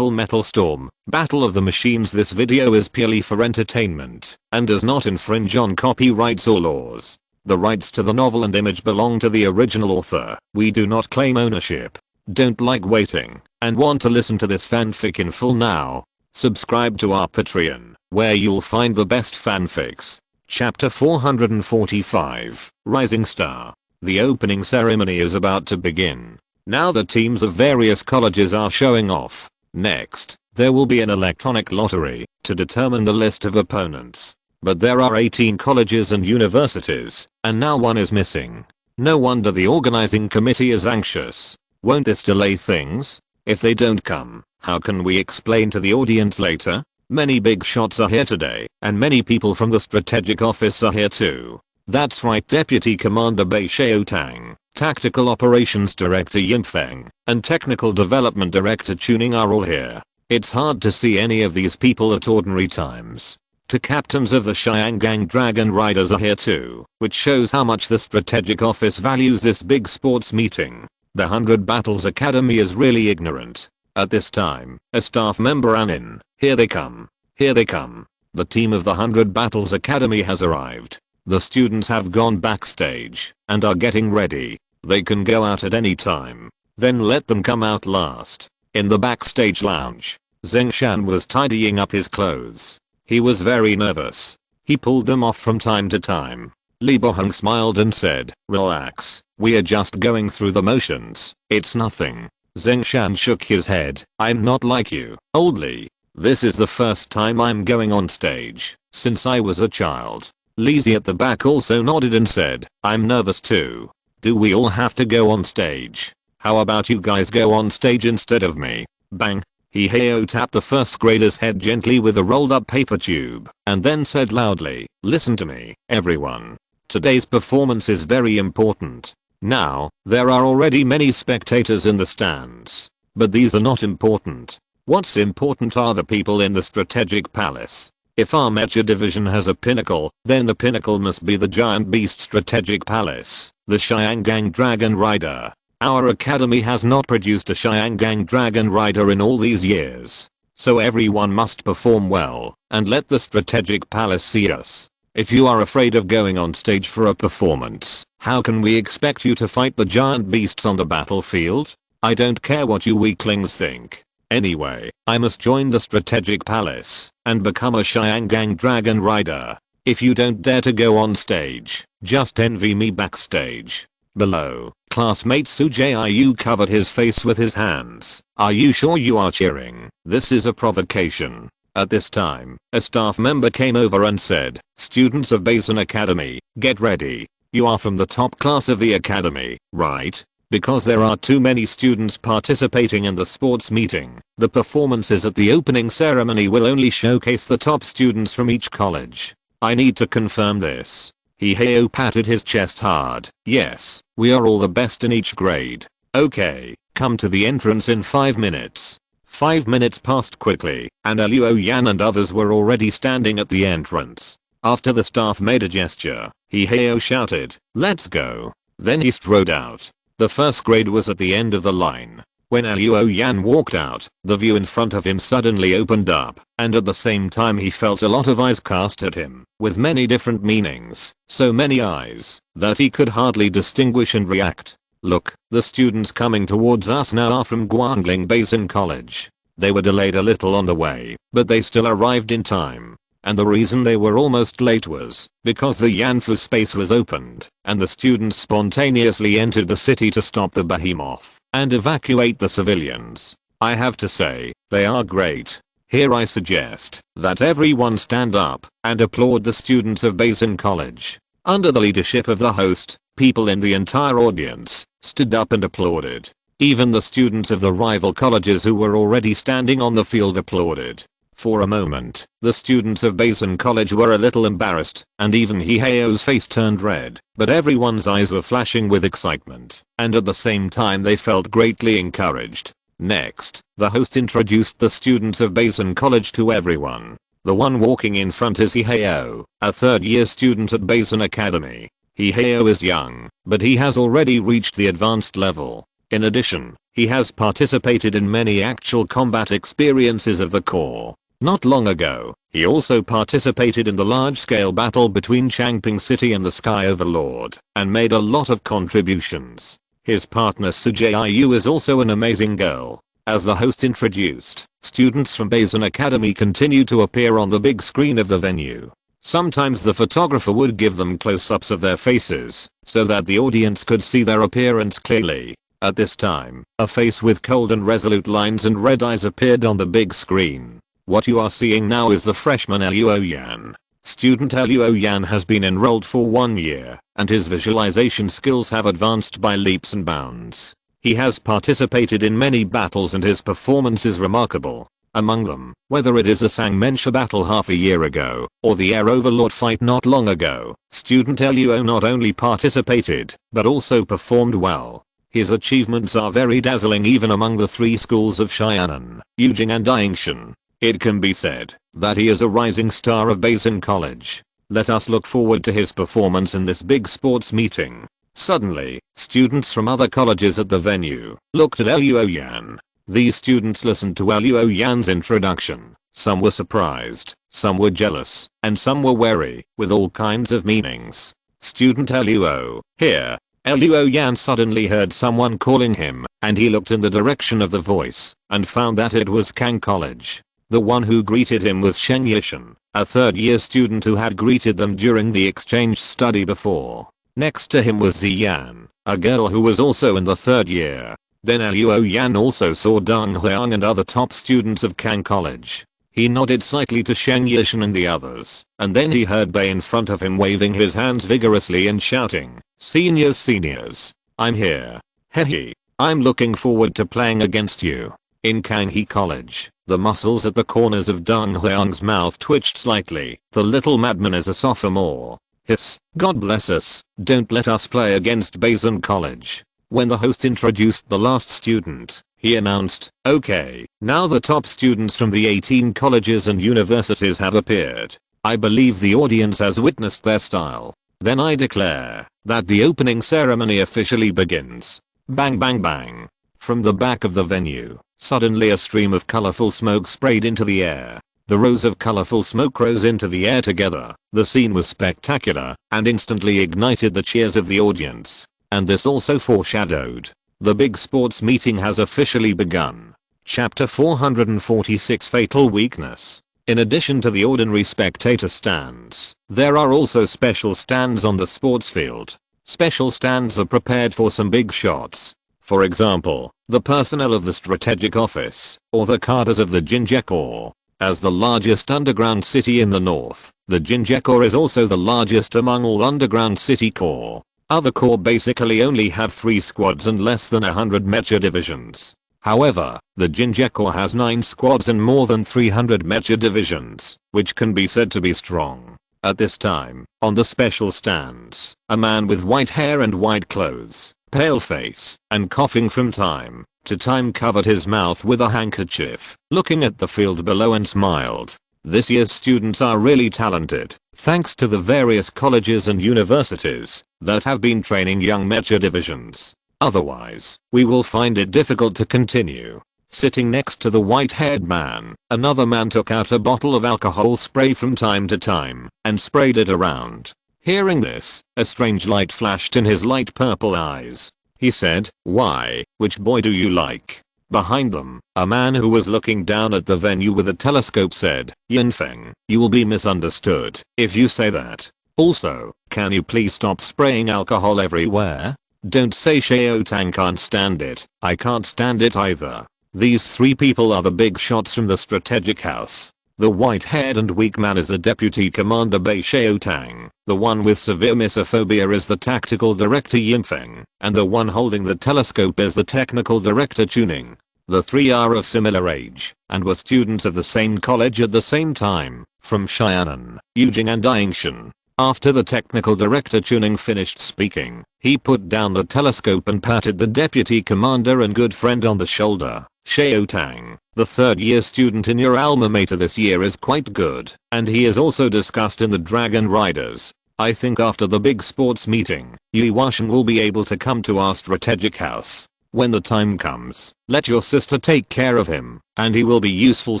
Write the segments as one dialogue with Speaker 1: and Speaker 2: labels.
Speaker 1: Full Metal Storm, Battle of the Machines. This video is purely for entertainment and does not infringe on copyrights or laws. The rights to the novel and image belong to the original author. We do not claim ownership. Don't like waiting and want to listen to this fanfic in full now? Subscribe to our Patreon, where you'll find the best fanfics. Chapter 445, Rising Star. The opening ceremony is about to begin. Now the teams of various colleges are showing off. Next, there will be an electronic lottery to determine the list of opponents. But there are 18 colleges and universities, and now one is missing. No wonder the organizing committee is anxious. Won't this delay things? If they don't come, how can we explain to the audience later? Many big shots are here today, and many people from the strategic office are here too. That's right, Deputy Commander Bei Xiaotang, Tactical Operations Director Xing Feng, and Technical Development Director Tuning are all here. It's hard to see any of these people at ordinary times. The captains of the Xiangang Dragon Riders are here too, which shows how much the strategic office values this big sports meeting. The 100 Battles Academy is really ignorant. At this time, a staff member ran in. Here they come. Here they come. The team of the 100 Battles Academy has arrived. The students have gone backstage and are getting ready. They can go out at any time. Then let them come out last. In the backstage lounge, Zheng Shan was tidying up his clothes. He was very nervous. He pulled them off from time to time. Li Boheng smiled and said, "Relax, we are just going through the motions. It's nothing." Zheng Shan shook his head. "I'm not like you, old Li. This is the first time I'm going on stage since I was a child." Lizzie at the back also nodded and said, "I'm nervous too. Do we all have to go on stage? How about you guys go on stage instead of me?" Bang. He tapped the first grader's head gently with a rolled up paper tube and then said loudly, "Listen to me, everyone. Today's performance is very important. Now, there are already many spectators in the stands, but these are not important. What's important are the people in the strategic palace. If our Mecha division has a pinnacle, then the pinnacle must be the giant beast strategic palace, the Xiangang Dragon Rider. Our academy has not produced a Xiangang Dragon Rider in all these years. So everyone must perform well and let the strategic palace see us. If you are afraid of going on stage for a performance, how can we expect you to fight the giant beasts on the battlefield? I don't care what you weaklings think. Anyway, I must join the strategic palace and become a Xiangang Dragon Rider. If you don't dare to go on stage, just envy me backstage. Below, classmate Su Jiuying covered his face with his hands. Are you sure you are cheering? This is a provocation. At this time, a staff member came over and said, "Students of Basin Academy, get ready. You are from the top class of the academy, right? Because there are too many students participating in the sports meeting, the performances at the opening ceremony will only showcase the top students from each college. I need to confirm this." He patted his chest hard. "Yes, we are all the best in each grade. Okay, come to the entrance in 5 minutes. 5 minutes passed quickly, and Luo Yan and others were already standing at the entrance. After the staff made a gesture, he shouted, "Let's go." Then he strode out. The first grade was at the end of the line. When Luo Yan walked out, the view in front of him suddenly opened up, and at the same time he felt a lot of eyes cast at him, with many different meanings, so many eyes, that he could hardly distinguish and react. "Look, the students coming towards us now are from Guangling Basin College. They were delayed a little on the way, but they still arrived in time. And the reason they were almost late was because the Yanfu space was opened, and the students spontaneously entered the city to stop the Behemoth and evacuate the civilians. I have to say, they are great. Here I suggest that everyone stand up and applaud the students of Basin College." Under the leadership of the host, people in the entire audience stood up and applauded. Even the students of the rival colleges who were already standing on the field applauded. For a moment, the students of Basin College were a little embarrassed, and even Heio's face turned red, but everyone's eyes were flashing with excitement, and at the same time they felt greatly encouraged. Next, the host introduced the students of Basin College to everyone. The one walking in front is Heio, a third-year student at Basin Academy. Heio is young, but he has already reached the advanced level. In addition, He has participated in many actual combat experiences of the Corps. Not long ago, he also participated in the large-scale battle between Changping City and the Sky Overlord, and made a lot of contributions. His partner Jiuying is also an amazing girl. As the host introduced, students from Basin Academy continue to appear on the big screen of the venue. Sometimes the photographer would give them close-ups of their faces, so that the audience could see their appearance clearly. At this time, a face with cold and resolute lines and red eyes appeared on the big screen. What you are seeing now is the freshman Luoyan. Student Luoyan has been enrolled for 1 year, and his visualization skills have advanced by leaps and bounds. He has participated in many battles and his performance is remarkable. Among them, whether it is the Sangmentia battle half a year ago, or the Air Overlord fight not long ago, student Luo not only participated, but also performed well. His achievements are very dazzling even among the 3 schools of Xianan, Jiuying and Yingshan. It can be said that he is a rising star of Basin College. Let us look forward to his performance in this big sports meeting. Suddenly, students from other colleges at the venue looked at Luoyan. These students listened to Luoyan's introduction. Some were surprised, some were jealous, and some were wary, with all kinds of meanings. Student Luo, here. Luoyan suddenly heard someone calling him, and he looked in the direction of the voice, and found that it was Kang College. The one who greeted him was Sheng Yishan, a third-year student who had greeted them during the exchange study before. Next to him was Ziyan, a girl who was also in the 3rd year. Then Luoyan also saw Deng Huang and other top students of Kang College. He nodded slightly to Sheng Yishan and the others, and then he heard Bei in front of him waving his hands vigorously and shouting, "Seniors, I'm here. Hehe. I'm looking forward to playing against you." In Kanghe College, the muscles at the corners of Deng Huang's mouth twitched slightly. The little madman is a sophomore. Hiss, God bless us, don't let us play against Basin College. When the host introduced the last student, he announced, "Okay, now the top students from the 18 colleges and universities have appeared. I believe the audience has witnessed their style. Then I declare that the opening ceremony officially begins." Bang bang bang. From the back of the venue, suddenly a stream of colorful smoke sprayed into the air. The rows of colorful smoke rose into the air together. The scene was spectacular and instantly ignited the cheers of the audience. And this also foreshadowed the big sports meeting has officially begun. Chapter 446 Fatal Weakness. In addition to the ordinary spectator stands, there are also special stands on the sports field. Special stands are prepared for some big shots. For example, the personnel of the strategic office, or the cadres of the Jinjekor. As the largest underground city in the north, the Jinjekor is also the largest among all underground city corps. Other corps basically only have 3 squads and less than 100 mecha divisions. However, the Jinjekor has 9 squads and more than 300 mecha divisions, which can be said to be strong. At this time, on the special stands, a man with white hair and white clothes, pale face, and coughing from time to time covered his mouth with a handkerchief, looking at the field below and smiled. This year's students are really talented, thanks to the various colleges and universities that have been training young mecha divisions. Otherwise, we will find it difficult to continue. Sitting next to the white-haired man, another man took out a bottle of alcohol spray from time to time and sprayed it around. Hearing this, a strange light flashed in his light purple eyes. He said, "Why, which boy do you like?" Behind them, a man who was looking down at the venue with a telescope said, "Xing Feng, you will be misunderstood if you say that. Also, can you please stop spraying alcohol everywhere? Don't say Xiao Tang can't stand it, I can't stand it either." These 3 people are the big shots from the strategic house. The white-haired and weak man is the deputy commander Bei Xiao Tang, the one with severe misophobia is the tactical director Xing Feng, and the one holding the telescope is the technical director Tuning. The 3 are of similar age, and were students of the same college at the same time, from Xianan, Jiuying and Yingshan. After the technical director Tuning finished speaking, he put down the telescope and patted the deputy commander and good friend on the shoulder. "Xiao Tang, the 3rd-year student in your alma mater this year is quite good, and he is also discussed in the Dragon Riders. I think after the big sports meeting, Yuashan will be able to come to our strategic house. When the time comes, let your sister take care of him, and he will be useful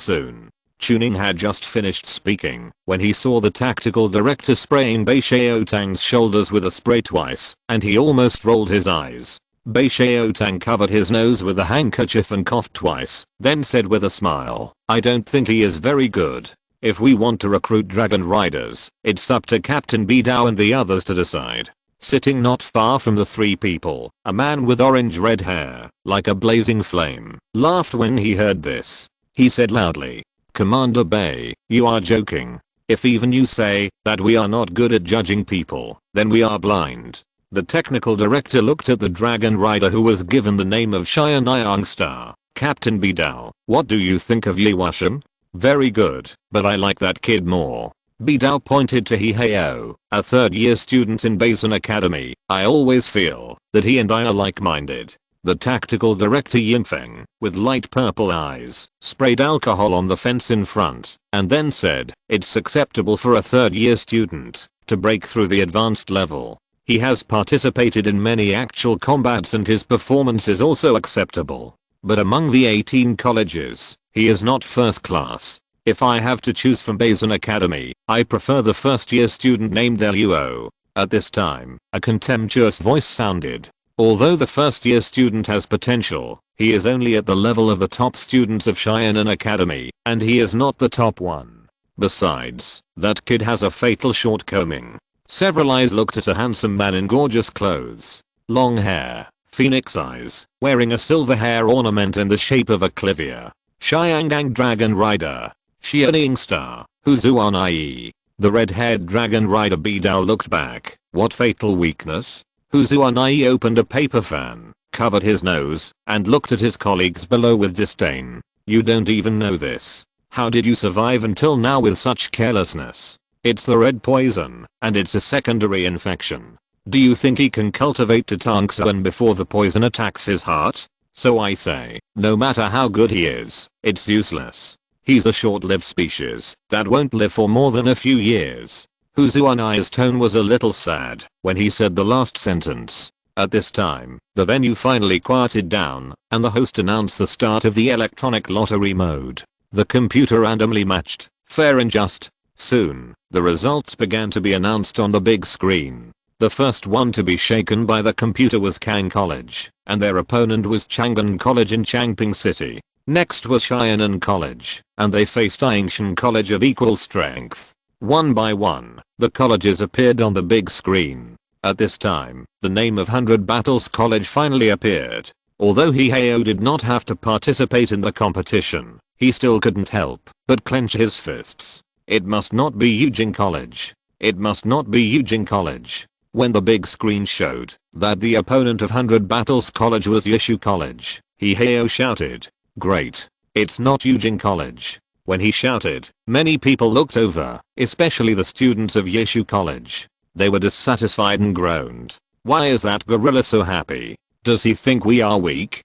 Speaker 1: soon. Jiuying had just finished speaking when he saw the tactical director spraying Bei Xiaotang's shoulders with a spray twice, and he almost rolled his eyes. Bei Xiaotang covered his nose with a handkerchief and coughed twice, then said with a smile, "I don't think he is very good. If we want to recruit dragon riders, it's up to Captain Bidao and the others to decide." Sitting not far from the three people, a man with orange-red hair, like a blazing flame, laughed when he heard this. He said loudly, "Commander Bei, you are joking. If even you say that we are not good at judging people, then we are blind." The technical director looked at the dragon rider who was given the name of Xianyang Star. "Captain Bidao, what do you think of Yi Washam?" "Very good, but I like that kid more." Bidao pointed to Hiheo, a third-year student in Basin Academy. "I always feel that he and I are like-minded." The tactical director Xing Feng, with light purple eyes, sprayed alcohol on the fence in front, and then said, "It's acceptable for a third-year student to break through the advanced level. He has participated in many actual combats and his performance is also acceptable. But among the 18 colleges, he is not first class. If I have to choose from Basin Academy, I prefer the first-year student named Luo." At this time, a contemptuous voice sounded. "Although the first-year student has potential, he is only at the level of the top students of Cheyenne Academy, and he is not the top one. Besides, that kid has a fatal shortcoming." Several eyes looked at a handsome man in gorgeous clothes. Long hair, phoenix eyes, wearing a silver hair ornament in the shape of a clivier. Xianyang Dragon Rider. Jiuying Star. Huzuanai. The red-haired dragon rider Bidao looked back. What fatal weakness? Huzuanai opened a paper fan, covered his nose, and looked at his colleagues below with disdain. "You don't even know this. How did you survive until now with such carelessness? It's the red poison, and it's a secondary infection. Do you think he can cultivate Tatanksuan before the poison attacks his heart? So I say, no matter how good he is, it's useless. He's a short-lived species that won't live for more than a few years." Huzuanai's tone was a little sad when he said the last sentence. At this time, the venue finally quieted down, and the host announced the start of the electronic lottery mode. The computer randomly matched, fair and just. Soon, the results began to be announced on the big screen. The first one to be shaken by the computer was Kang College, and their opponent was Chang'an College in Changping City. Next was Xianan College, and they faced Yingshan College of equal strength. One by one, the colleges appeared on the big screen. At this time, the name of 100 Battles College finally appeared. Although Hiheo did not have to participate in the competition, he still couldn't help but clench his fists. It must not be Jiuying College. It must not be Jiuying College. When the big screen showed that the opponent of 100 Battles College was Yishu College, Hiheo shouted, "Great. It's not Jiuying College." When he shouted, many people looked over, especially the students of Yishu College. They were dissatisfied and groaned. "Why is that gorilla so happy? Does he think we are weak?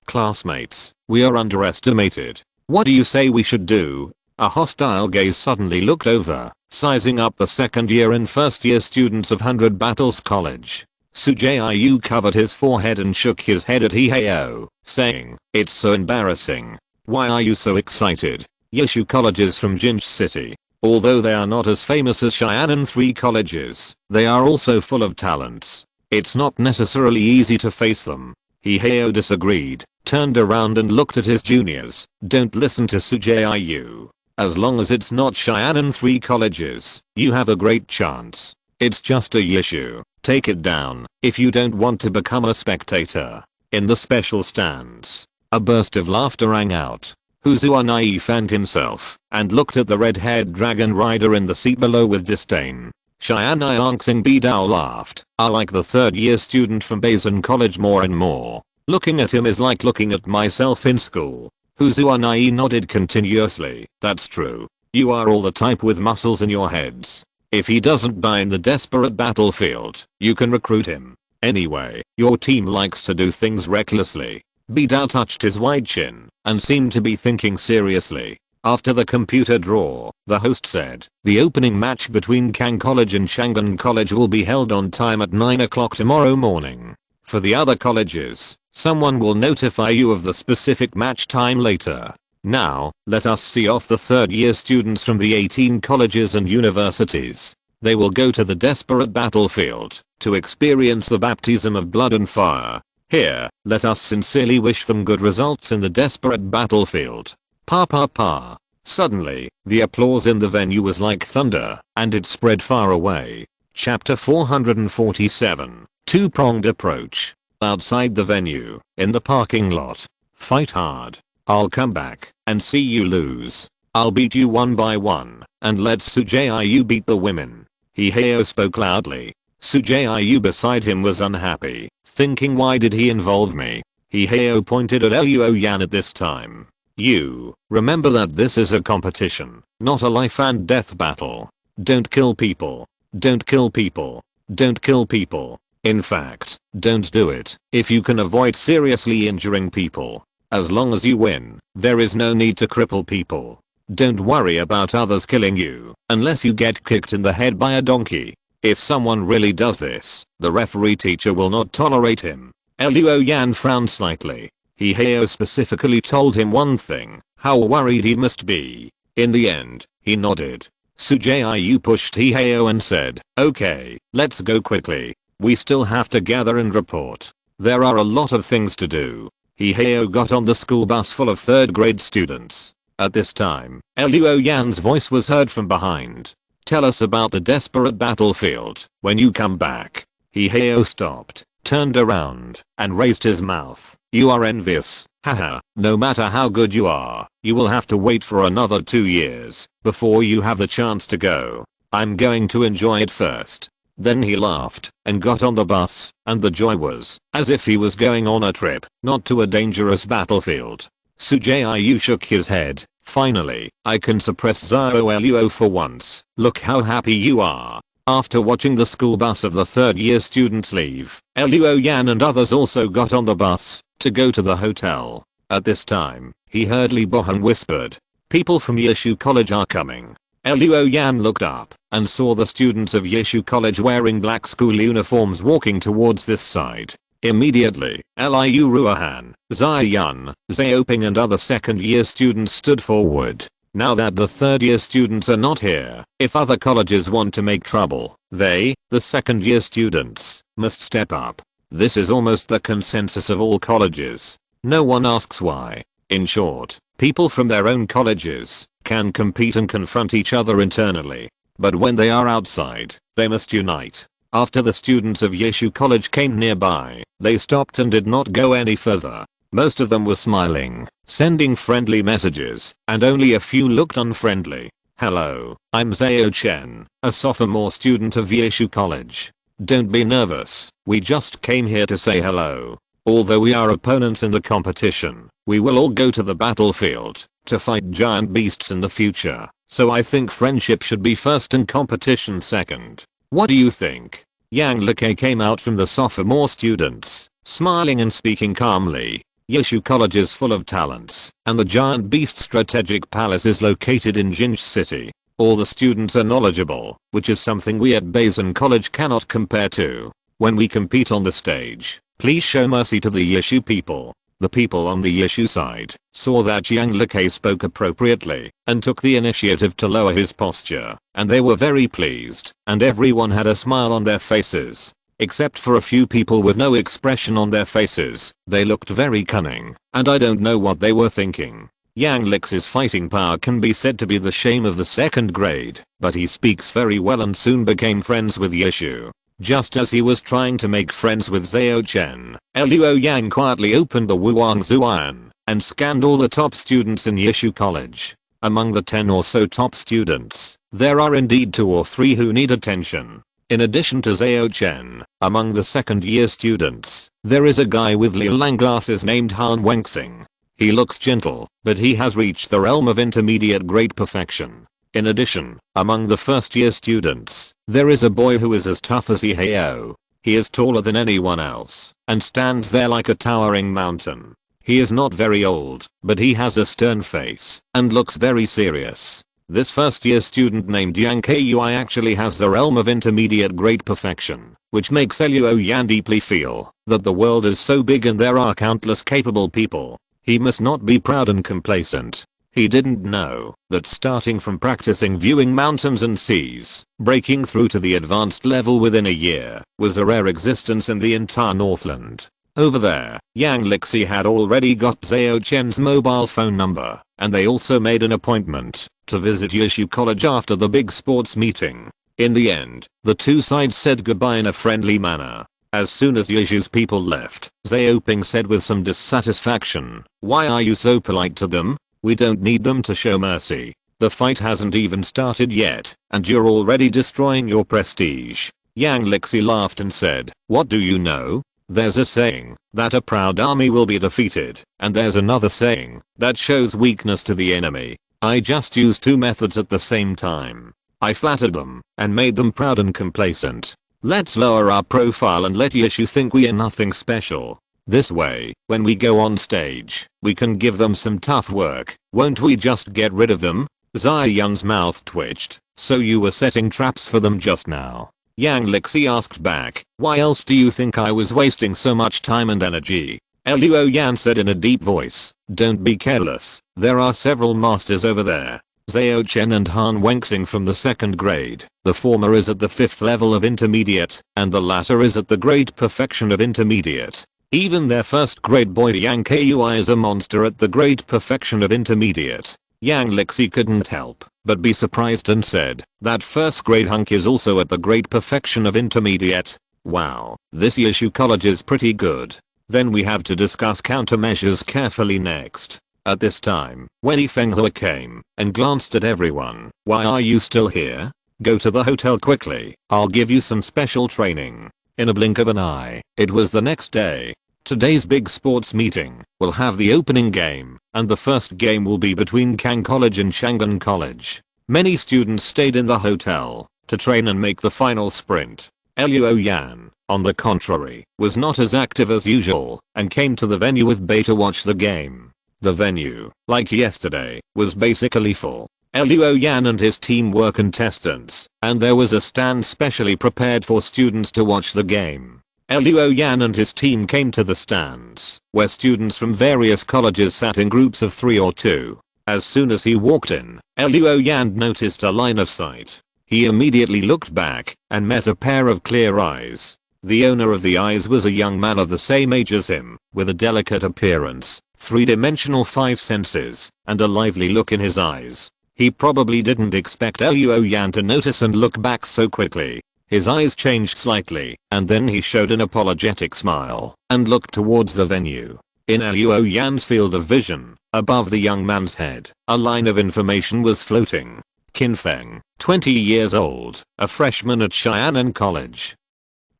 Speaker 1: Classmates, we are underestimated. What do you say we should do?" A hostile gaze suddenly looked over, sizing up the second-year and first-year students of 100 Battles College. Sujiyu covered his forehead and shook his head at Hiheo, saying, "It's so embarrassing. Why are you so excited? Yishu colleges from Jinj City. Although they are not as famous as Xianan 3 colleges, they are also full of talents. It's not necessarily easy to face them." Hiheo disagreed, turned around and looked at his juniors. "Don't listen to Sujiyu. As long as it's not Xianan 3 colleges, you have a great chance. It's just a Yishu. Take it down if you don't want to become a spectator." In the special stands, a burst of laughter rang out. Huzuanai fanned himself and looked at the red-haired dragon rider in the seat below with disdain. Xianyang Bidao laughed. "I like the third-year student from Basin College more and more. Looking at him is like looking at myself in school." Huzuanai nodded continuously. "That's true. You are all the type with muscles in your heads. If he doesn't die in the desperate battlefield, you can recruit him. Anyway, your team likes to do things recklessly." Bidao touched his wide chin and seemed to be thinking seriously. After the computer draw, the host said, "The opening match between Kang College and Chang'an College will be held on time at 9 o'clock tomorrow morning. For the other colleges, Someone will notify you of the specific match time later. Now, let us see off the third year students from the 18 colleges and universities. They will go to the desperate battlefield to experience the baptism of blood and fire. Here, let us sincerely wish them good results in the desperate battlefield. Pa pa pa. Suddenly, the applause in the venue was like thunder, and it spread far away. Chapter 447. Two-pronged approach. Outside the venue, in the parking lot. Fight hard. I'll come back and see you lose. I'll beat you one by one, and let Sujiyu beat the women. Hiheo spoke loudly. Sujiyu beside him was unhappy, thinking, why did he involve me? Hiheo pointed at Luo Yan at this time. You, remember that this is a competition, not a life and death battle. Don't kill people. Don't kill people. Don't kill people. In fact, don't do it if you can avoid seriously injuring people. As long as you win, there is no need to cripple people. Don't worry about others killing you, unless you get kicked in the head by a donkey. If someone really does this, the referee teacher will not tolerate him. Luo Yan frowned slightly. Hiheo specifically told him one thing, how worried he must be. In the end, he nodded. Sujiyu pushed Hiheo and said, okay, let's go quickly. We still have to gather and report. There are a lot of things to do. Hiheo got on the school bus full of 3rd grade students. At this time, Luo Yan's voice was heard from behind. Tell us about the desperate battlefield when you come back. Hiheo stopped, turned around, and raised his mouth. You are envious, haha. No matter how good you are, you will have to wait for another 2 years before you have the chance to go. I'm going to enjoy it first. Then he laughed and got on the bus, and the joy was as if he was going on a trip, not to a dangerous battlefield. Sujiyu shook his head. Finally, I can suppress Luo for once. Look how happy you are. After watching the school bus of the 3rd year students leave, Luo Yan and others also got on the bus to go to the hotel. At this time, he heard Li Bohan whispered, people from Yeshu College are coming. Luo Yan looked up and saw the students of Yeshu College wearing black school uniforms walking towards this side. Immediately, Liu Ruohan, Jiuying, Xiaoping and other 2nd year students stood forward. Now that the 3rd year students are not here, if other colleges want to make trouble, they, the 2nd year students, must step up. This is almost the consensus of all colleges. No one asks why. In short, people from their own colleges can compete and confront each other internally. But when they are outside, they must unite. After the students of Yeshu College came nearby, they stopped and did not go any further. Most of them were smiling, sending friendly messages, and only a few looked unfriendly. Hello, I'm Zhao Chen, a sophomore student of Yeshu College. Don't be nervous, we just came here to say hello. Although we are opponents in the competition, we will all go to the battlefield to fight giant beasts in the future, so I think friendship should be first and competition second. What do you think? Yang Leke came out from the sophomore students, smiling and speaking calmly. Yeshu College is full of talents, and the giant beast strategic palace is located in Jinj City. All the students are knowledgeable, which is something we at Basin College cannot compare to. When we compete on the stage, please show mercy to the Yeshu people. The people on the Yeshu side saw that Yang Leke spoke appropriately and took the initiative to lower his posture, and they were very pleased, and everyone had a smile on their faces. Except for a few people with no expression on their faces, they looked very cunning, and I don't know what they were thinking. Yang Lix's fighting power can be said to be the shame of the 2nd grade, but he speaks very well and soon became friends with Yeshu. Just as he was trying to make friends with Zhao Chen, Luo Yan quietly opened the Wuang Zuan and scanned all the top students in Yeshu College. Among the 10 or so top students, there are indeed 2 or 3 who need attention. In addition to Zhao Chen, among the 2nd year students, there is a guy with Liulang glasses named Han Wenxing. He looks gentle, but he has reached the realm of intermediate grade perfection. In addition, among the 1st year students, there is a boy who is as tough as Hiheo. He is taller than anyone else, and stands there like a towering mountain. He is not very old, but he has a stern face, and looks very serious. This first year student named Yang Kui actually has the realm of intermediate great perfection, which makes Luo Yan deeply feel that the world is so big and there are countless capable people. He must not be proud and complacent. He didn't know that starting from practicing viewing mountains and seas, breaking through to the advanced level within a year, was a rare existence in the entire Northland. Over there, Yang Lixi had already got Zhao Chen's mobile phone number, and they also made an appointment to visit Yushu College after the big sports meeting. In the end, the two sides said goodbye in a friendly manner. As soon as Yushu's people left, Zhao Ping said with some dissatisfaction, "Why are you so polite to them? We don't need them to show mercy. The fight hasn't even started yet, and you're already destroying your prestige." Yang Lixi laughed and said, "What do you know? There's a saying that a proud army will be defeated, and there's another saying that shows weakness to the enemy. I just used two methods at the same time. I flattered them and made them proud and complacent. Let's lower our profile and let Yushu think we are nothing special. This way, when we go on stage, we can give them some tough work. Won't we just get rid of them?" Zai Yun's mouth twitched. "So you were setting traps for them just now?" Yang Lixi asked back, "Why else do you think I was wasting so much time and energy?" Luo Yan said in a deep voice, "Don't be careless. There are several masters over there. Zhao Chen and Han Wenxing from the 2nd grade. The former is at the 5th level of intermediate, and the latter is at the great perfection of intermediate. Even their 1st grade boy Yang Kui is a monster at the great perfection of intermediate." Yang Lixi couldn't help but be surprised and said, "That 1st grade hunk is also at the great perfection of intermediate. Wow, this Yushu college is pretty good. Then we have to discuss countermeasures carefully next." At this time, Weni Fenghua came and glanced at everyone. "Why are you still here? Go to the hotel quickly. I'll give you some special training." In a blink of an eye, it was the next day. Today's big sports meeting will have the opening game, and the first game will be between Kang College and Chang'an College. Many students stayed in the hotel to train and make the final sprint. Luo Yan, on the contrary, was not as active as usual and came to the venue with Bei to watch the game. The venue, like yesterday, was basically full. Luo Yan and his team were contestants, and there was a stand specially prepared for students to watch the game. Luo Yan and his team came to the stands, where students from various colleges sat in groups of 3 or 2. As soon as he walked in, Luo Yan noticed a line of sight. He immediately looked back and met a pair of clear eyes. The owner of the eyes was a young man of the same age as him, with a delicate appearance, 3-dimensional 5 senses, and a lively look in his eyes. He probably didn't expect Luo Yan to notice and look back so quickly. His eyes changed slightly, and then he showed an apologetic smile and looked towards the venue. In Luo Yan's field of vision, above the young man's head, a line of information was floating. Xing Feng, 20 years old, a freshman at Xianan College.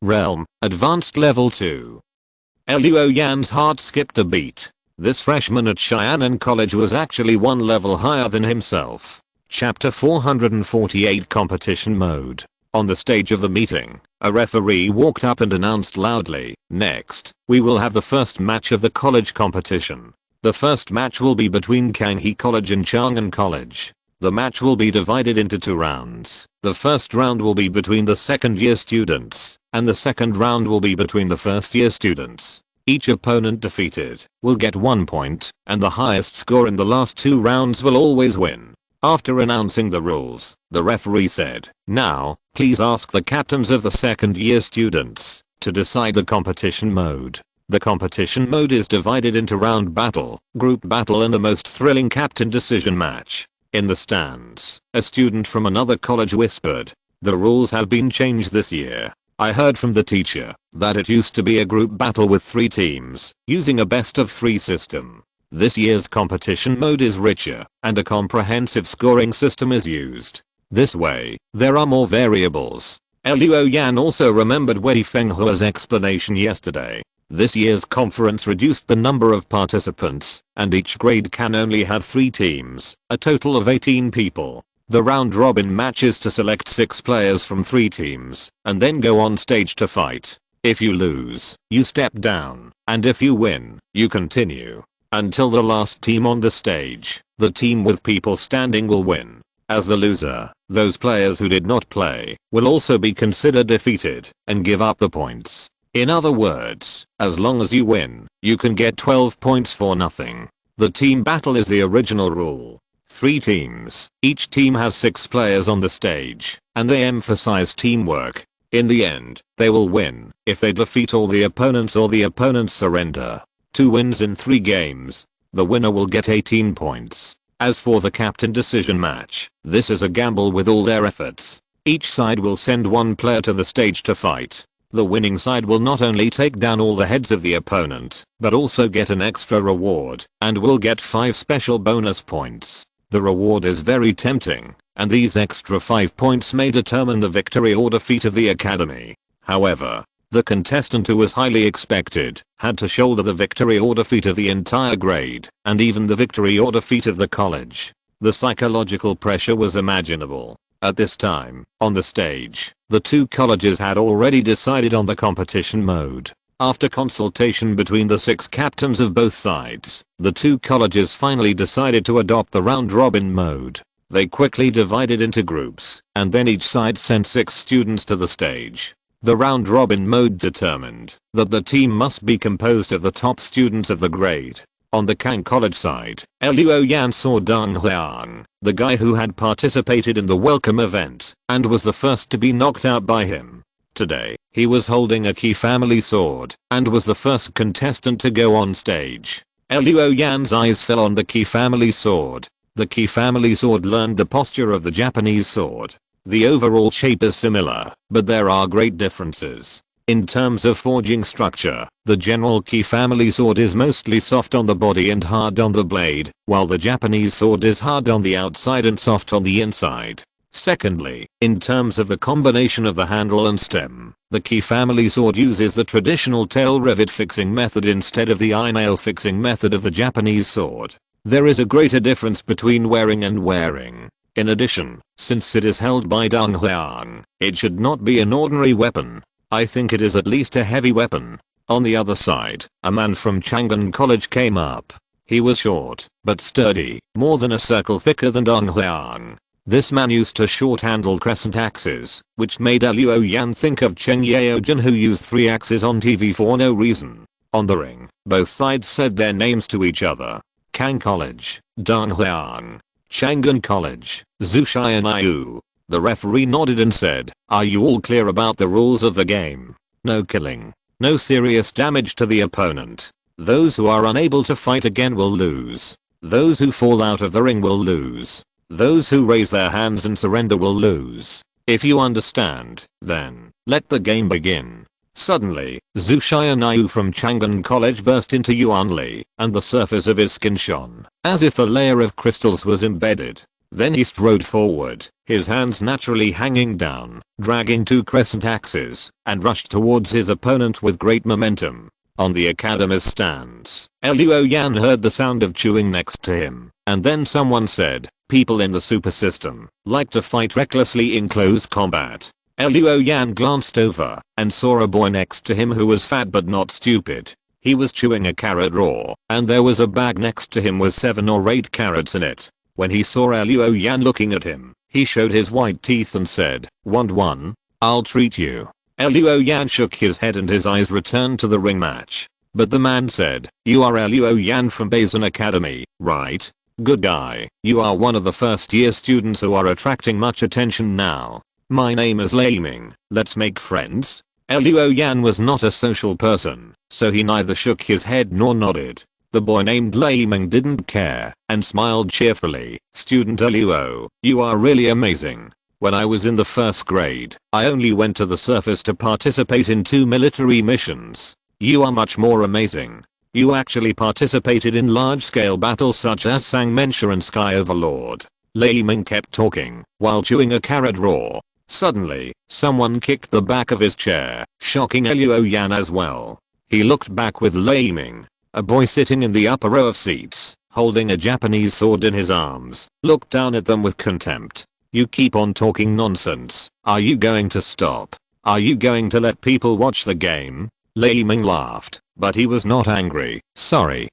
Speaker 1: Realm, Advanced Level 2. Luo Yan's heart skipped a beat. This freshman at Xianan College was actually one level higher than himself. Chapter 448 Competition Mode. On the stage of the meeting, a referee walked up and announced loudly, "Next, we will have the first match of the college competition. The first match will be between Kanghe College and Chang'an College. The match will be divided into 2 rounds. The first round will be between the 2nd year students, and the second round will be between the 1st year students. Each opponent defeated will get 1 point, and the highest score in the last 2 rounds will always win." After announcing the rules, the referee said, "Now, please ask the captains of the 2nd year students to decide the competition mode. The competition mode is divided into round battle, group battle and the most thrilling captain decision match." In the stands, a student from another college whispered, "The rules have been changed this year. I heard from the teacher that it used to be a group battle with 3 teams, using a best of 3 system. This year's competition mode is richer, and a comprehensive scoring system is used. This way, there are more variables." Luo Yan also remembered Wei Fenghua's explanation yesterday. This year's conference reduced the number of participants, and each grade can only have 3 teams, a total of 18 people. The round robin match is to select 6 players from 3 teams, and then go on stage to fight. If you lose, you step down, and if you win, you continue until the last team on the stage. The team with people standing will win. As the loser, those players who did not play will also be considered defeated and give up the points. In other words, as long as you win, you can get 12 points for nothing. The team battle is the original rule. 3 teams, each team has 6 players on the stage, and they emphasize teamwork. In the end, they will win if they defeat all the opponents or the opponents surrender. 2 wins in 3 games. The winner will get 18 points. As for the captain decision match, this is a gamble with all their efforts. Each side will send 1 player to the stage to fight. The winning side will not only take down all the heads of the opponent, but also get an extra reward, and will get 5 special bonus points. The reward is very tempting, and these extra 5 points may determine the victory or defeat of the academy. However, the contestant who was highly expected had to shoulder the victory or defeat of the entire grade, and even the victory or defeat of the college. The psychological pressure was imaginable. At this time, on the stage, the 2 colleges had already decided on the competition mode. After consultation between the 6 captains of both sides, the 2 colleges finally decided to adopt the round-robin mode. They quickly divided into groups, and then each side sent 6 students to the stage. The round-robin mode determined that the team must be composed of the top students of the grade. On the Kang College side, Luo Yan saw Deng Liang, the guy who had participated in the welcome event, and was the first to be knocked out by him. Today, he was holding a key family sword, and was the first contestant to go on stage. Luo Yan's eyes fell on the key family sword. The key family sword learned the posture of the Japanese sword. The overall shape is similar, but there are great differences. In terms of forging structure, the general key family sword is mostly soft on the body and hard on the blade, while the Japanese sword is hard on the outside and soft on the inside. Secondly, in terms of the combination of the handle and stem, the key family sword uses the traditional tail rivet fixing method instead of the eye nail fixing method of the Japanese sword. There is a greater difference between wearing and wearing. In addition, since it is held by Deng Liang, it should not be an ordinary weapon. I think it is at least a heavy weapon. On the other side, a man from Chang'an College came up. He was short, but sturdy, more than a circle thicker than Deng Liang. This man used to short-handled crescent axes, which made Luo Yan think of Cheng Yaojin, who used 3 axes on TV for no reason. On the ring, both sides said their names to each other. Kang College, Deng Liang. Chang'an College, Jiuying. The referee nodded and said, "Are you all clear about the rules of the game? No killing. No serious damage to the opponent. Those who are unable to fight again will lose. Those who fall out of the ring will lose. Those who raise their hands and surrender will lose. If you understand, then, let the game begin." Suddenly, Zhu Xianyu from Chang'an College burst into Yuanli, and the surface of his skin shone, as if a layer of crystals was embedded. Then he strode forward, his hands naturally hanging down, dragging 2 crescent axes, and rushed towards his opponent with great momentum. On the academy's stands, Luo Yan heard the sound of chewing next to him, and then someone said, "People in the super system like to fight recklessly in close combat." Luo Yan glanced over and saw a boy next to him who was fat but not stupid. He was chewing a carrot raw, and there was a bag next to him with 7 or 8 carrots in it. When he saw Luo Yan looking at him, he showed his white teeth and said, "Want one? I'll treat you." Luo Yan shook his head and his eyes returned to the ring match. But the man said, "You are Luo Yan from Beizhen Academy, right? Good guy, you are one of the first year students who are attracting much attention now. My name is Lei Ming, let's make friends." Luo Yan was not a social person, so he neither shook his head nor nodded. The boy named Lei Ming didn't care, and smiled cheerfully. "Student Luo, you are really amazing. When I was in the 1st grade, I only went to the surface to participate in 2 military missions. You are much more amazing. You actually participated in large-scale battles such as Sangmentia and Sky Overlord." Lei Ming kept talking, while chewing a carrot raw. Suddenly, someone kicked the back of his chair, shocking Luo Yan as well. He looked back with Lei Ming. A boy sitting in the upper row of seats, holding a Japanese sword in his arms, looked down at them with contempt. "You keep on talking nonsense. Are you going to stop? Are you going to let people watch the game?" Lei Ming laughed, but he was not angry. Sorry,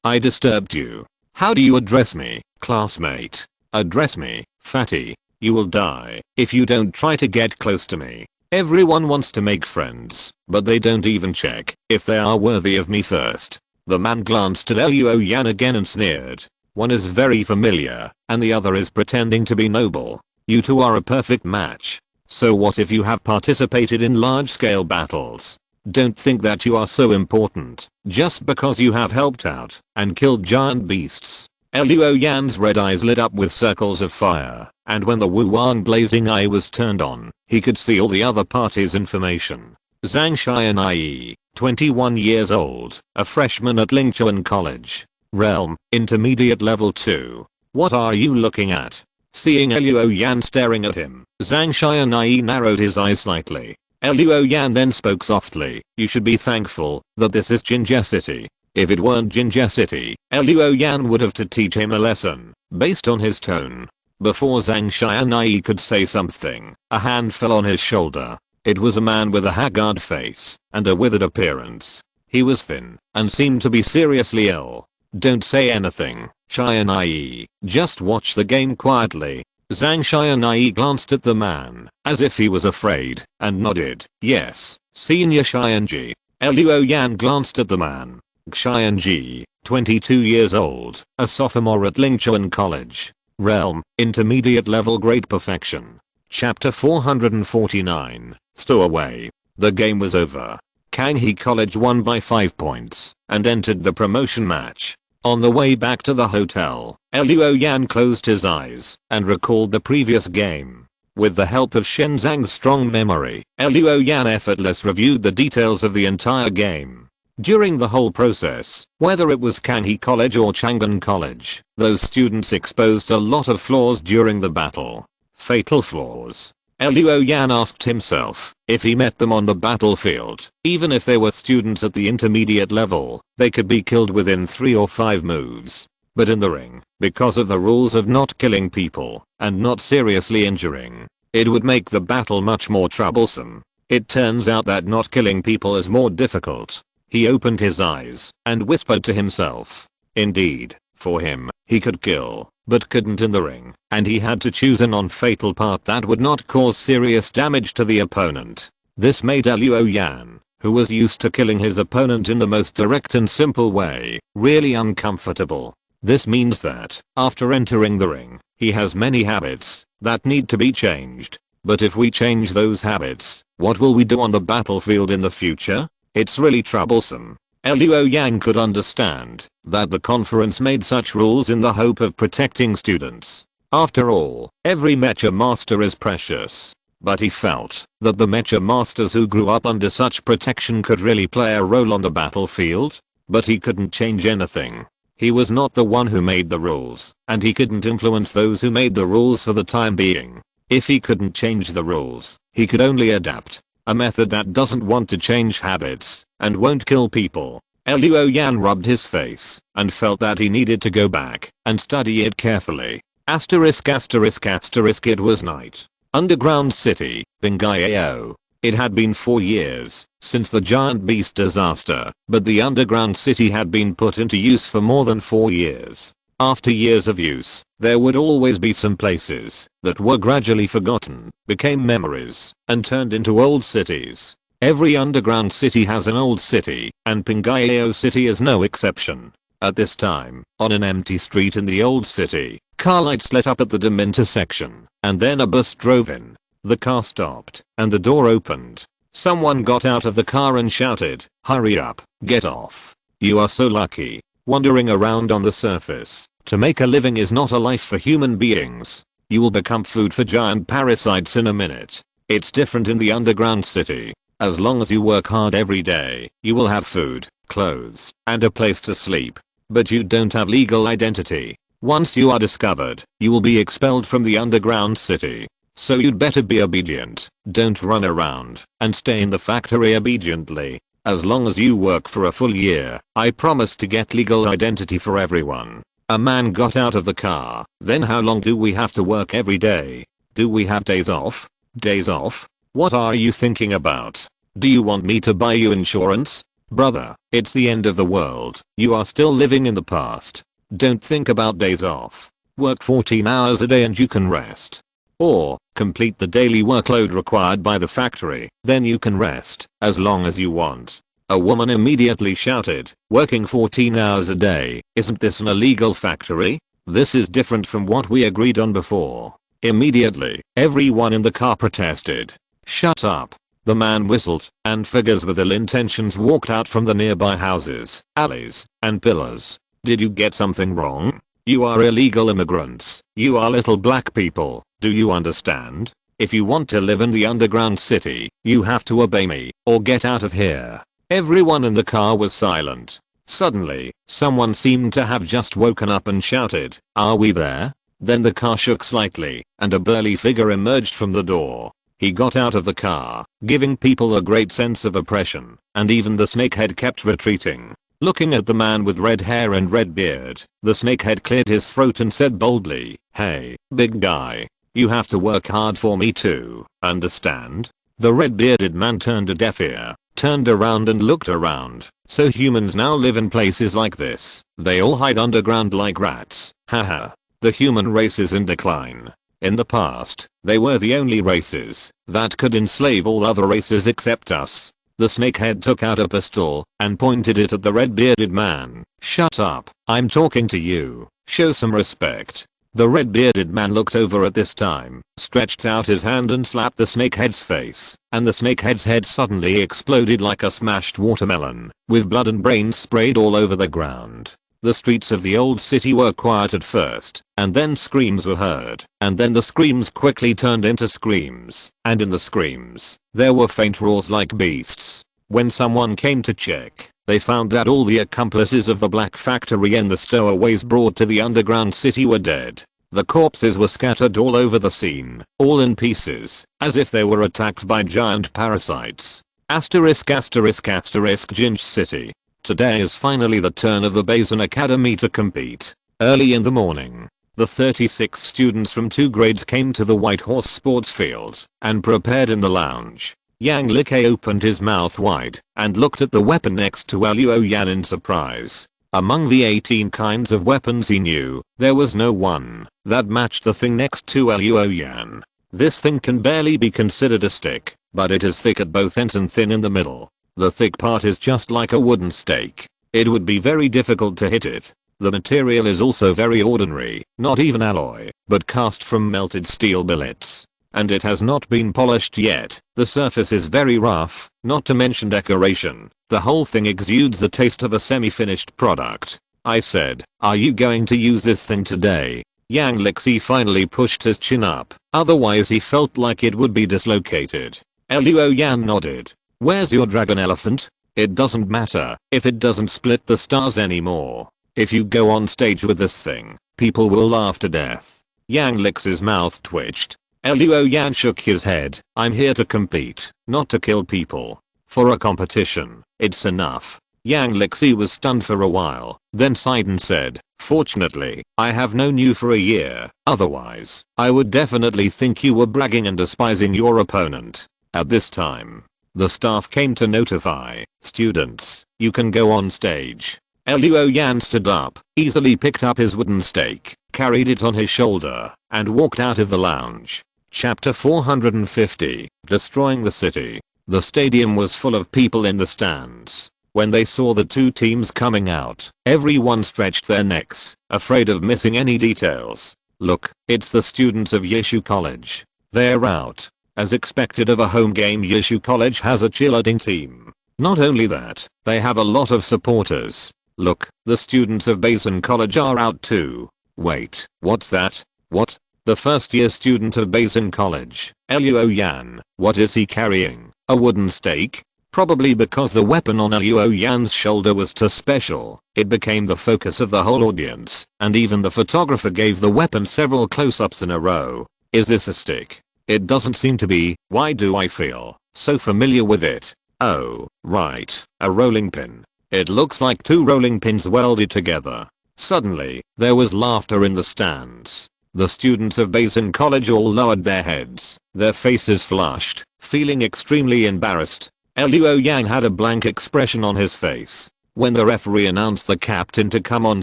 Speaker 1: I disturbed you. How do you address me, classmate?" Address me, fatty. You will die if you don't try to get close to me. Everyone wants to make friends, but they don't even check if they are worthy of me first. The man glanced at Luo Yan again and sneered. One is very familiar, and the other is pretending to be noble. You two are a perfect match. So what if you have participated in large-scale battles? Don't think that you are so important just because you have helped out and killed giant beasts. Luo Yan's red eyes lit up with circles of fire, and when the Wu Wang blazing eye was turned on, he could see all the other party's information. Zhang Xianyi, 21 years old, a freshman at Lingchuan College. Realm, Intermediate Level 2. What are you looking at? Seeing Luo Yan staring at him, Zhang Xianyi narrowed his eyes slightly. Luo Yan then spoke softly, you should be thankful that this is Jinjie City. If it weren't Jinjie City, Luo Yan would have to teach him a lesson, based on his tone. Before Zhang Xianyi could say something, a hand fell on his shoulder. It was a man with a haggard face and a withered appearance. He was thin and seemed to be seriously ill. Don't say anything, Xianyi, just watch the game quietly. Zhang Xianyi glanced at the man, as if he was afraid, and nodded, yes, Senior Xianji. Luo Yan glanced at the man. Xianji, 22 years old, a sophomore at Lingchuan College. Realm, Intermediate Level Great Perfection. Chapter 449, Stowaway. The game was over. Kanghe College won by 5 points, and entered the promotion match. On the way back to the hotel, Luo Yan closed his eyes and recalled the previous game. With the help of Shen Zhang's strong memory, Luo Yan effortlessly reviewed the details of the entire game. During the whole process, whether it was Kanghe College or Chang'an College, those students exposed a lot of flaws during the battle. Fatal flaws. Luo Yan asked himself if he met them on the battlefield. Even if they were students at the intermediate level, they could be killed within 3 or 5 moves. But in the ring, because of the rules of not killing people and not seriously injuring, it would make the battle much more troublesome. It turns out that not killing people is more difficult. He opened his eyes and whispered to himself. Indeed, for him, he could kill, but couldn't in the ring, and he had to choose a non-fatal part that would not cause serious damage to the opponent. This made Luo Yan, who was used to killing his opponent in the most direct and simple way, really uncomfortable. This means that, after entering the ring, he has many habits that need to be changed. But if we change those habits, what will we do on the battlefield in the future? It's really troublesome. Luo Yan could understand that the conference made such rules in the hope of protecting students. After all, every mecha master is precious. But he felt that the mecha masters who grew up under such protection could really play a role on the battlefield. But he couldn't change anything. He was not the one who made the rules, and he couldn't influence those who made the rules for the time being. If he couldn't change the rules, he could only adapt. A method that doesn't want to change habits and won't kill people. Luo Yan rubbed his face and felt that he needed to go back and study it carefully. Asterisk asterisk asterisk it was night. Underground City, Bingayao. It had been 4 years since the giant beast disaster, but the underground city had been put into use for more than 4 years. After years of use, there would always be some places that were gradually forgotten, became memories, and turned into old cities. Every underground city has an old city, and Pingayao City is no exception. At this time, on an empty street in the old city, car lights lit up at the dim intersection, and then a bus drove in. The car stopped, and the door opened. Someone got out of the car and shouted, "Hurry up, get off. You are so lucky." Wandering around on the surface to make a living is not a life for human beings. You will become food for giant parasites in a minute. It's different in the underground city. As long as you work hard every day, you will have food, clothes, and a place to sleep. But you don't have legal identity. Once you are discovered, you will be expelled from the underground city. So you'd better be obedient. Don't run around and stay in the factory obediently. As long as you work for a full year, I promise to get legal identity for everyone. A man got out of the car. Then how long do we have to work every day? Do we have days off? Days off? What are you thinking about? Do you want me to buy you insurance? Brother, it's the end of the world. You are still living in the past. Don't think about days off. Work 14 hours a day and you can rest. Or, complete the daily workload required by the factory, then you can rest, as long as you want. A woman immediately shouted, working 14 hours a day, isn't this an illegal factory? This is different from what we agreed on before. Immediately, everyone in the car protested. Shut up. The man whistled, and figures with ill intentions walked out from the nearby houses, alleys, and pillars. Did you get something wrong? You are illegal immigrants. You are little black people. Do you understand? If you want to live in the underground city, you have to obey me, or get out of here. Everyone in the car was silent. Suddenly, someone seemed to have just woken up and shouted, "Are we there?" Then the car shook slightly, and a burly figure emerged from the door. He got out of the car, giving people a great sense of oppression, and even the snakehead kept retreating. Looking at the man with red hair and red beard, the snakehead cleared his throat and said boldly, "Hey, big guy. You have to work hard for me too, understand?" The red-bearded man turned a deaf ear, turned around and looked around. So humans now live in places like this. They all hide underground like rats. Haha. The human race is in decline. In the past, they were the only races that could enslave all other races except us. The snakehead took out a pistol and pointed it at the red-bearded man. "Shut up, I'm talking to you. Show some respect." The red-bearded man looked over at this time, stretched out his hand and slapped the snakehead's face, and the snakehead's head suddenly exploded like a smashed watermelon, with blood and brains sprayed all over the ground. The streets of the old city were quiet at first, and then screams were heard, and then the screams quickly turned into screams, and in the screams, there were faint roars like beasts. When someone came to check, they found that all the accomplices of the black factory and the stowaways brought to the underground city were dead. The corpses were scattered all over the scene, all in pieces, as if they were attacked by giant parasites. Asterisk asterisk asterisk Ginge City. Today is finally the turn of the Basin Academy to compete. Early in the morning, the 36 students from 2 grades came to the White Horse sports field and prepared in the lounge. Yang Like opened his mouth wide and looked at the weapon next to Luo Yan in surprise. Among the 18 kinds of weapons he knew, there was no one that matched the thing next to Luo Yan. This thing can barely be considered a stick, but it is thick at both ends and thin in the middle. The thick part is just like a wooden stake. It would be very difficult to hit it. The material is also very ordinary, not even alloy, but cast from melted steel billets. And it has not been polished yet. The surface is very rough, not to mention decoration. The whole thing exudes the taste of a semi-finished product. I said, "Are you going to use this thing today?" Yang Lixi finally pushed his chin up, otherwise he felt like it would be dislocated. Luo Yan nodded. "Where's your dragon elephant? It doesn't matter if it doesn't split the stars anymore. If you go on stage with this thing, people will laugh to death." Yang Lixi's mouth twitched. Luo Yan shook his head. "I'm here to compete, not to kill people. For a competition, it's enough." Yang Lixi was stunned for a while, then sighed and said, "Fortunately, I have known you for a year, otherwise, I would definitely think you were bragging and despising your opponent." At this time, the staff came to notify, "Students, you can go on stage." Luo Yan stood up, easily picked up his wooden stake, carried it on his shoulder, and walked out of the lounge. Chapter 450, Destroying the City. The stadium was full of people in the stands. When they saw the 2 teams coming out, everyone stretched their necks, afraid of missing any details. "Look, it's the students of Yeshu College. They're out." As expected of a home game, Yeshu College has a cheerleading team. Not only that, they have a lot of supporters. "Look, the students of Basin College are out too." "Wait, what's that? What? The first year student of Basin College, Luo Yan, what is he carrying? A wooden stake?" Probably because the weapon on Luo Yan's shoulder was too special, it became the focus of the whole audience, and even the photographer gave the weapon several close-ups in a row. "Is this a stick? It doesn't seem to be. Why do I feel so familiar with it? Oh, right, a rolling pin. It looks like 2 rolling pins welded together." Suddenly, there was laughter in the stands. The students of Basin College all lowered their heads, their faces flushed, feeling extremely embarrassed. Luo Yan had a blank expression on his face. When the referee announced the captain to come on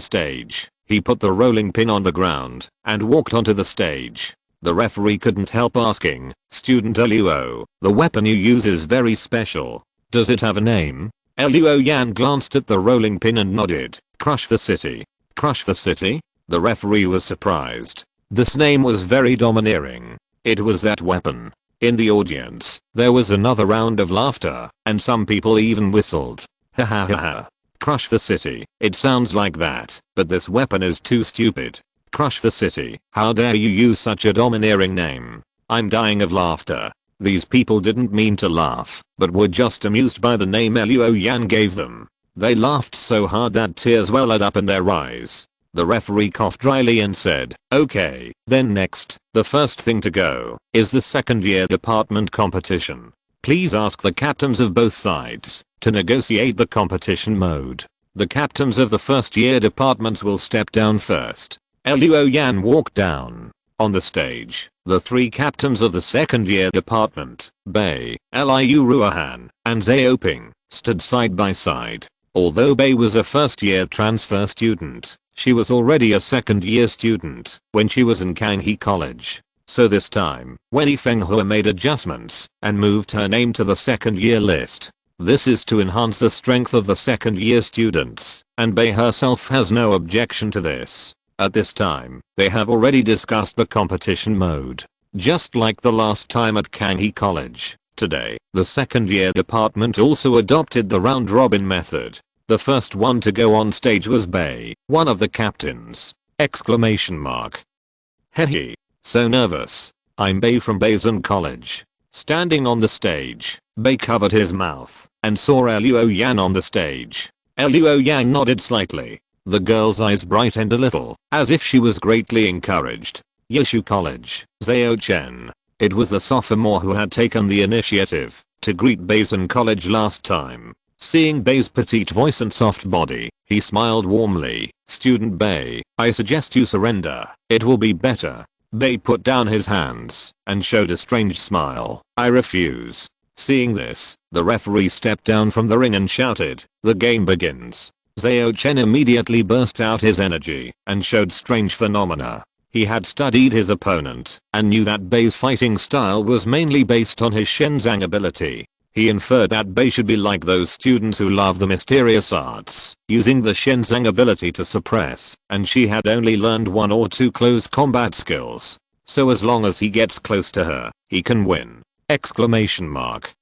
Speaker 1: stage, He put the rolling pin on the ground and walked onto the stage. The referee couldn't help asking, "Student Luo, the weapon you use is very special. Does it have a name?" Luo Yan glanced at the rolling pin and nodded. "Crush the city." Crush the city? The referee was surprised. This name was very domineering. It was that weapon. In the audience, there was another round of laughter, and some people even whistled. Ha ha ha ha. Crush the city. It sounds like that, but this weapon is too stupid. Crush the city. How dare you use such a domineering name? I'm dying of laughter. These people didn't mean to laugh, but were just amused by the name Luo Yan gave them. They laughed so hard that tears welled up in their eyes. The referee coughed dryly and said, "Okay, then next, the first thing to go is the second year department competition. Please ask the captains of both sides to negotiate the competition mode. The captains of the first year departments will step down first." Luo Yan walked down. On the stage, the three captains of the second year department, Bei, Liu Ruohan, and Xiaoping, stood side by side. Although Bei was a first year transfer student, she was already a second year student when she was in Kanghe College. So this time, when Feng Hua made adjustments and moved her name to the second year list. This is to enhance the strength of the second year students, and Bei herself has no objection to this. At this time, they have already discussed the competition mode. Just like the last time at Kanghe College, today, the second year department also adopted the round robin method. The first one to go on stage was Bei, one of the captains. Exclamation mark. Hehe. So nervous. I'm Bei from Beizhen College. Standing on the stage, Bei covered his mouth and saw Luo Yan on the stage. Luo Yan nodded slightly. The girl's eyes brightened a little, as if she was greatly encouraged. Yeshu College, Zhao Chen. It was the sophomore who had taken the initiative to greet Beizhen College last time. Seeing Bei's petite voice and soft body, he smiled warmly. "Student Bei, I suggest you surrender. It will be better." Bei put down his hands and showed a strange smile. "I refuse." Seeing this, the referee stepped down from the ring and shouted, "The game begins." Zhao Chen immediately burst out his energy and showed strange phenomena. He had studied his opponent and knew that Bei's fighting style was mainly based on his Shenzang ability. He inferred that Bei should be like those students who love the mysterious arts, using the Shenzang ability to suppress, and she had only learned one or two close combat skills. So as long as he gets close to her, he can win. Exclamation mark.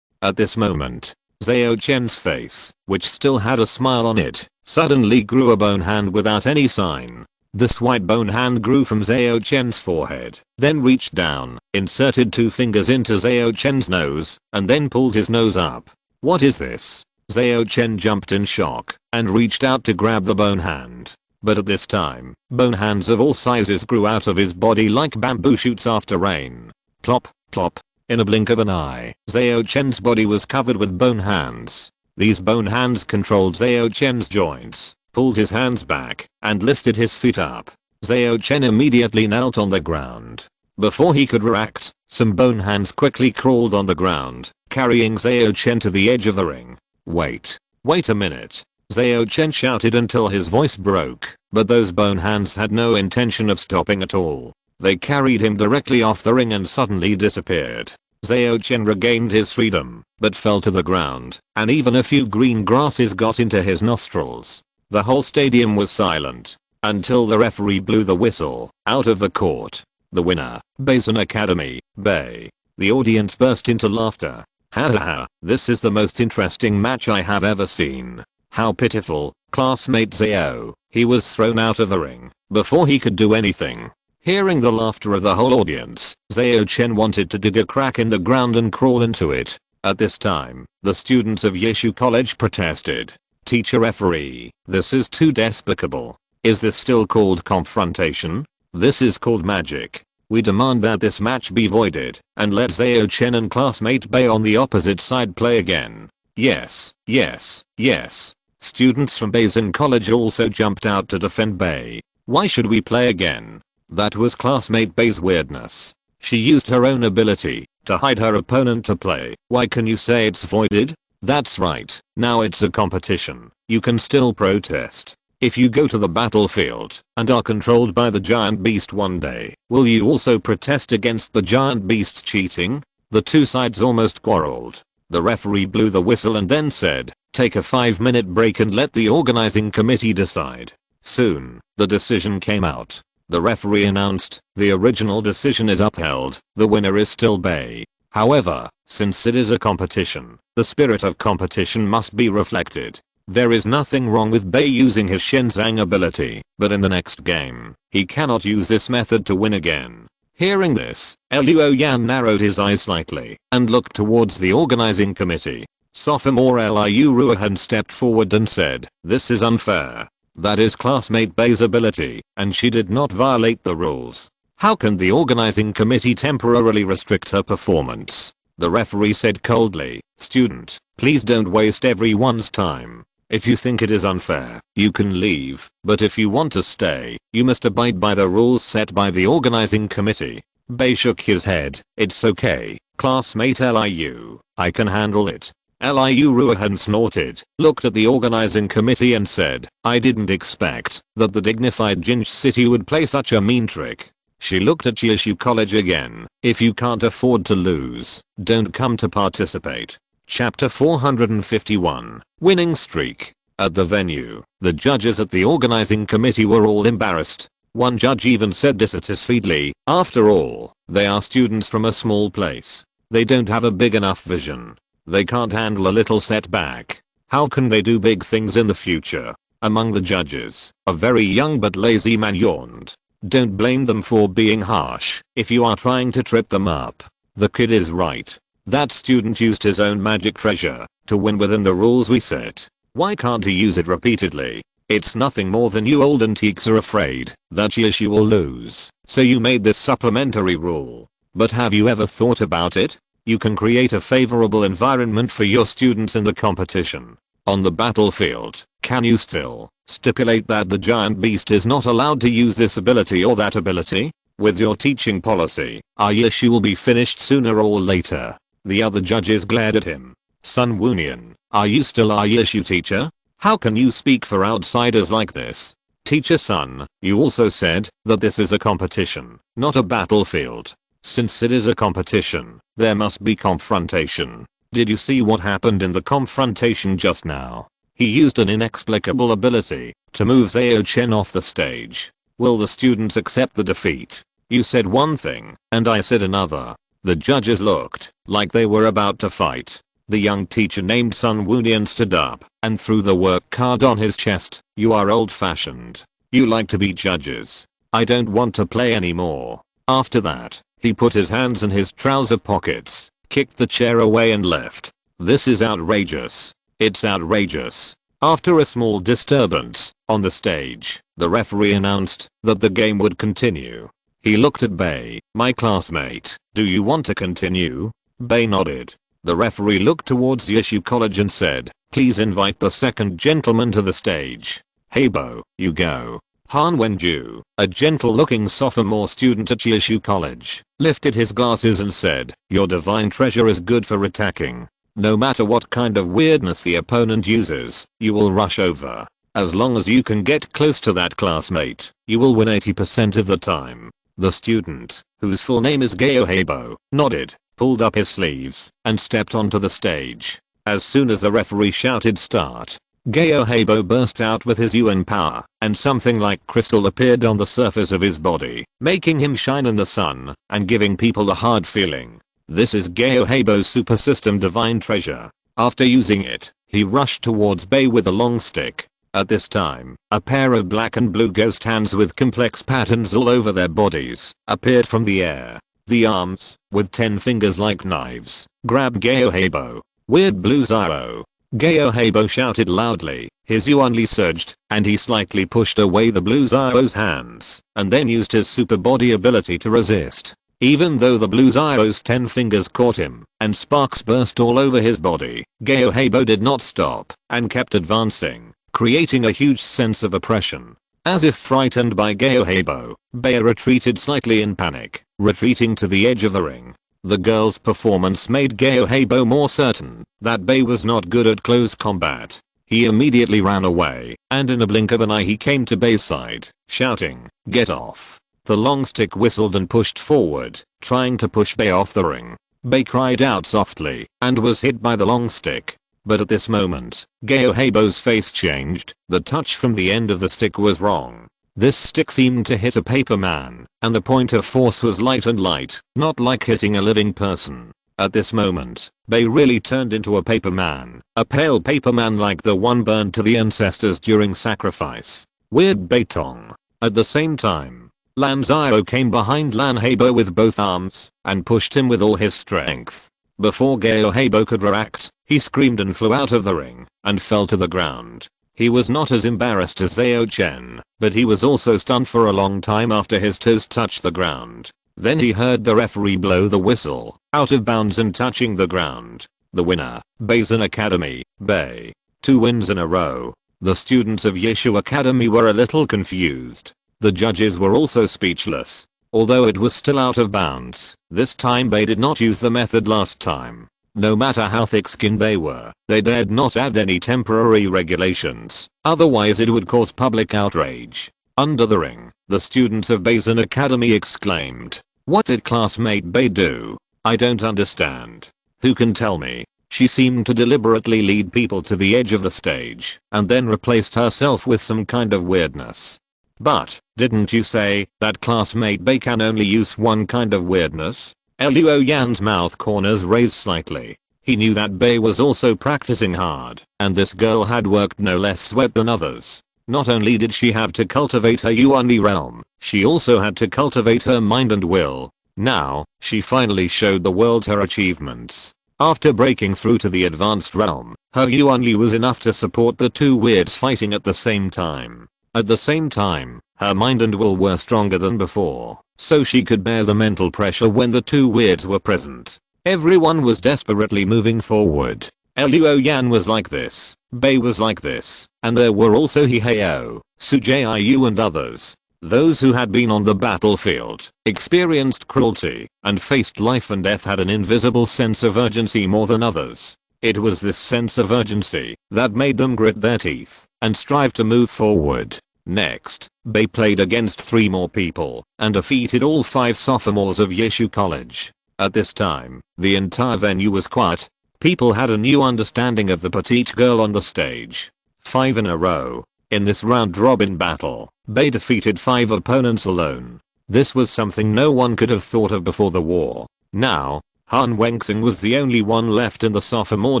Speaker 1: At this moment, Zhao Chen's face, which still had a smile on it, suddenly grew a bone hand without any sign. This white bone hand grew from Zhao Chen's forehead, then reached down, inserted two fingers into Zhao Chen's nose, and then pulled his nose up. "What is this?" Zhao Chen jumped in shock and reached out to grab the bone hand. But at this time, bone hands of all sizes grew out of his body like bamboo shoots after rain. Plop, plop. In a blink of an eye, Zhao Chen's body was covered with bone hands. These bone hands controlled Zhao Chen's joints, pulled his hands back, and lifted his feet up. Zhao Chen immediately knelt on the ground. Before he could react, some bone hands quickly crawled on the ground, carrying Zhao Chen to the edge of the ring. Wait a minute. Zhao Chen shouted until his voice broke, but those bone hands had no intention of stopping at all. They carried him directly off the ring and suddenly disappeared. Zhao Chen regained his freedom, but fell to the ground, and even a few green grasses got into his nostrils. The whole stadium was silent until the referee blew the whistle. Out of the court. The winner, Beizhen Academy, Bei. The audience burst into laughter. Ha ha ha, this is the most interesting match I have ever seen. How pitiful, classmate Zhao. He was thrown out of the ring before he could do anything. Hearing the laughter of the whole audience, Zhao Chen wanted to dig a crack in the ground and crawl into it. At this time, the students of Yeshu College protested. "Teacher referee, this is too despicable. Is this still called confrontation? This is called magic. We demand that this match be voided, and let Zhao Chen and classmate Bei on the opposite side play again." Yes, yes, yes. Students from Beizhen College also jumped out to defend Bei. "Why should we play again? That was classmate Bei's weirdness. She used her own ability to hide her opponent to play. Why can you say it's voided?" "That's right. Now it's a competition. You can still protest." If you go to the battlefield and are controlled by the giant beast one day, will you also protest against the giant beast's cheating? The two sides almost quarreled. The referee blew the whistle and then said, take a 5-minute break and let the organizing committee decide. Soon, the decision came out. The referee announced, the original decision is upheld, the winner is still Bei. However, since it is a competition, the spirit of competition must be reflected. There is nothing wrong with Bei using his Shenzang ability, but in the next game, he cannot use this method to win again. Hearing this, Luo Yan narrowed his eyes slightly and looked towards the organizing committee. Sophomore Liu Ruohan stepped forward and said, this is unfair. That is classmate Bei's ability, and she did not violate the rules. How can the organizing committee temporarily restrict her performance? The referee said coldly, student, please don't waste everyone's time. If you think it is unfair, you can leave, but if you want to stay, you must abide by the rules set by the organizing committee. Bei shook his head, it's okay, classmate Liu, I can handle it. Liu Ruohan snorted, looked at the organizing committee and said, I didn't expect that the dignified Jinj city would play such a mean trick. She looked at Jiuying College again, if you can't afford to lose, don't come to participate. Chapter 451, Winning Streak. At the venue, the judges at the organizing committee were all embarrassed. One judge even said dissatisfiedly, after all, they are students from a small place. They don't have a big enough vision. They can't handle a little setback. How can they do big things in the future? Among the judges, a very young but lazy man yawned. Don't blame them for being harsh if you are trying to trip them up. The kid is right. That student used his own magic treasure to win within the rules we set. Why can't he use it repeatedly? It's nothing more than you old antiques are afraid that Jiuying will lose, so you made this supplementary rule. But have you ever thought about it? You can create a favorable environment for your students in the competition. On the battlefield, can you still stipulate that the giant beast is not allowed to use this ability or that ability? With your teaching policy, Jiuying will be finished sooner or later. The other judges glared at him. Sun Wunian, are you still Jiuying teacher? How can you speak for outsiders like this? Teacher Sun, you also said that this is a competition, not a battlefield. Since it is a competition, there must be confrontation. Did you see what happened in the confrontation just now? He used an inexplicable ability to move Zhao Chen off the stage. Will the students accept the defeat? You said one thing, and I said another. The judges looked like they were about to fight. The young teacher named Sun Wunian stood up and threw the work card on his chest. You are old-fashioned. You like to be judges. I don't want to play anymore. After that, he put his hands in his trouser pockets, kicked the chair away and left. This is outrageous. It's outrageous. After a small disturbance on the stage, the referee announced that the game would continue. He looked at Bei, my classmate, do you want to continue? Bei nodded. The referee looked towards Jiuying College and said, please invite the second gentleman to the stage. Heibo, you go. Han Wenju, a gentle-looking sophomore student at Jiuying College, lifted his glasses and said, your divine treasure is good for attacking. No matter what kind of weirdness the opponent uses, you will rush over. As long as you can get close to that classmate, you will win 80% of the time. The student, whose full name is Gao Heibo, nodded, pulled up his sleeves, and stepped onto the stage. As soon as the referee shouted start, Gao Heibo burst out with his Yuan power, and something like crystal appeared on the surface of his body, making him shine in the sun, and giving people a hard feeling. This is Gao Heibo's super system divine treasure. After using it, he rushed towards Bei with a long stick. At this time, a pair of black and blue ghost hands with complex patterns all over their bodies appeared from the air. The arms, with 10 fingers like knives, grabbed Gao Heibo. Weird blue Zaro. Gao Heibo shouted loudly, his yuan li surged, and he slightly pushed away the blue Zaro's hands, and then used his super body ability to resist. Even though the blue Zaro's 10 fingers caught him, and sparks burst all over his body, Gao Heibo did not stop, and kept advancing, creating a huge sense of oppression. As if frightened by Gao Heibo, Bei retreated slightly in panic, retreating to the edge of the ring. The girl's performance made Gao Heibo more certain that Bei was not good at close combat. He immediately ran away, and in a blink of an eye he came to Bei's side, shouting, "Get off." The long stick whistled and pushed forward, trying to push Bei off the ring. Bei cried out softly, and was hit by the long stick. But at this moment, Geoheibo's face changed. The touch from the end of the stick was wrong. This stick seemed to hit a paper man, and the point of force was light and light, not like hitting a living person. At this moment, Bei really turned into a paper man, a pale paper man like the one burned to the ancestors during sacrifice. Weird Beitong. At the same time, Lan Xiao came behind Lan Heibo with both arms, and pushed him with all his strength. Before Geoheibo could react, he screamed and flew out of the ring, and fell to the ground. He was not as embarrassed as Zhao Chen, but he was also stunned for a long time after his toes touched the ground. Then he heard the referee blow the whistle, out of bounds and touching the ground. The winner, Beizhen Academy, Bei. 2 wins in a row. The students of Yeshu Academy were a little confused. The judges were also speechless. Although it was still out of bounds, this time Bei did not use the method last time. No matter how thick-skinned they were, they dared not add any temporary regulations, otherwise it would cause public outrage. Under the ring, the students of Beizhen Academy exclaimed, "What did classmate Bei do? I don't understand. Who can tell me?" She seemed to deliberately lead people to the edge of the stage, and then replaced herself with some kind of weirdness. "But, didn't you say that classmate Bei can only use one kind of weirdness?" Luo Yan's mouth corners raised slightly. He knew that Bei was also practicing hard, and this girl had worked no less sweat than others. Not only did she have to cultivate her Yuanli realm, she also had to cultivate her mind and will. Now, she finally showed the world her achievements. After breaking through to the advanced realm, her Yuanli was enough to support the 2 weirds fighting at the same time. At the same time, her mind and will were stronger than before, so she could bear the mental pressure when the 2 weirds were present. Everyone was desperately moving forward. Luo Yan was like this, Bei was like this, and there were also Hiheo, Su Jiu and others. Those who had been on the battlefield, experienced cruelty, and faced life and death had an invisible sense of urgency more than others. It was this sense of urgency that made them grit their teeth and strive to move forward. Next, Bei played against 3 more people and defeated all 5 sophomores of Yeshu College. At this time, the entire venue was quiet. People had a new understanding of the petite girl on the stage. 5 in a row. In this round-robin battle, Bei defeated 5 opponents alone. This was something no one could have thought of before the war. Now, Han Wenxing was the only one left in the sophomore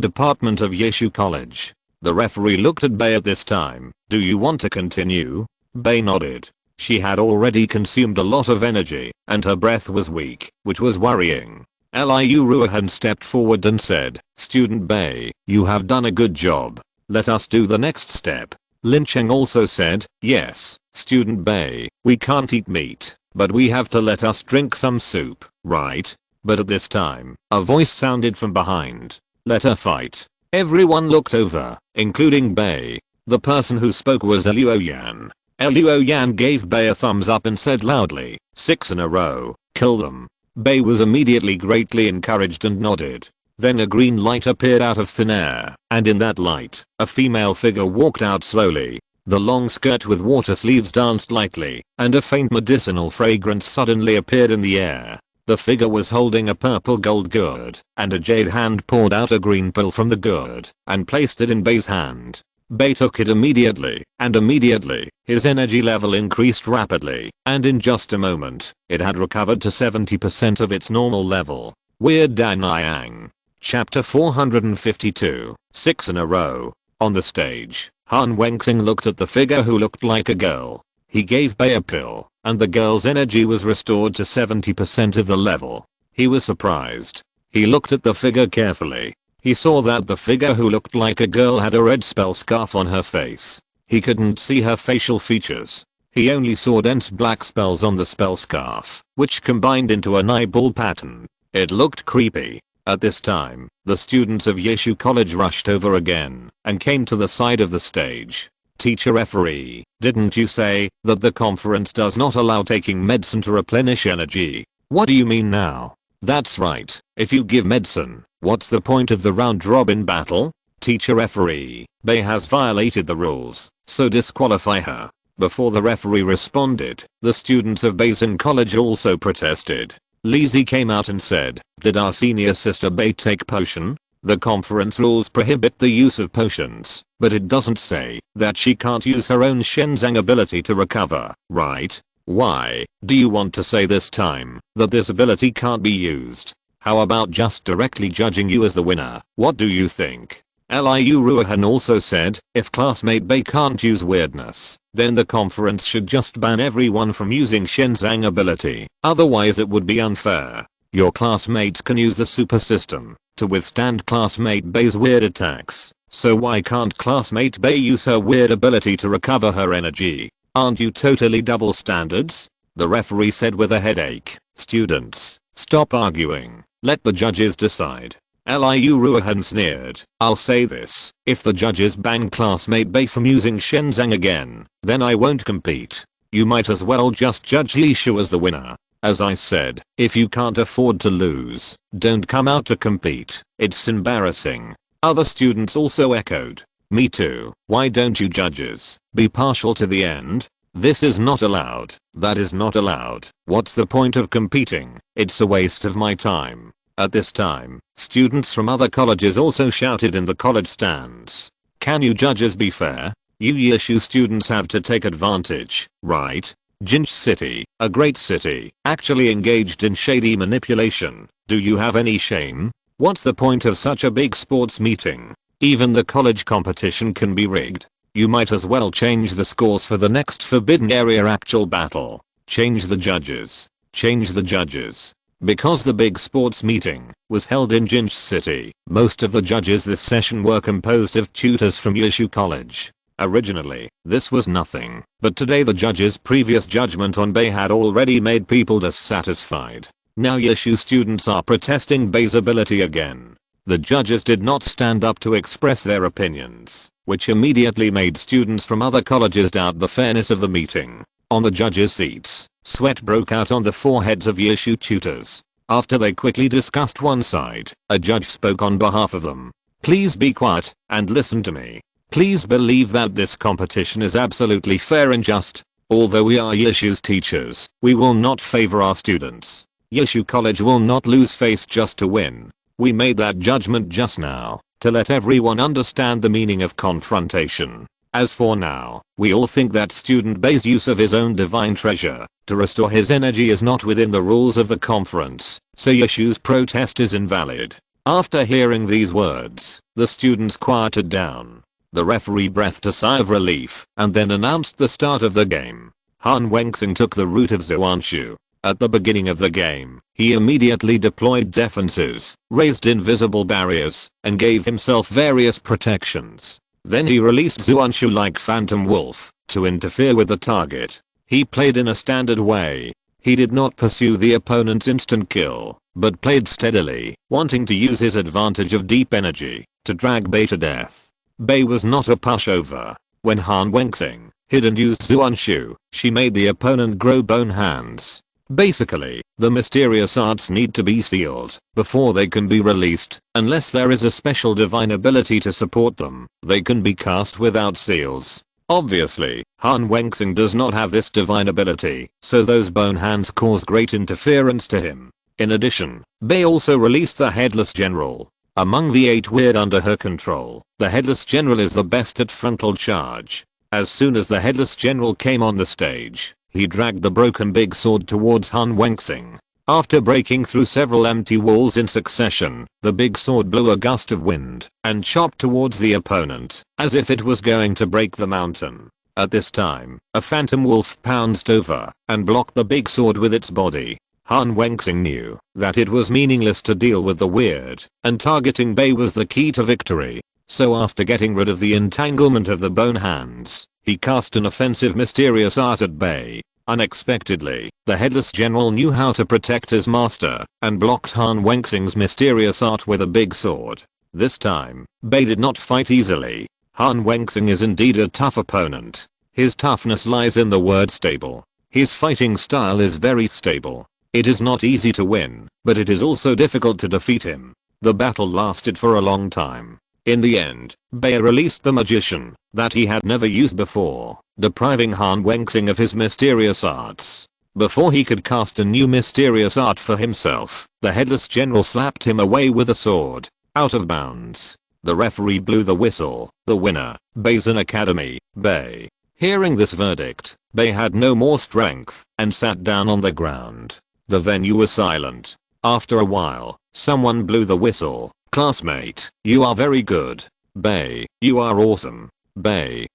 Speaker 1: department of Yeshu College. The referee looked at Bei at this time. "Do you want to continue?" Bei nodded. She had already consumed a lot of energy, and her breath was weak, which was worrying. Liu Ruohan stepped forward and said, "Student Bei, you have done a good job. Let us do the next step." Lin Cheng also said, "Yes, Student Bei, we can't eat meat, but we have to let us drink some soup, right?" But at this time, a voice sounded from behind. "Let her fight." Everyone looked over, including Bei. The person who spoke was Luo Yan. Luo Yan gave Bei a thumbs up and said loudly, 6 in a row, kill them." Bei was immediately greatly encouraged and nodded. Then a green light appeared out of thin air, and in that light, a female figure walked out slowly. The long skirt with water sleeves danced lightly, and a faint medicinal fragrance suddenly appeared in the air. The figure was holding a purple gold gourd, and a jade hand poured out a green pill from the gourd, and placed it in Bei's hand. Bei took it immediately, and immediately, his energy level increased rapidly, and in just a moment, it had recovered to 70% of its normal level. Weird Daniyang. Chapter 452, 6 in a row. On the stage, Han Wenxing looked at the figure who looked like a girl. He gave Bei a pill, and the girl's energy was restored to 70% of the level. He was surprised. He looked at the figure carefully. He saw that the figure who looked like a girl had a red spell scarf on her face. He couldn't see her facial features. He only saw dense black spells on the spell scarf, which combined into an eyeball pattern. It looked creepy. At this time, the students of Yeshu College rushed over again and came to the side of the stage. "Teacher referee, didn't you say that the conference does not allow taking medicine to replenish energy? What do you mean now?" "That's right. If you give medicine, what's the point of the round robin battle?" Teacher referee, Bei has violated the rules, so disqualify her. Before the referee responded, the students of Bei's college also protested. Lizzie came out and said, "Did our senior sister Bei take potion? The conference rules prohibit the use of potions, but it doesn't say that she can't use her own Shenzang ability to recover, right? Why do you want to say this time that this ability can't be used? How about just directly judging you as the winner? What do you think?" Liu Ruohan also said, "If classmate Bei can't use weirdness, then the conference should just ban everyone from using Shenzang ability, otherwise it would be unfair. Your classmates can use the super system to withstand classmate Bei's weird attacks, so why can't classmate Bei use her weird ability to recover her energy? Aren't you totally double standards?" The referee said with a headache. "Students, stop arguing, let the judges decide." Liu Ruohan sneered, "I'll say this, if the judges ban classmate Bei from using Shenzang again, then I won't compete. You might as well just judge Li Shu as the winner. As I said, if you can't afford to lose, don't come out to compete. It's embarrassing." Other students also echoed, "Me too. Why don't you judges be partial to the end? This is not allowed. That is not allowed. What's the point of competing? It's a waste of my time." At this time, students from other colleges also shouted in the college stands, "Can you judges be fair? You Yeshu students have to take advantage, right? Jinch City, a great city, actually engaged in shady manipulation. Do you have any shame? What's the point of such a big sports meeting? Even the college competition can be rigged. You might as well change the scores for the next Forbidden Area actual battle. Change the judges. Change the judges." Because the big sports meeting was held in Jinch City, most of the judges this session were composed of tutors from Yeshu College. Originally, this was nothing, but today the judge's previous judgment on Bei had already made people dissatisfied. Now Yeshu students are protesting Bei's ability again. The judges did not stand up to express their opinions, which immediately made students from other colleges doubt the fairness of the meeting. On the judges' seats, sweat broke out on the foreheads of Yeshu tutors. After they quickly discussed one side, a judge spoke on behalf of them. "Please be quiet and listen to me. Please believe that this competition is absolutely fair and just. Although we are Yeshu's teachers, we will not favor our students. Yeshu College will not lose face just to win. We made that judgment just now, to let everyone understand the meaning of confrontation. As for now, we all think that student Bei's use of his own divine treasure to restore his energy is not within the rules of the conference, so Yeshu's protest is invalid." After hearing these words, the students quieted down. The referee breathed a sigh of relief and then announced the start of the game. Han Wenxing took the route of Zuanshu. At the beginning of the game, he immediately deployed defenses, raised invisible barriers, and gave himself various protections. Then he released Zuanshu like Phantom Wolf to interfere with the target. He played in a standard way. He did not pursue the opponent's instant kill, but played steadily, wanting to use his advantage of deep energy to drag Bei to death. Bei was not a pushover. When Han Wenxing hid and used Zuanshu, she made the opponent grow bone hands. Basically, the mysterious arts need to be sealed before they can be released. Unless there is a special divine ability to support them, they can be cast without seals. Obviously, Han Wenxing does not have this divine ability, so those bone hands cause great interference to him. In addition, Bei also released the Headless General. Among the 8 weird under her control, the Headless General is the best at frontal charge. As soon as the Headless General came on the stage, he dragged the broken big sword towards Han Wenxing. After breaking through several empty walls in succession, the big sword blew a gust of wind and chopped towards the opponent, as if it was going to break the mountain. At this time, a phantom wolf pounced over and blocked the big sword with its body. Han Wenxing knew that it was meaningless to deal with the weird, and targeting Bei was the key to victory. So after getting rid of the entanglement of the bone hands, he cast an offensive mysterious art at Bei. Unexpectedly, the Headless General knew how to protect his master and blocked Han Wenxing's mysterious art with a big sword. This time, Bei did not fight easily. Han Wenxing is indeed a tough opponent. His toughness lies in the word stable. His fighting style is very stable. It is not easy to win, but it is also difficult to defeat him. The battle lasted for a long time. In the end, Bei released the magician that he had never used before, depriving Han Wenxing of his mysterious arts. Before he could cast a new mysterious art for himself, the headless general slapped him away with a sword. Out of bounds. The referee blew the whistle. The winner, Bei's Academy, Bei. Hearing this verdict, Bei had no more strength and sat down on the ground. The venue was silent. After a while, someone blew the whistle. Classmate, you are very good. Bei, you are awesome. Bei,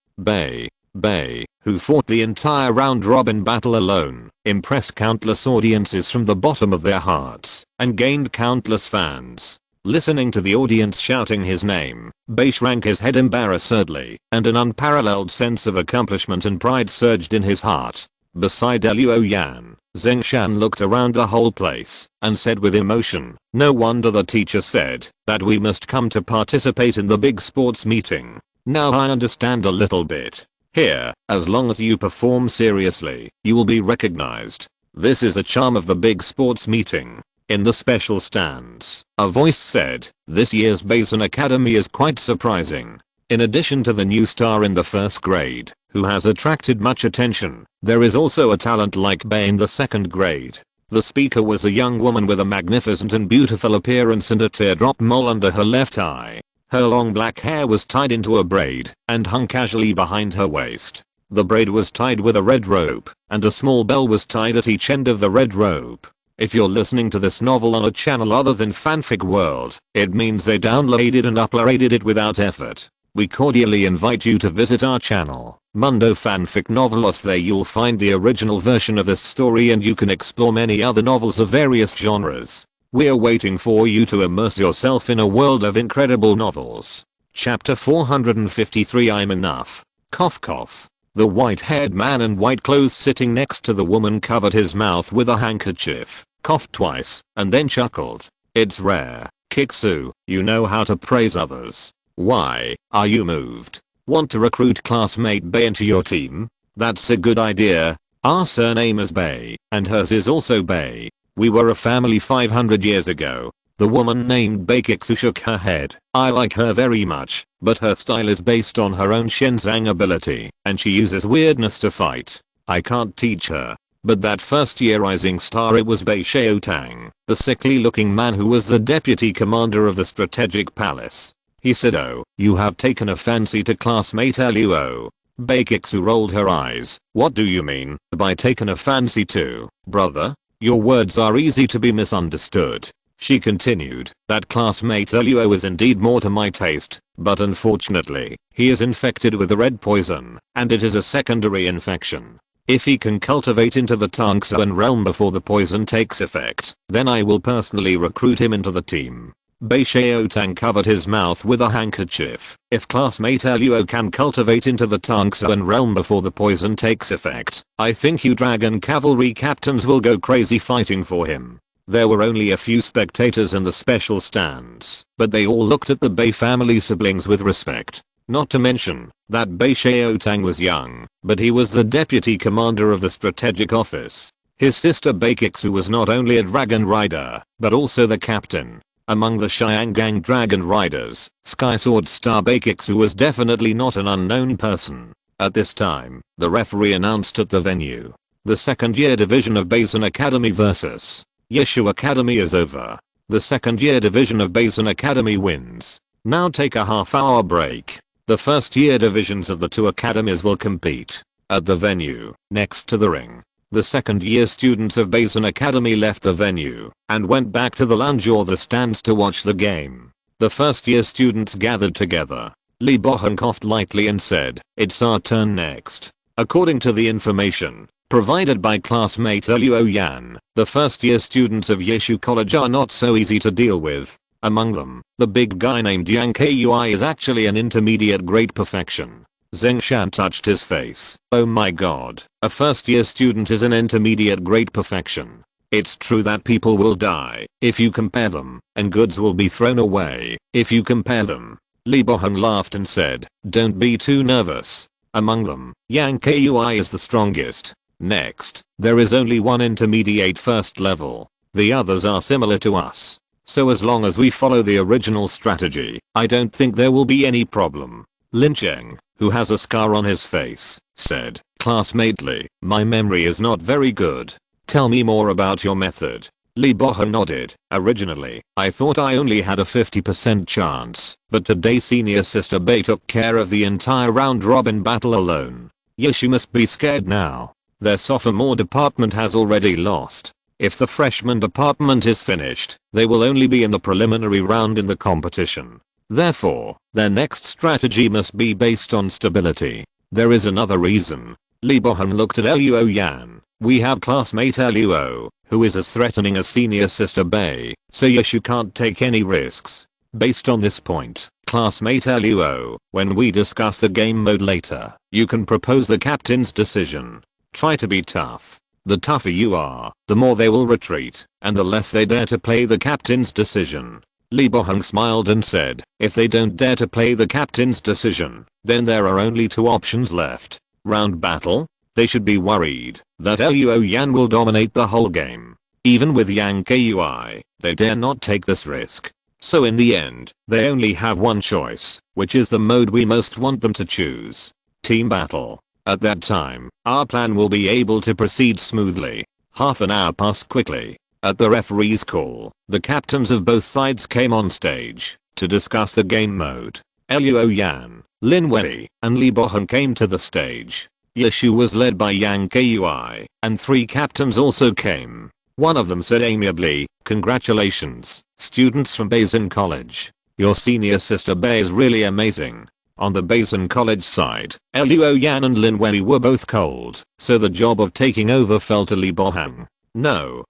Speaker 1: who fought the entire round-robin battle alone, impressed countless audiences from the bottom of their hearts, and gained countless fans. Listening to the audience shouting his name, Bei shrank his head embarrassedly, and an unparalleled sense of accomplishment and pride surged in his heart. Beside Luo Yan, Zheng Shan looked around the whole place and said with emotion, "No wonder the teacher said that we must come to participate in the big sports meeting. Now I understand a little bit. Here, as long as you perform seriously, you will be recognized. This is the charm of the big sports meeting." In the special stands, a voice said, "This year's Bei's Academy is quite surprising. In addition to the new star in the first grade, who has attracted much attention, there is also a talent like Bei in the second grade." The speaker was a young woman with a magnificent and beautiful appearance and a teardrop mole under her left eye. Her long black hair was tied into a braid and hung casually behind her waist. The braid was tied with a red rope, and a small bell was tied at each end of the red rope. If you're listening to this novel on a channel other than Fanfic World, it means they downloaded and uploaded it without effort. We cordially invite you to visit our channel, Mundo Fanfic Novelos. There you'll find the original version of this story and you can explore many other novels of various genres. We're waiting for you to immerse yourself in a world of incredible novels. Chapter 453. I'm enough. Cough cough. The white-haired man in white clothes sitting next to the woman covered his mouth with a handkerchief, coughed twice, and then chuckled. "It's rare, Kiksu, you know how to praise others. Why, are you moved? Want to recruit classmate Bei into your team? That's a good idea. Our surname is Bei, and hers is also Bei. We were a family 500 years ago." The woman named Bei Kiksu shook her head. "I like her very much, but her style is based on her own Shenzang ability, and she uses weirdness to fight. I can't teach her." But that first year rising star, it was Bei Xiaotang, the sickly looking man who was the deputy commander of the strategic palace. He said, "Oh, you have taken a fancy to classmate Luo." Bei Kiksu rolled her eyes. "What do you mean by taken a fancy to, brother? Your words are easy to be misunderstood." She continued, "That classmate Luo is indeed more to my taste, but unfortunately, he is infected with the red poison, and it is a secondary infection. If he can cultivate into the Tangxuan realm before the poison takes effect, then I will personally recruit him into the team." Bei Xiaotang covered his mouth with a handkerchief. "If classmate Luo can cultivate into the Tangxuan realm before the poison takes effect, I think you dragon cavalry captains will go crazy fighting for him." There were only a few spectators in the special stands, but they all looked at the Bei family siblings with respect. Not to mention that Bei Xiaotang was young, but he was the deputy commander of the strategic office. His sister Bei Kiksu was not only a dragon rider, but also the captain. Among the Xiangang dragon riders, Sky Sword Star Bei Kiksu was definitely not an unknown person. At this time, the referee announced at the venue, "The second year division of Bei's Academy vs. Yeshu Academy is over. The second year division of Bei's Academy wins. Now take a half-hour break. The first year divisions of the two academies will compete." At the venue, next to the ring, the second year students of Bei's Academy left the venue and went back to the lounge or the stands to watch the game. The first year students gathered together. Li Boheng coughed lightly and said, "It's our turn next." According to the information provided by classmate Luo Yan, the first year students of Yeshu College are not so easy to deal with. Among them, the big guy named Yang Kui is actually an intermediate great perfection. Zheng Shan touched his face. "Oh my god, a first year student is an intermediate great perfection. It's true that people will die if you compare them, and goods will be thrown away if you compare them." Li Boheng laughed and said, "Don't be too nervous. Among them, Yang Kui is the strongest. Next, there is only one intermediate first level. The others are similar to us. So as long as we follow the original strategy, I don't think there will be any problem. Lin Cheng, who has a scar on his face, said, classmately, my memory is not very good. Tell me more about your method. Li Bohan nodded. Originally, I thought I only had a 50% chance, but today senior sister Bei took care of the entire round robin battle alone. Yeshu must be scared now. Their sophomore department has already lost. If the freshman department is finished, they will only be in the preliminary round in the competition. Therefore, their next strategy must be based on stability. There is another reason. Li Bohan looked at Luo Yan. We have classmate Luo, who is as threatening as senior sister Bei, so Yeshu can't take any risks. Based on this point, classmate Luo, when we discuss the game mode later, you can propose the captain's decision. Try to be tough. The tougher you are, the more they will retreat, and the less they dare to play the captain's decision. Li Boheng smiled and said, if they don't dare to play the captain's decision, then there are only two options left. Round battle? They should be worried that Luo Yan will dominate the whole game. Even with Yang Kui, they dare not take this risk. So in the end, they only have one choice, which is the mode we most want them to choose. Team battle. At that time, our plan will be able to proceed smoothly. Half an hour passed quickly. At the referee's call, the captains of both sides came on stage to discuss the game mode. Luo Yan, Lin Wei, and Li Bohan came to the stage. Yeshu was led by Yang Kui, and 3 captains also came. One of them said amiably, congratulations, students from Beijing College. Your senior sister Bei is really amazing. On the Beijing College side, Luo Yan and Lin Wei were both cold, so the job of taking over fell to Li Bohan. No,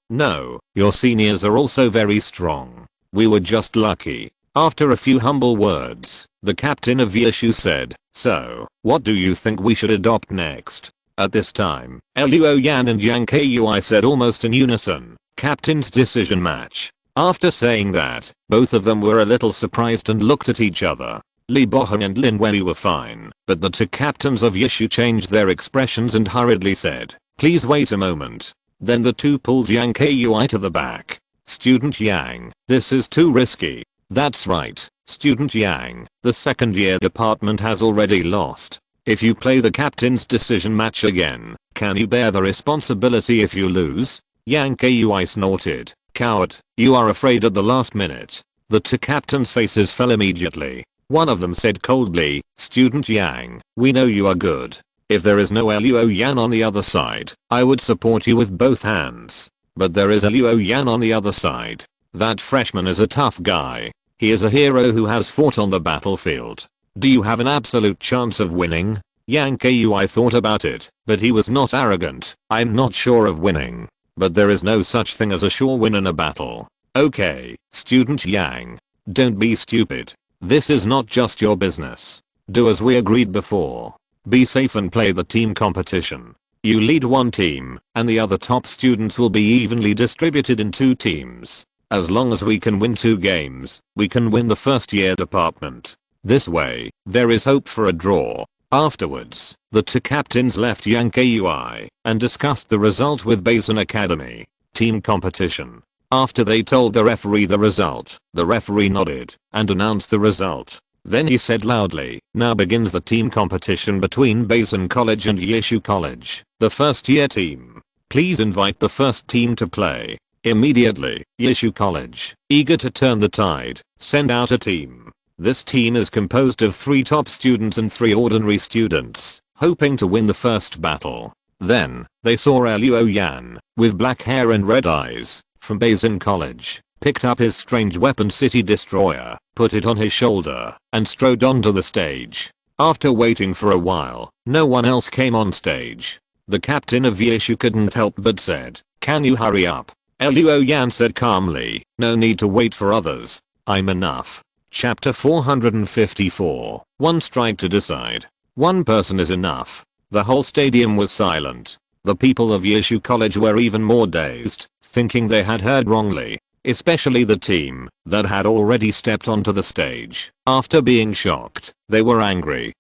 Speaker 1: your seniors are also very strong. We were just lucky. After a few humble words, the captain of Yeshu said, so, what do you think we should adopt next? At this time, Luo Yan and Yang Kui said almost in unison, captain's decision match. After saying that, both of them were a little surprised and looked at each other. Li Bohan and Lin Wei were fine, but the 2 captains of Yeshu changed their expressions and hurriedly said, please wait a moment. Then the 2 pulled Yang Kui to the back. Student Yang, this is too risky. That's right, Student Yang, the second year department has already lost. If you play the captain's decision match again, can you bear the responsibility if you lose? Yang Kui snorted, coward, you are afraid at the last minute. The 2 captains' faces fell immediately. One of them said coldly, Student Yang, we know you are good. If there is no Luo Yan on the other side, I would support you with both hands. But there is Luo Yan on the other side. That freshman is a tough guy. He is a hero who has fought on the battlefield. Do you have an absolute chance of winning? Yang Kui thought about it, but he was not arrogant. I'm not sure of winning. But there is no such thing as a sure win in a battle. Okay, Student Yang. Don't be stupid. This is not just your business. Do as we agreed before. Be safe and play the team competition. You lead one team, and the other top students will be evenly distributed in 2 teams. As long as we can win 2 games, we can win the first year department. This way, there is hope for a draw. Afterwards, the 2 captains left Yang Kui and discussed the result with Beijing Academy. Team competition. After they told the referee the result, the referee nodded and announced the result. Then he said loudly, now begins the team competition between Beijing College and Yeshu College. The first year team. Please invite the first team to play. Immediately, Yeshu College, eager to turn the tide, send out a team. This team is composed of 3 top students and 3 ordinary students, hoping to win the first battle. Then, they saw Luo Yan, with black hair and red eyes, from Beijing College, picked up his strange weapon City Destroyer, put it on his shoulder, and strode onto the stage. After waiting for a while, no one else came on stage. The captain of Yeshu couldn't help but said, can you hurry up? Luo Yan said calmly, no need to wait for others. I'm enough. Chapter 454. One strike to decide. One person is enough. The whole stadium was silent. The people of Yeshu College were even more dazed, thinking they had heard wrongly. Especially the team that had already stepped onto the stage. After being shocked, they were angry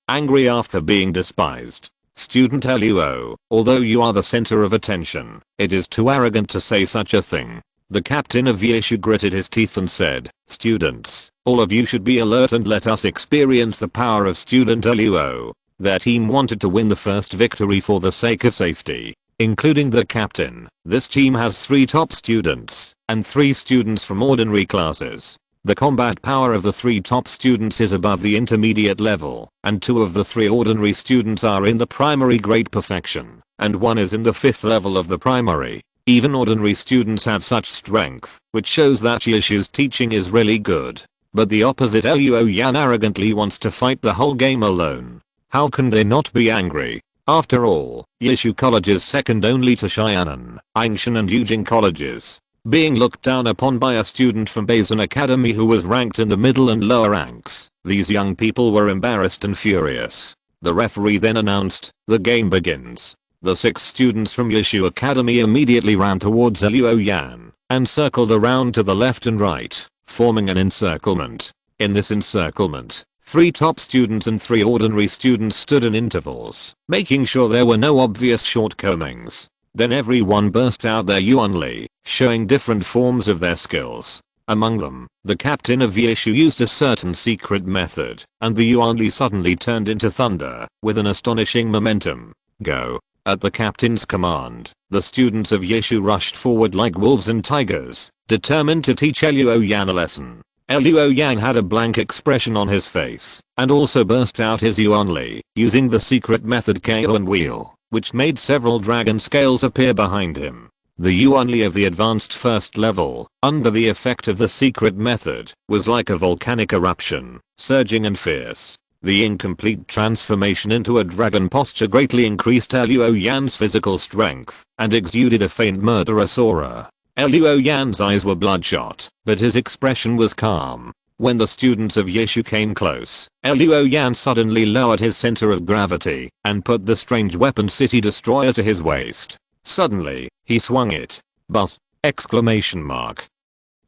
Speaker 1: after being despised. Student Luo, although you are the center of attention, it is too arrogant to say such a thing. The captain of Yeshu gritted his teeth and said, "Students, all of you should be alert and let us experience the power of student Luo." Their team wanted to win the first victory for the sake of safety, including the captain. This team has 3 top students and 3 students from ordinary classes. The combat power of the 3 top students is above the intermediate level, and 2 of the 3 ordinary students are in the primary grade perfection, and 1 is in the 5th level of the primary. Even ordinary students have such strength, which shows that Yeshu's teaching is really good. But the opposite Luo Yan arrogantly wants to fight the whole game alone. How can they not be angry? After all, Yeshu College is second only to Xianan, Angshan and Jiuying colleges. Being looked down upon by a student from Beizhen Academy who was ranked in the middle and lower ranks, these young people were embarrassed and furious. The referee then announced, "The game begins." The 6 students from Yeshu Academy immediately ran towards Luo Yan and circled around to the left and right, forming an encirclement. In this encirclement, 3 top students and 3 ordinary students stood in intervals, making sure there were no obvious shortcomings. Then everyone burst out their Yuanli, showing different forms of their skills. Among them, the captain of Yeshu used a certain secret method, and the Yuanli suddenly turned into thunder, with an astonishing momentum. Go. At the captain's command, the students of Yeshu rushed forward like wolves and tigers, determined to teach Luo Yan a lesson. Luo Yan had a blank expression on his face, and also burst out his Yuanli, using the secret method KO and wheel, which made several dragon scales appear behind him. The Yuanli of the advanced first level, under the effect of the secret method, was like a volcanic eruption, surging and fierce. The incomplete transformation into a dragon posture greatly increased Luo Yan's physical strength and exuded a faint murderous aura. Luo Yan's eyes were bloodshot, but his expression was calm. When the students of Yeshu came close, Luo Yan suddenly lowered his center of gravity and put the strange weapon City Destroyer to his waist. Suddenly, he swung it. Buzz! Exclamation mark.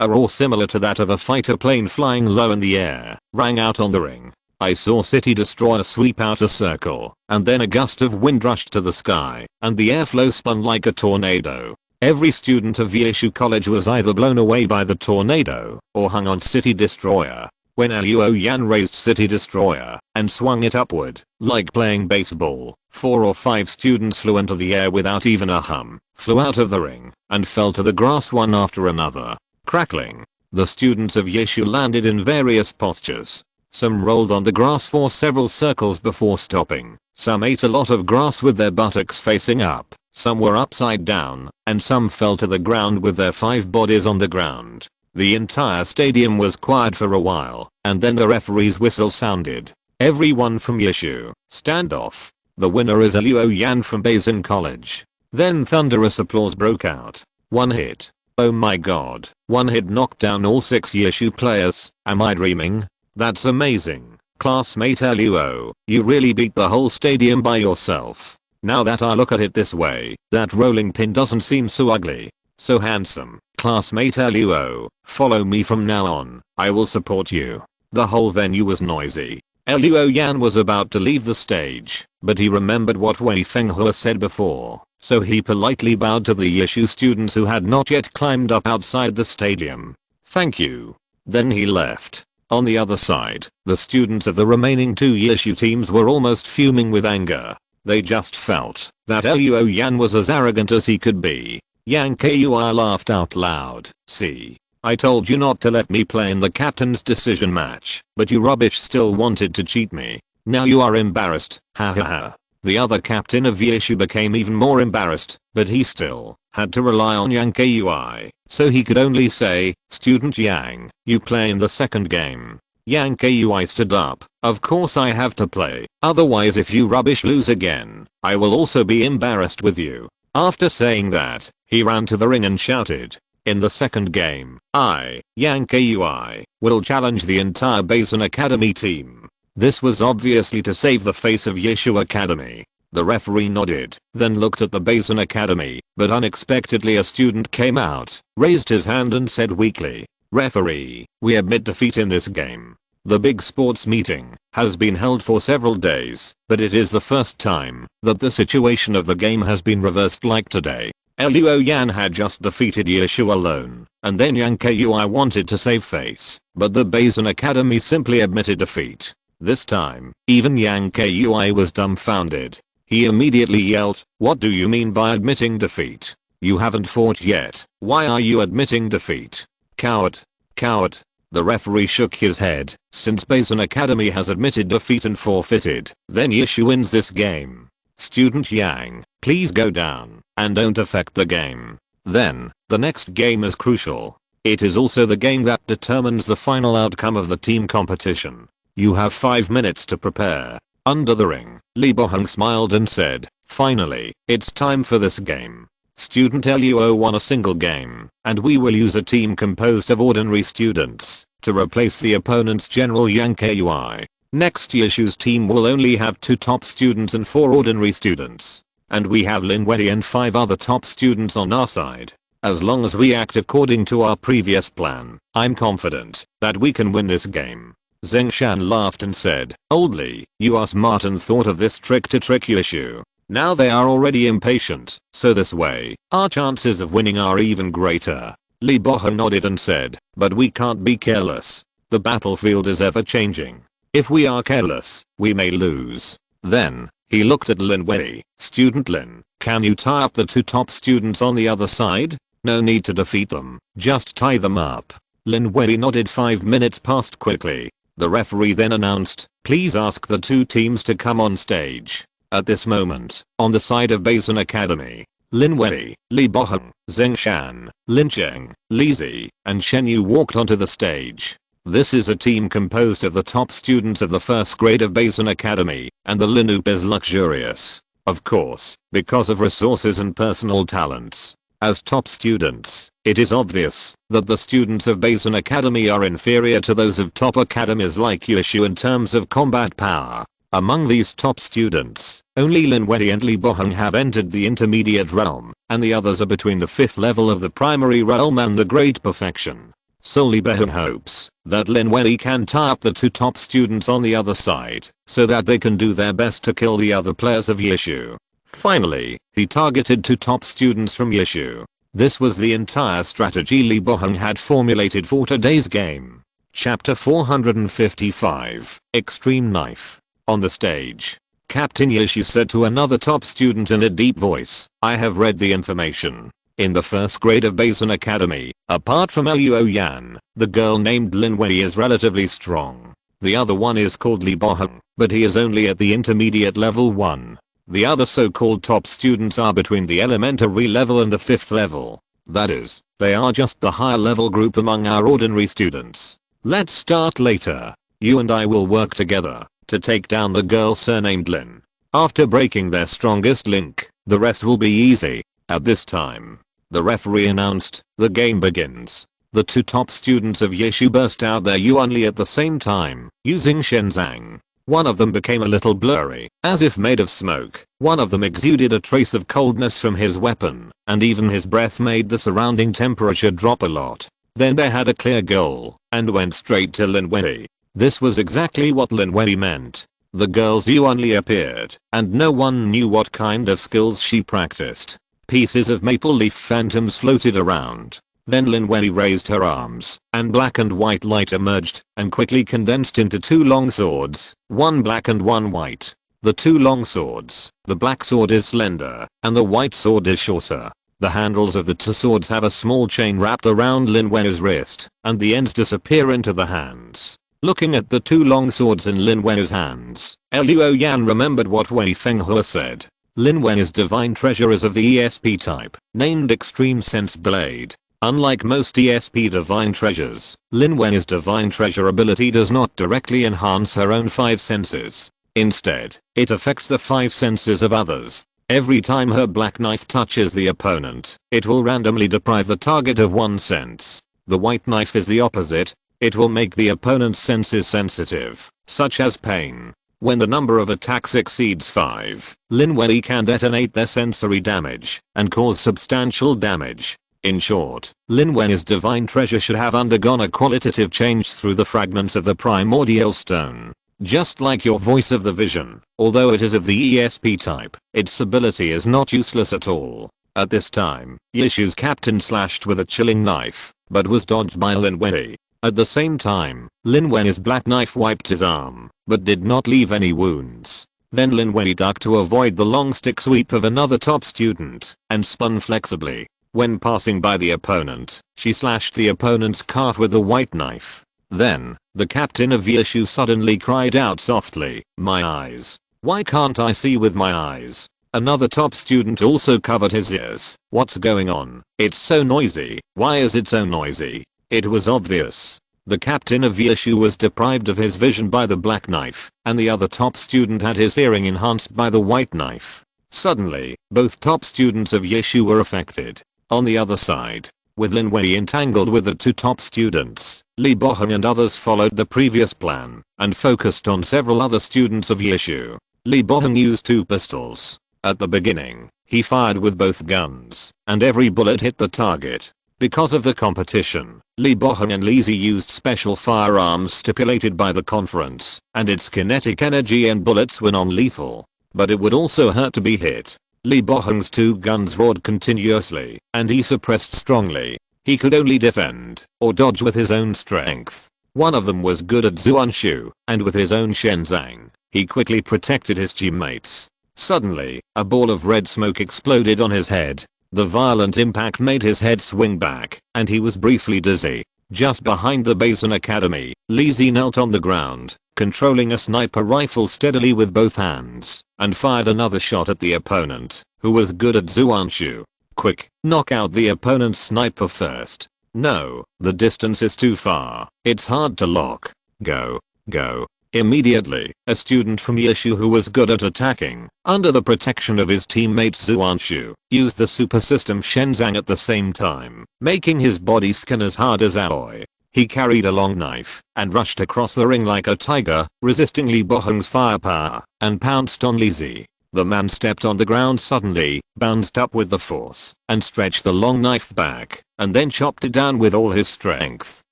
Speaker 1: A roar similar to that of a fighter plane flying low in the air rang out on the ring. I saw City Destroyer sweep out a circle, and then a gust of wind rushed to the sky, and the airflow spun like a tornado. Every student of Yeshu College was either blown away by the tornado, or hung on City Destroyer. When Luo Yan raised City Destroyer, and swung it upward, like playing baseball, 4 or 5 students flew into the air without even a hum, flew out of the ring, and fell to the grass one after another. Crackling. The students of Yeshu landed in various postures. Some rolled on the grass for several circles before stopping. Some ate a lot of grass with their buttocks facing up. Some were upside down, and some fell to the ground with their 5 bodies on the ground. The entire stadium was quiet for a while, and then the referee's whistle sounded. Everyone from Yeshu, stand off. The winner is Luo Yan from Beizhen College. Then thunderous applause broke out. 1 hit. Oh my god. 1 hit knocked down all 6 Yeshu players. Am I dreaming? That's amazing. Classmate Luo, you really beat the whole stadium by yourself. Now that I look at it this way, that rolling pin doesn't seem so ugly. So handsome. Classmate Luo, follow me from now on. I will support you. The whole venue was noisy. Luo Yan was about to leave the stage, but he remembered what Wei Fenghua said before, so he politely bowed to the Yeshu students who had not yet climbed up outside the stadium. Thank you. Then he left. On the other side, the students of the remaining 2 Yeshu teams were almost fuming with anger. They just felt that Luo Yan was as arrogant as he could be. Yang Kui laughed out loud. See? I told you not to let me play in the captain's decision match, but you rubbish still wanted to cheat me. Now you are embarrassed, ha ha ha. The other captain of Yeshu became even more embarrassed, but he still had to rely on Yang Kui, so he could only say, Student Yang, you play in the second game. Yang Kui stood up. Of course I have to play, otherwise if you rubbish lose again, I will also be embarrassed with you. After saying that, he ran to the ring and shouted, in the second game, I, Yang Kui, will challenge the entire Beizhen Academy team. This was obviously to save the face of Yeshu Academy. The referee nodded, then looked at the Beizhen Academy, but unexpectedly a student came out, raised his hand and said weakly, Referee, we admit defeat in this game. The big sports meeting has been held for several days, but it is the first time that the situation of the game has been reversed like today. Luo Yan had just defeated Yishu alone, and then Yang Kui wanted to save face, but the Basin Academy simply admitted defeat. This time, even Yang Kui was dumbfounded. He immediately yelled, "What do you mean by admitting defeat? You haven't fought yet, why are you admitting defeat? Coward. Coward." The referee shook his head. Since Basin Academy has admitted defeat and forfeited, then Yishu wins this game. Student Yang, please go down, and don't affect the game. Then, the next game is crucial. It is also the game that determines the final outcome of the team competition. You have 5 minutes to prepare. Under the ring, Li Boheng smiled and said, "Finally, it's time for this game. Student Luo won a single game, and we will use a team composed of ordinary students to replace the opponent's General Yang Kui. Next Yishu's team will only have 2 top students and 4 ordinary students. And we have Lin Wei and 5 other top students on our side. As long as we act according to our previous plan, I'm confident that we can win this game." Zheng Shan laughed and said, "Old Li, you are smart and thought of this trick to trick Yishu. Now they are already impatient, so this way, our chances of winning are even greater." Li Boheng nodded and said, "But we can't be careless. The battlefield is ever changing. If we are careless, we may lose." Then, he looked at Lin Wei. "Student Lin, can you tie up the 2 top students on the other side? No need to defeat them, just tie them up." Lin Wei nodded. 5 minutes passed quickly. The referee then announced, "Please ask the 2 teams to come on stage." At this moment, on the side of Basin Academy, Lin Wei, Li Boheng, Zheng Shan, Lin Cheng, Li Zi, and Shen Yu walked onto the stage. This is a team composed of the top students of the first grade of Basin Academy, and the lineup is luxurious. Of course, because of resources and personal talents. As top students, it is obvious that the students of Basin Academy are inferior to those of top academies like Yishu in terms of combat power. Among these top students, only Lin Wei and Li Boheng have entered the intermediate realm, and the others are between the 5th level of the primary realm and the great perfection. So Li Boheng hopes that Lin Wei can tie up the 2 top students on the other side, so that they can do their best to kill the other players of Yishu. Finally, he targeted 2 top students from Yishu. This was the entire strategy Li Boheng had formulated for today's game. Chapter 455, Extreme Knife. On the stage, Captain Yishu said to another top student in a deep voice, "I have read the information. In the first grade of Basin Academy, apart from Luo Yan, the girl named Lin Wei is relatively strong. The other one is called Li Boheng, but he is only at the intermediate level 1. The other so-called top students are between the elementary level and the 5th level. That is, they are just the higher level group among our ordinary students. Let's start later. You and I will work together to take down the girl surnamed Lin. After breaking their strongest link, the rest will be easy." At this time, the referee announced, "The game begins." The 2 top students of Yishu burst out their Yuanli at the same time, using Shenzang. One of them became a little blurry, as if made of smoke. One of them exuded a trace of coldness from his weapon, and even his breath made the surrounding temperature drop a lot. Then they had a clear goal, and went straight to Lin Wei. This was exactly what Lin Wei meant. The girl's Yuanli appeared, and no one knew what kind of skills she practiced. Pieces of maple leaf phantoms floated around. Then Lin Wei raised her arms, and black and white light emerged, and quickly condensed into 2 long swords, one black and one white. The 2 long swords, the black sword is slender, and the white sword is shorter. The handles of the 2 swords have a small chain wrapped around Lin Wei's wrist, and the ends disappear into the hands. Looking at the 2 long swords in Lin Wei's hands, Luo Yan remembered what Wei Fenghua said. Lin Wei's divine treasure is of the ESP type, named Extreme Sense Blade. Unlike most ESP divine treasures, Lin Wei's divine treasure ability does not directly enhance her own 5 senses. Instead, it affects the 5 senses of others. Every time her black knife touches the opponent, it will randomly deprive the target of 1 sense. The white knife is the opposite. It will make the opponent's senses sensitive, such as pain. When the number of attacks exceeds 5, Lin Wei can detonate their sensory damage and cause substantial damage. In short, Lin Wei's divine treasure should have undergone a qualitative change through the fragments of the primordial stone. Just like your voice of the vision, although it is of the ESP type, its ability is not useless at all. At this time, Yishu's captain slashed with a chilling knife, but was dodged by Lin Wei. At the same time, Lin Wei's black knife wiped his arm, but did not leave any wounds. Then Lin Wei ducked to avoid the long stick sweep of another top student, and spun flexibly. When passing by the opponent, she slashed the opponent's cart with the white knife. Then, the captain of Yishu suddenly cried out softly, "My eyes! Why can't I see with my eyes?" Another top student also covered his ears. "What's going on? It's so noisy. Why is it so noisy?" It was obvious. The captain of Yishu was deprived of his vision by the black knife, and the other top student had his hearing enhanced by the white knife. Suddenly, both top students of Yishu were affected. On the other side, with Lin Wei entangled with the two top students, Li Boheng and others followed the previous plan, and focused on several other students of Yishu. Li Boheng used 2 pistols. At the beginning, he fired with both guns, and every bullet hit the target. Because of the competition, Li Boheng and Li Zi used special firearms stipulated by the conference, and its kinetic energy and bullets were non-lethal. But it would also hurt to be hit. Li Boheng's 2 guns roared continuously, and he suppressed strongly. He could only defend, or dodge with his own strength. One of them was good at Zuanshu, and with his own Shenzang, he quickly protected his teammates. Suddenly, a ball of red smoke exploded on his head. The violent impact made his head swing back, and he was briefly dizzy. Just behind the Basin Academy, Li Zi knelt on the ground, controlling a sniper rifle steadily with both hands, and fired another shot at the opponent, who was good at Zuanshu. "Quick, knock out the opponent's sniper first." "No, the distance is too far. It's hard to lock." "Go, go." Immediately, a student from Yishu who was good at attacking, under the protection of his teammate Zuanshu, used the super system Shenzang at the same time, making his body skin as hard as alloy. He carried a long knife, and rushed across the ring like a tiger, resisting Li Boheng's firepower, and pounced on Li Zi. The man stepped on the ground suddenly, bounced up with the force, and stretched the long knife back, and then chopped it down with all his strength.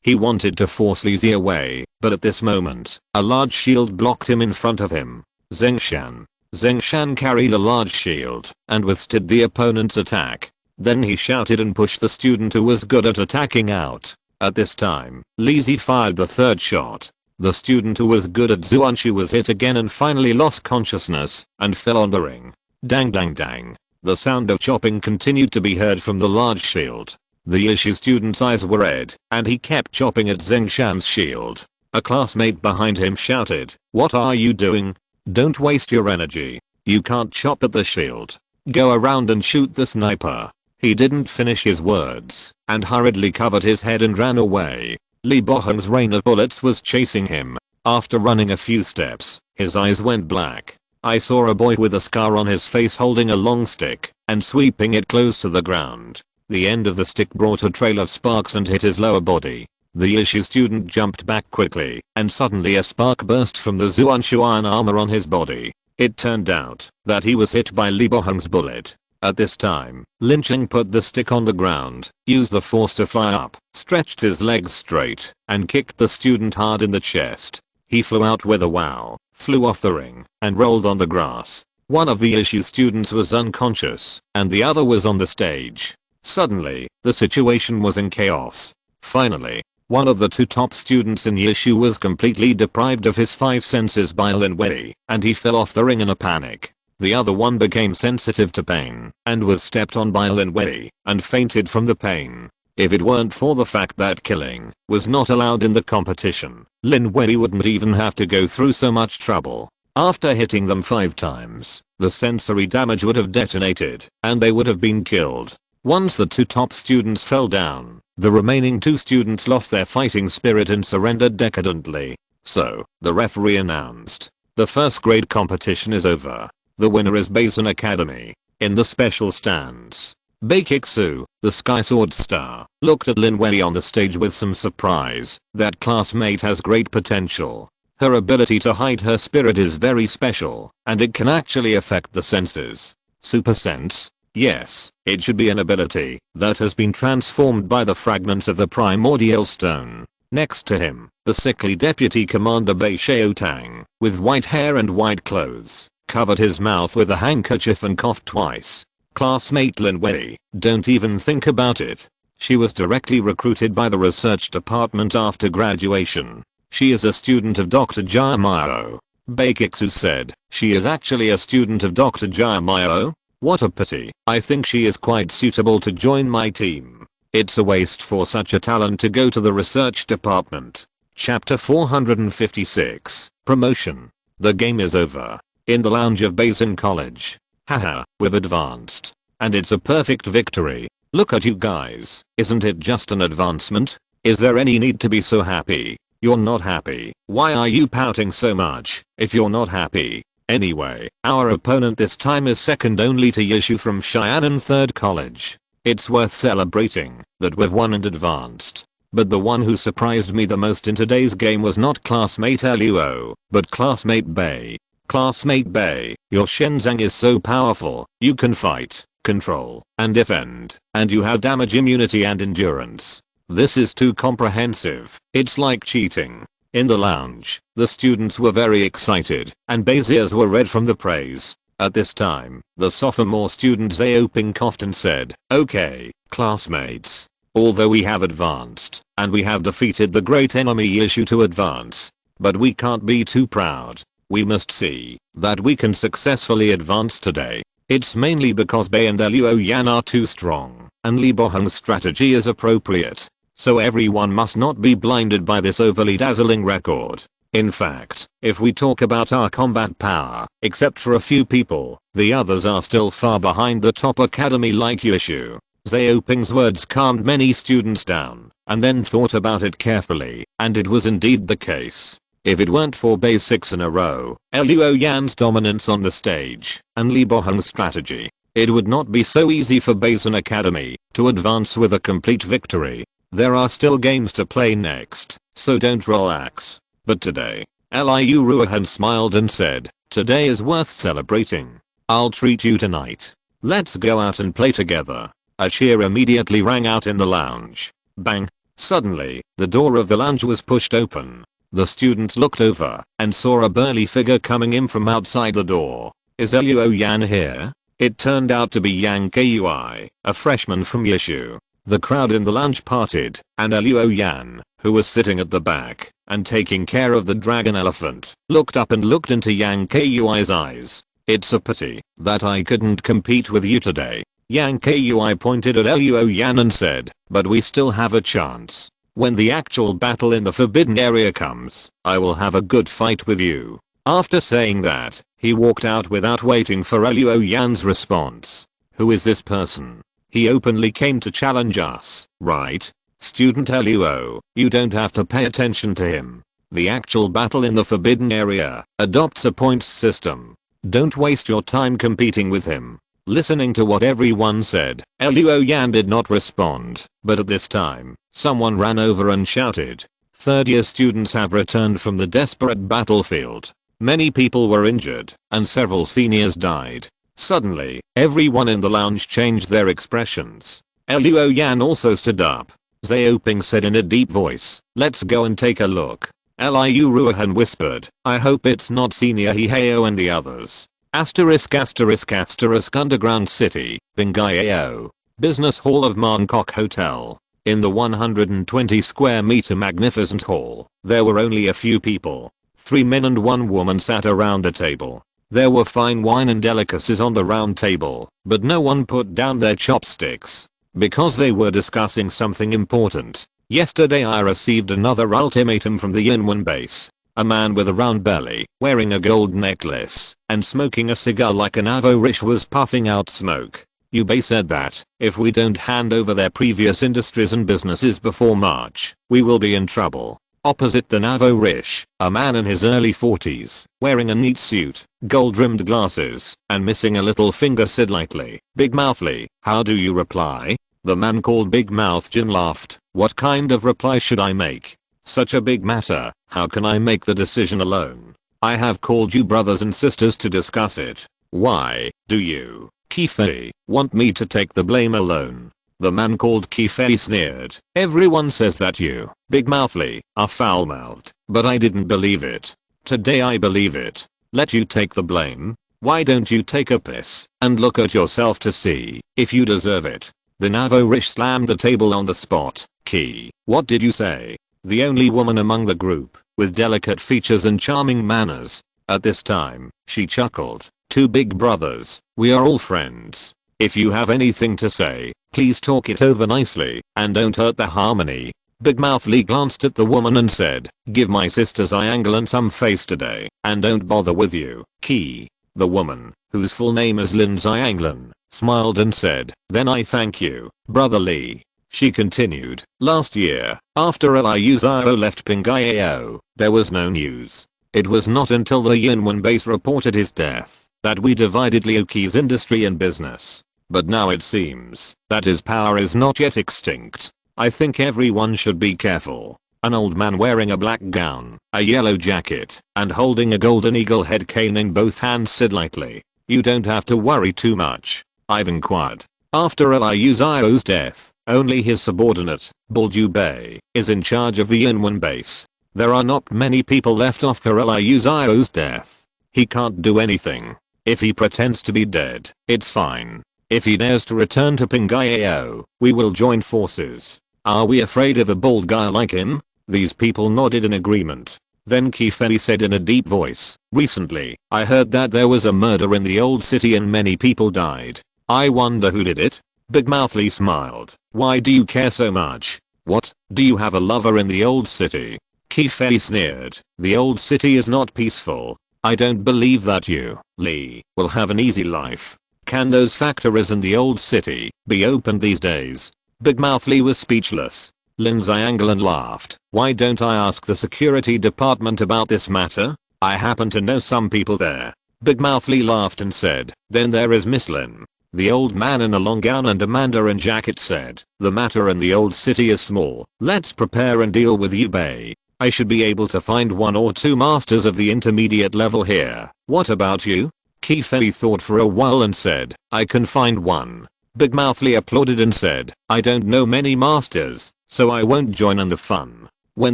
Speaker 1: He wanted to force Li Zi away, but at this moment, a large shield blocked him in front of him. Zhengshan carried a large shield, and withstood the opponent's attack. Then he shouted and pushed the student who was good at attacking out. At this time, Li Zi fired the 3rd shot. The student who was good at Zuanshu was hit again and finally lost consciousness, and fell on the ring. Dang dang dang. The sound of chopping continued to be heard from the large shield. The Yishu student's eyes were red, and he kept chopping at Zhengshan's shield. A classmate behind him shouted, "What are you doing? Don't waste your energy. You can't chop at the shield. Go around and shoot the sniper." He didn't finish his words, and hurriedly covered his head and ran away. Li Boheng's rain of bullets was chasing him. After running a few steps, his eyes went black. I saw a boy with a scar on his face holding a long stick, and sweeping it close to the ground. The end of the stick brought a trail of sparks and hit his lower body. The Yishu student jumped back quickly, and suddenly a spark burst from the Zuanshu iron armor on his body. It turned out that he was hit by Li Boheng's bullet. At this time, Lin Cheng put the stick on the ground, used the force to fly up, stretched his legs straight, and kicked the student hard in the chest. He flew out with a wow, flew off the ring, and rolled on the grass. One of the Yishu students was unconscious, and the other was on the stage. Suddenly, the situation was in chaos. Finally, one of the 2 top students in Yishu was completely deprived of his 5 senses by Lin Wei, and he fell off the ring in a panic. The other one became sensitive to pain, and was stepped on by Lin Wei, and fainted from the pain. If it weren't for the fact that killing was not allowed in the competition, Lin Wei wouldn't even have to go through so much trouble. After hitting them 5 times, the sensory damage would have detonated, and they would have been killed. Once the 2 top students fell down, the remaining 2 students lost their fighting spirit and surrendered decadently. So, the referee announced, "The 1st grade competition is over. The winner is Basin Academy." In the special stands, Baikixu, the Sky Sword star, looked at Lin Wei on the stage with some surprise. That classmate has great potential. Her ability to hide her spirit is very special, and it can actually affect the senses. Super sense? Yes, it should be an ability that has been transformed by the fragments of the primordial stone. Next to him, the sickly deputy commander Bei Xiaotang, with white hair and white clothes, covered his mouth with a handkerchief and coughed twice. Classmate Lin Wei, don't even think about it. She was directly recruited by the research department after graduation. She is a student of Dr. Jiuying. Baekixu said, she is actually a student of Dr. Jiuying? What a pity. I think she is quite suitable to join my team. It's a waste for such a talent to go to the research department. Chapter 456, Promotion. The game is over. In the lounge of Basin College. Haha, we've advanced. And it's a perfect victory. Look at you guys. Isn't it just an advancement? Is there any need to be so happy? You're not happy. Why are you pouting so much if you're not happy? Anyway, our opponent this time is second only to Yishu from Cheyenne 3rd College. It's worth celebrating that we've won and advanced. But the one who surprised me the most in today's game was not classmate Luo, but classmate Bei. Classmate Bei, your Shenzang is so powerful, you can fight, control, and defend, and you have damage immunity and endurance. This is too comprehensive, it's like cheating. In the lounge, the students were very excited, and Bei's ears were red from the praise. At this time, the sophomore student Xiaoping coughed and said, okay, classmates. Although we have advanced, and we have defeated the great enemy Yishu to advance, but we can't be too proud. We must see that we can successfully advance today. It's mainly because Bei and Luo Yan are too strong, and Li Boheng's strategy is appropriate. So everyone must not be blinded by this overly dazzling record. In fact, if we talk about our combat power, except for a few people, the others are still far behind the top academy like Yishu. Xiaoping's words calmed many students down, and then thought about it carefully, and it was indeed the case. If it weren't for Bei's 6 in a row, Luo Yan's dominance on the stage, and Li Boheng's strategy, it would not be so easy for Basin Academy to advance with a complete victory. There are still games to play next, so don't relax. But today, Liu Ruohan smiled and said, today is worth celebrating. I'll treat you tonight. Let's go out and play together. A cheer immediately rang out in the lounge. Bang! Suddenly, the door of the lounge was pushed open. The students looked over and saw a burly figure coming in from outside the door. Is Luo Yan here? It turned out to be Yang Kui, a freshman from Yishu. The crowd in the lounge parted, and Luo Yan, who was sitting at the back and taking care of the dragon elephant, looked up and looked into Yang Kui's eyes. It's a pity that I couldn't compete with you today. Yang Kui pointed at Luo Yan and said, but we still have a chance. When the actual battle in the forbidden area comes, I will have a good fight with you. After saying that, he walked out without waiting for Luo Yan's response. Who is this person? He openly came to challenge us, right? Student Luo, you don't have to pay attention to him. The actual battle in the forbidden area adopts a points system. Don't waste your time competing with him. Listening to what everyone said, Luo Yan did not respond, but at this time, someone ran over and shouted. Third year students have returned from the desperate battlefield. Many people were injured, and several seniors died. Suddenly, everyone in the lounge changed their expressions. Luo Yan also stood up. Xiaoping said in a deep voice, let's go and take a look. Liu Ruohan whispered, I hope it's not Senior Hiheo and the others. Asterisk asterisk asterisk Underground City, Bingayao. Business Hall of Mongkok Hotel. In the 120 square meter magnificent hall, there were only a few people. 3 men and 1 woman sat around a table. There were fine wine and delicacies on the round table, but no one put down their chopsticks. Because they were discussing something important. Yesterday I received another ultimatum from the Yinwen base. A man with a round belly, wearing a gold necklace, and smoking a cigar like an Avo-Rish was puffing out smoke. Yubei said that, if we don't hand over their previous industries and businesses before March, we will be in trouble. Opposite the Avo-Rish, a man in his early 40s, wearing a neat suit, gold-rimmed glasses, and missing a little finger said lightly, Big Mouthly, how do you reply? The man called Big Mouth Jin laughed, what kind of reply should I make? Such a big matter, how can I make the decision alone? I have called you brothers and sisters to discuss it. Why, do you, Kifei, want me to take the blame alone? The man called Kifei sneered. Everyone says that you, Big Mouthly, are foul-mouthed, but I didn't believe it. Today I believe it. Let you take the blame? Why don't you take a piss and look at yourself to see if you deserve it? The Navorish slammed the table on the spot. Key, what did you say? The only woman among the group, with delicate features and charming manners. At this time, she chuckled. Two big brothers, we are all friends. If you have anything to say, please talk it over nicely, and don't hurt the harmony. Big Mouth Lee glanced at the woman and said, give my sister Xianglan some face today, and don't bother with you. Key. The woman, whose full name is Lin Xianglan, smiled and said, then I thank you, Brother Lee. She continued, last year, after Liu Xiao left Pingyao, there was no news. It was not until the Yinwen base reported his death that we divided Liu Qi's industry and business. But now it seems that his power is not yet extinct. I think everyone should be careful. An old man wearing a black gown, a yellow jacket, and holding a golden eagle head cane in both hands said lightly, you don't have to worry too much. I've inquired. After Liu Xiao's death, only his subordinate, Baldu Bei, is in charge of the Yinwen base. There are not many people left after Liu Xiao's death. He can't do anything. If he pretends to be dead, it's fine. If he dares to return to Pingyao, we will join forces. Are we afraid of a bald guy like him? These people nodded in agreement. Then Kifei said in a deep voice, recently, I heard that there was a murder in the old city and many people died. I wonder who did it? Big Mouth Lee smiled. Why do you care so much? What, do you have a lover in the old city? Kifei sneered. The old city is not peaceful. I don't believe that you, Lee, will have an easy life. Can those factories in the old city be opened these days? Big Mouth Lee was speechless. Lin Xianglan laughed. Why don't I ask the security department about this matter? I happen to know some people there. Big Mouth Lee laughed and said, then there is Miss Lin. The old man in a long gown and a mandarin jacket said, the matter in the old city is small. Let's prepare and deal with Yu Bei. I should be able to find one or two masters of the intermediate level here. What about you? Kifei thought for a while and said, I can find one. Big Mouth Lee applauded and said, I don't know many masters, so I won't join in the fun. When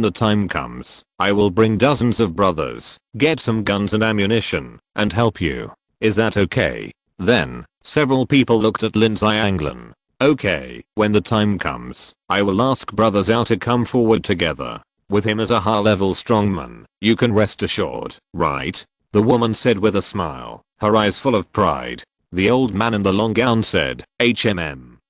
Speaker 1: the time comes, I will bring dozens of brothers, get some guns and ammunition, and help you. Is that okay? Then, several people looked at Lin Xianglan. Okay, when the time comes, I will ask Brother Zhao to come forward together. With him as a high-level strongman, you can rest assured, right? The woman said with a smile, her eyes full of pride. The old man in the long gown said,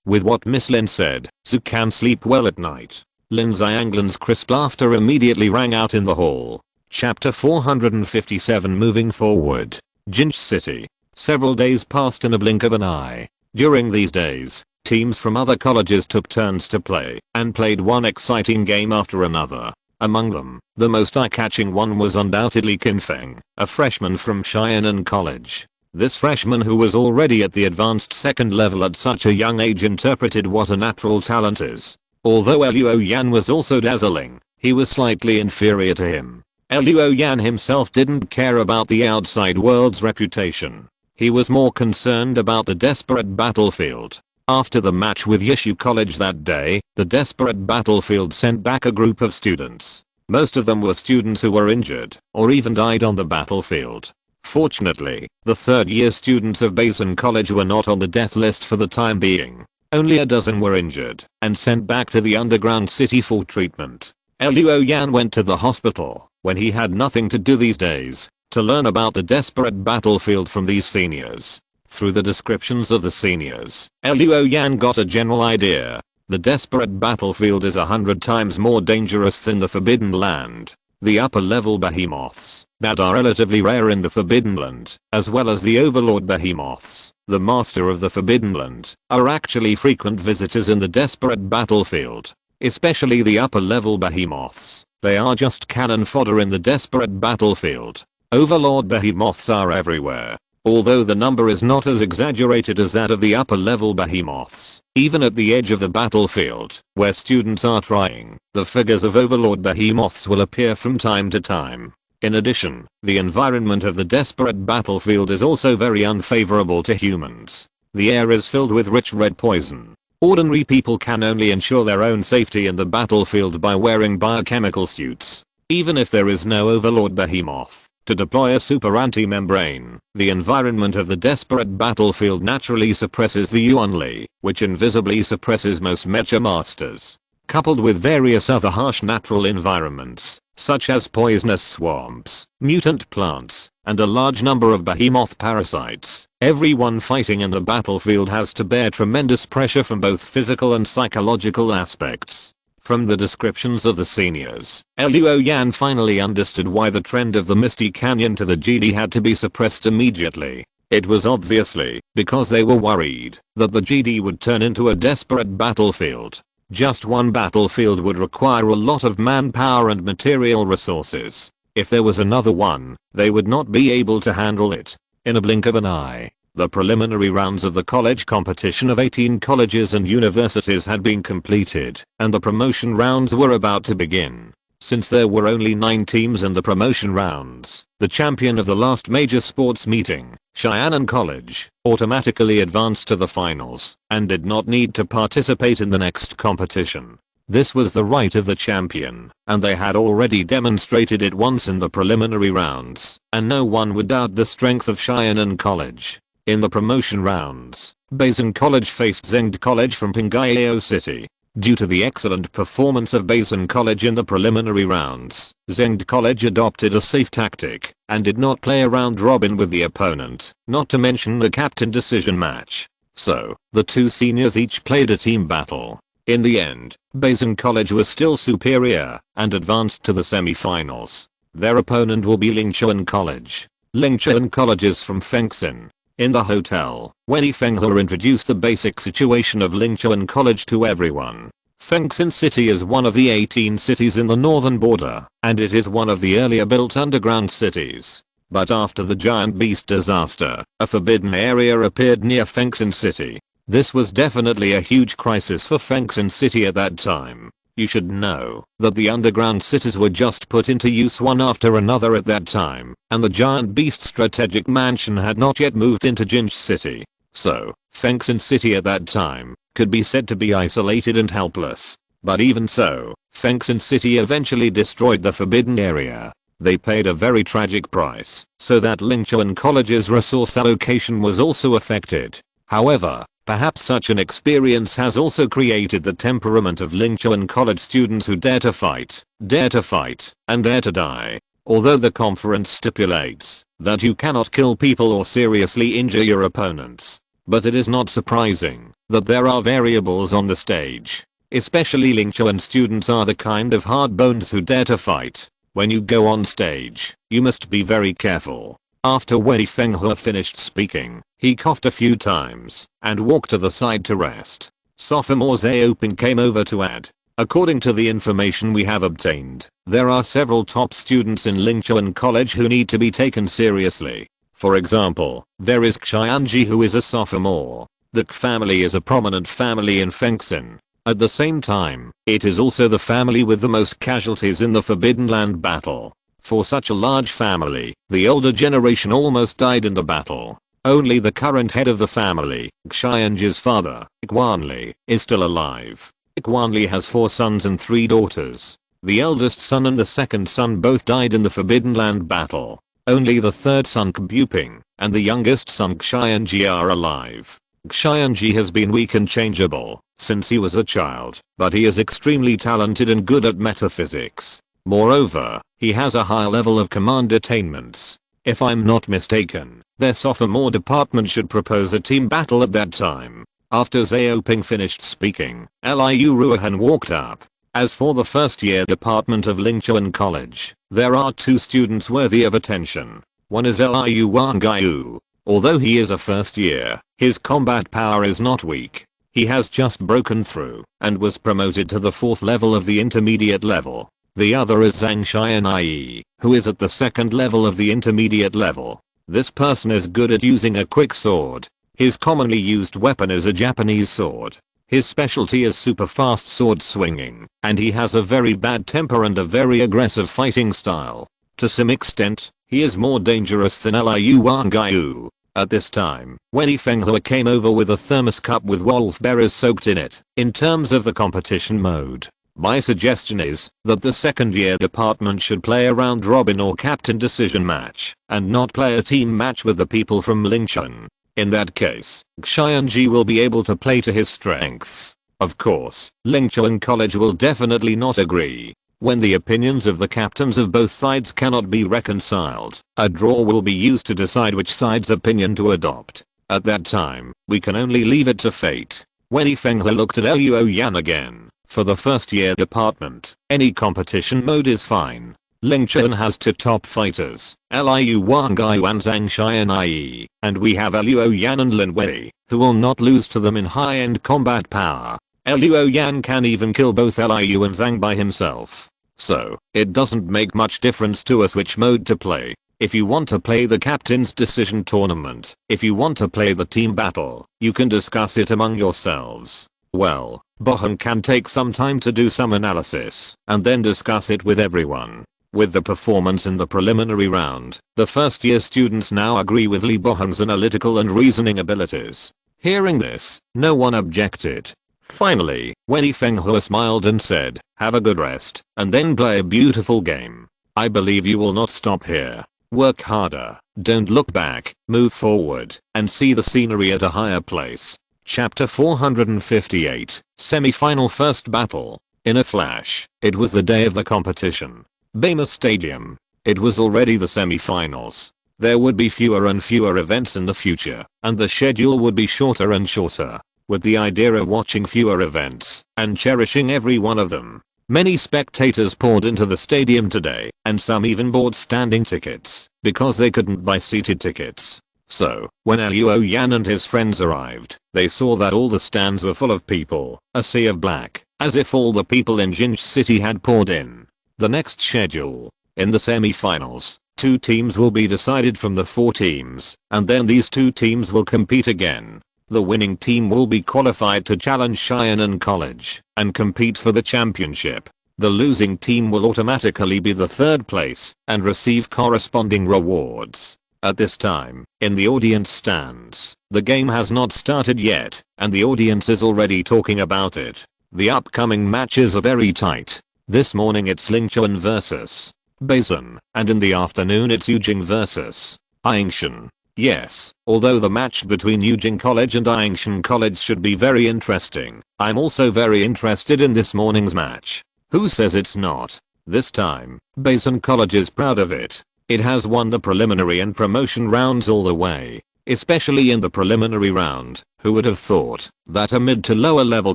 Speaker 1: with what Miss Lin said, so can sleep well at night. Lin Xianglan's crisp laughter immediately rang out in the hall. Chapter 457 Moving forward. Jinch City. Several days passed in a blink of an eye. During these days, teams from other colleges took turns to play, and played one exciting game after another. Among them, the most eye-catching one was undoubtedly Xing Feng, a freshman from Xiaonan College. This freshman, who was already at the advanced second level at such a young age, interpreted what a natural talent is. Although Luo Yan was also dazzling, he was slightly inferior to him. Luo Yan himself didn't care about the outside world's reputation. He was more concerned about the desperate battlefield. After the match with Yishu College that day, the desperate battlefield sent back a group of students. Most of them were students who were injured, or even died on the battlefield. Fortunately, the third-year students of Basin College were not on the death list for the time being. Only a dozen were injured, and sent back to the underground city for treatment. Luo Yan went to the hospital, when he had nothing to do these days, to learn about the desperate battlefield from these seniors. Through the descriptions of the seniors, Luo Yan got a general idea. The desperate battlefield is 100 times more dangerous than the Forbidden Land. The upper-level behemoths, that are relatively rare in the Forbidden Land, as well as the overlord behemoths, the master of the Forbidden Land, are actually frequent visitors in the desperate battlefield. Especially the upper-level behemoths. They are just cannon fodder in the desperate battlefield. Overlord behemoths are everywhere. Although the number is not as exaggerated as that of the upper-level behemoths, even at the edge of the battlefield, where students are trying, the figures of overlord behemoths will appear from time to time. In addition, the environment of the desperate battlefield is also very unfavorable to humans. The air is filled with rich red poison. Ordinary people can only ensure their own safety in the battlefield by wearing biochemical suits. Even if there is no overlord behemoth, to deploy a super anti-membrane. The environment of the desperate battlefield naturally suppresses the Yuanli, which invisibly suppresses most mecha masters. Coupled with various other harsh natural environments, such as poisonous swamps, mutant plants, and a large number of behemoth parasites, everyone fighting in the battlefield has to bear tremendous pressure from both physical and psychological aspects. From the descriptions of the seniors, Luo Yan finally understood why the trend of the Misty Canyon to the GD had to be suppressed immediately. It was obviously because they were worried that the GD would turn into a desperate battlefield. Just one battlefield would require a lot of manpower and material resources. If there was another one, they would not be able to handle it. In a blink of an eye, the preliminary rounds of the college competition of 18 colleges and universities had been completed, and the promotion rounds were about to begin. Since there were only 9 teams in the promotion rounds, the champion of the last major sports meeting, Xianan College, automatically advanced to the finals, and did not need to participate in the next competition. This was the right of the champion, and they had already demonstrated it once in the preliminary rounds, and no one would doubt the strength of Xianan College. In the promotion rounds, Beijing College faced Zhengde College from Pingyao City. Due to the excellent performance of Beijing College in the preliminary rounds, Zhengde College adopted a safe tactic and did not play a round robin with the opponent, not to mention the captain decision match. So, the two seniors each played a team battle. In the end, Beijing College was still superior and advanced to the semi-finals. Their opponent will be Lingchuan College. Lingchuan College is from Fengxin. In the hotel, Weni Fenghua introduced the basic situation of Lingchuan College to everyone. Fengxin City is one of the 18 cities in the northern border, and it is one of the earlier built underground cities. But after the giant beast disaster, a forbidden area appeared near Fengxin City. This was definitely a huge crisis for Fengxin City at that time. You should know that the underground cities were just put into use one after another at that time, and the giant beast strategic mansion had not yet moved into Jinj City. So, Fengxin City at that time could be said to be isolated and helpless. But even so, Fengxin City eventually destroyed the forbidden area. They paid a very tragic price, so that Lingchuan College's resource allocation was also affected. However, perhaps such an experience has also created the temperament of Lingchuan College students who dare to fight, and dare to die. Although the conference stipulates that you cannot kill people or seriously injure your opponents, but it is not surprising that there are variables on the stage. Especially Lingchuan students are the kind of hard bones who dare to fight. When you go on stage, you must be very careful. After Weni Fenghua finished speaking, he coughed a few times and walked to the side to rest. Sophomore Zhaoping came over to add, according to the information we have obtained, there are several top students in Lingchuan College who need to be taken seriously. For example, there is Xianji who is a sophomore. The K family is a prominent family in Fengxin. At the same time, it is also the family with the most casualties in the Forbidden Land battle. For such a large family, the older generation almost died in the battle. Only the current head of the family, Xianji's father, Guanli, is still alive. Guanli has 4 sons and 3 daughters. The eldest son and the second son both died in the Forbidden Land battle. Only the third son Buping and the youngest son Xianji are alive. Xianji has been weak and changeable since he was a child, but he is extremely talented and good at metaphysics. Moreover, he has a high level of command attainments. If I'm not mistaken, their sophomore department should propose a team battle at that time. After Zhaoping finished speaking, Liu Ruohan walked up. As for the first year department of Lingchuan College, there are 2 students worthy of attention. One is Liu Wangaiu. Although he is a first year, his combat power is not weak. He has just broken through and was promoted to the 4th level of the intermediate level. The other is Zhang Xianyi, who is at the 2nd level of the intermediate level. This person is good at using a quick sword. His commonly used weapon is a Japanese sword. His specialty is super fast sword swinging, and he has a very bad temper and a very aggressive fighting style. To some extent, he is more dangerous than Liu Wangaiu. At this time, Weni Fenghua came over with a thermos cup with wolf berries soaked in it. In terms of the competition mode, My suggestion is that the second year department should play a round robin or captain decision match and not play a team match with the people from Lingchen. In that case, Xianji will be able to play to his strengths. Of course, Lingchen College will definitely not agree. When the opinions of the captains of both sides cannot be reconciled, a draw will be used to decide which side's opinion to adopt. At that time, we can only leave it to fate. When Feng looked at Luo Yan again. For the first year department, any competition mode is fine. Lingchen has two top fighters, Liu Wangai and Zhang Xianyi, and we have Luo Yan and Lin Wei, who will not lose to them in high-end combat power. Luo Yan can even kill both Liu and Zhang by himself. So, it doesn't make much difference to us which mode to play. If you want to play the captain's decision tournament, if you want to play the team battle, you can discuss it among yourselves. Well, Boheng can take some time to do some analysis and then discuss it with everyone. With the performance in the preliminary round, the first year students now agree with Li Boheng's analytical and reasoning abilities. Hearing this, no one objected. Finally, Wen Fenghua smiled and said, "Have a good rest, and then play a beautiful game. I believe you will not stop here. Work harder, don't look back, move forward, and see the scenery at a higher place." Chapter 458, Semi-Final First Battle. In a flash, it was the day of the competition. Behemoths Stadium. It was already the semi-finals. There would be fewer and fewer events in the future, and the schedule would be shorter and shorter. With the idea of watching fewer events and cherishing every one of them, many spectators poured into the stadium today, and some even bought standing tickets because they couldn't buy seated tickets. So, when Luo Yan and his friends arrived, they saw that all the stands were full of people, a sea of black, as if all the people in Jinj City had poured in. The next schedule. In the semi-finals, 2 teams will be decided from the 4 teams, and then these 2 teams will compete again. The winning team will be qualified to challenge Xianan College and compete for the championship. The losing team will automatically be the 3rd place and receive corresponding rewards. At this time, in the audience stands, the game has not started yet, and the audience is already talking about it. The upcoming matches are very tight. This morning it's Lingchen vs. Beizhen, and in the afternoon it's Jiuying vs. Aingshan. Yes, although the match between Jiuying College and Aingshan College should be very interesting, I'm also very interested in this morning's match. Who says it's not? This time, Beizhen College is proud of it. It has won the preliminary and promotion rounds all the way, especially in the preliminary round. Who would have thought that a mid to lower level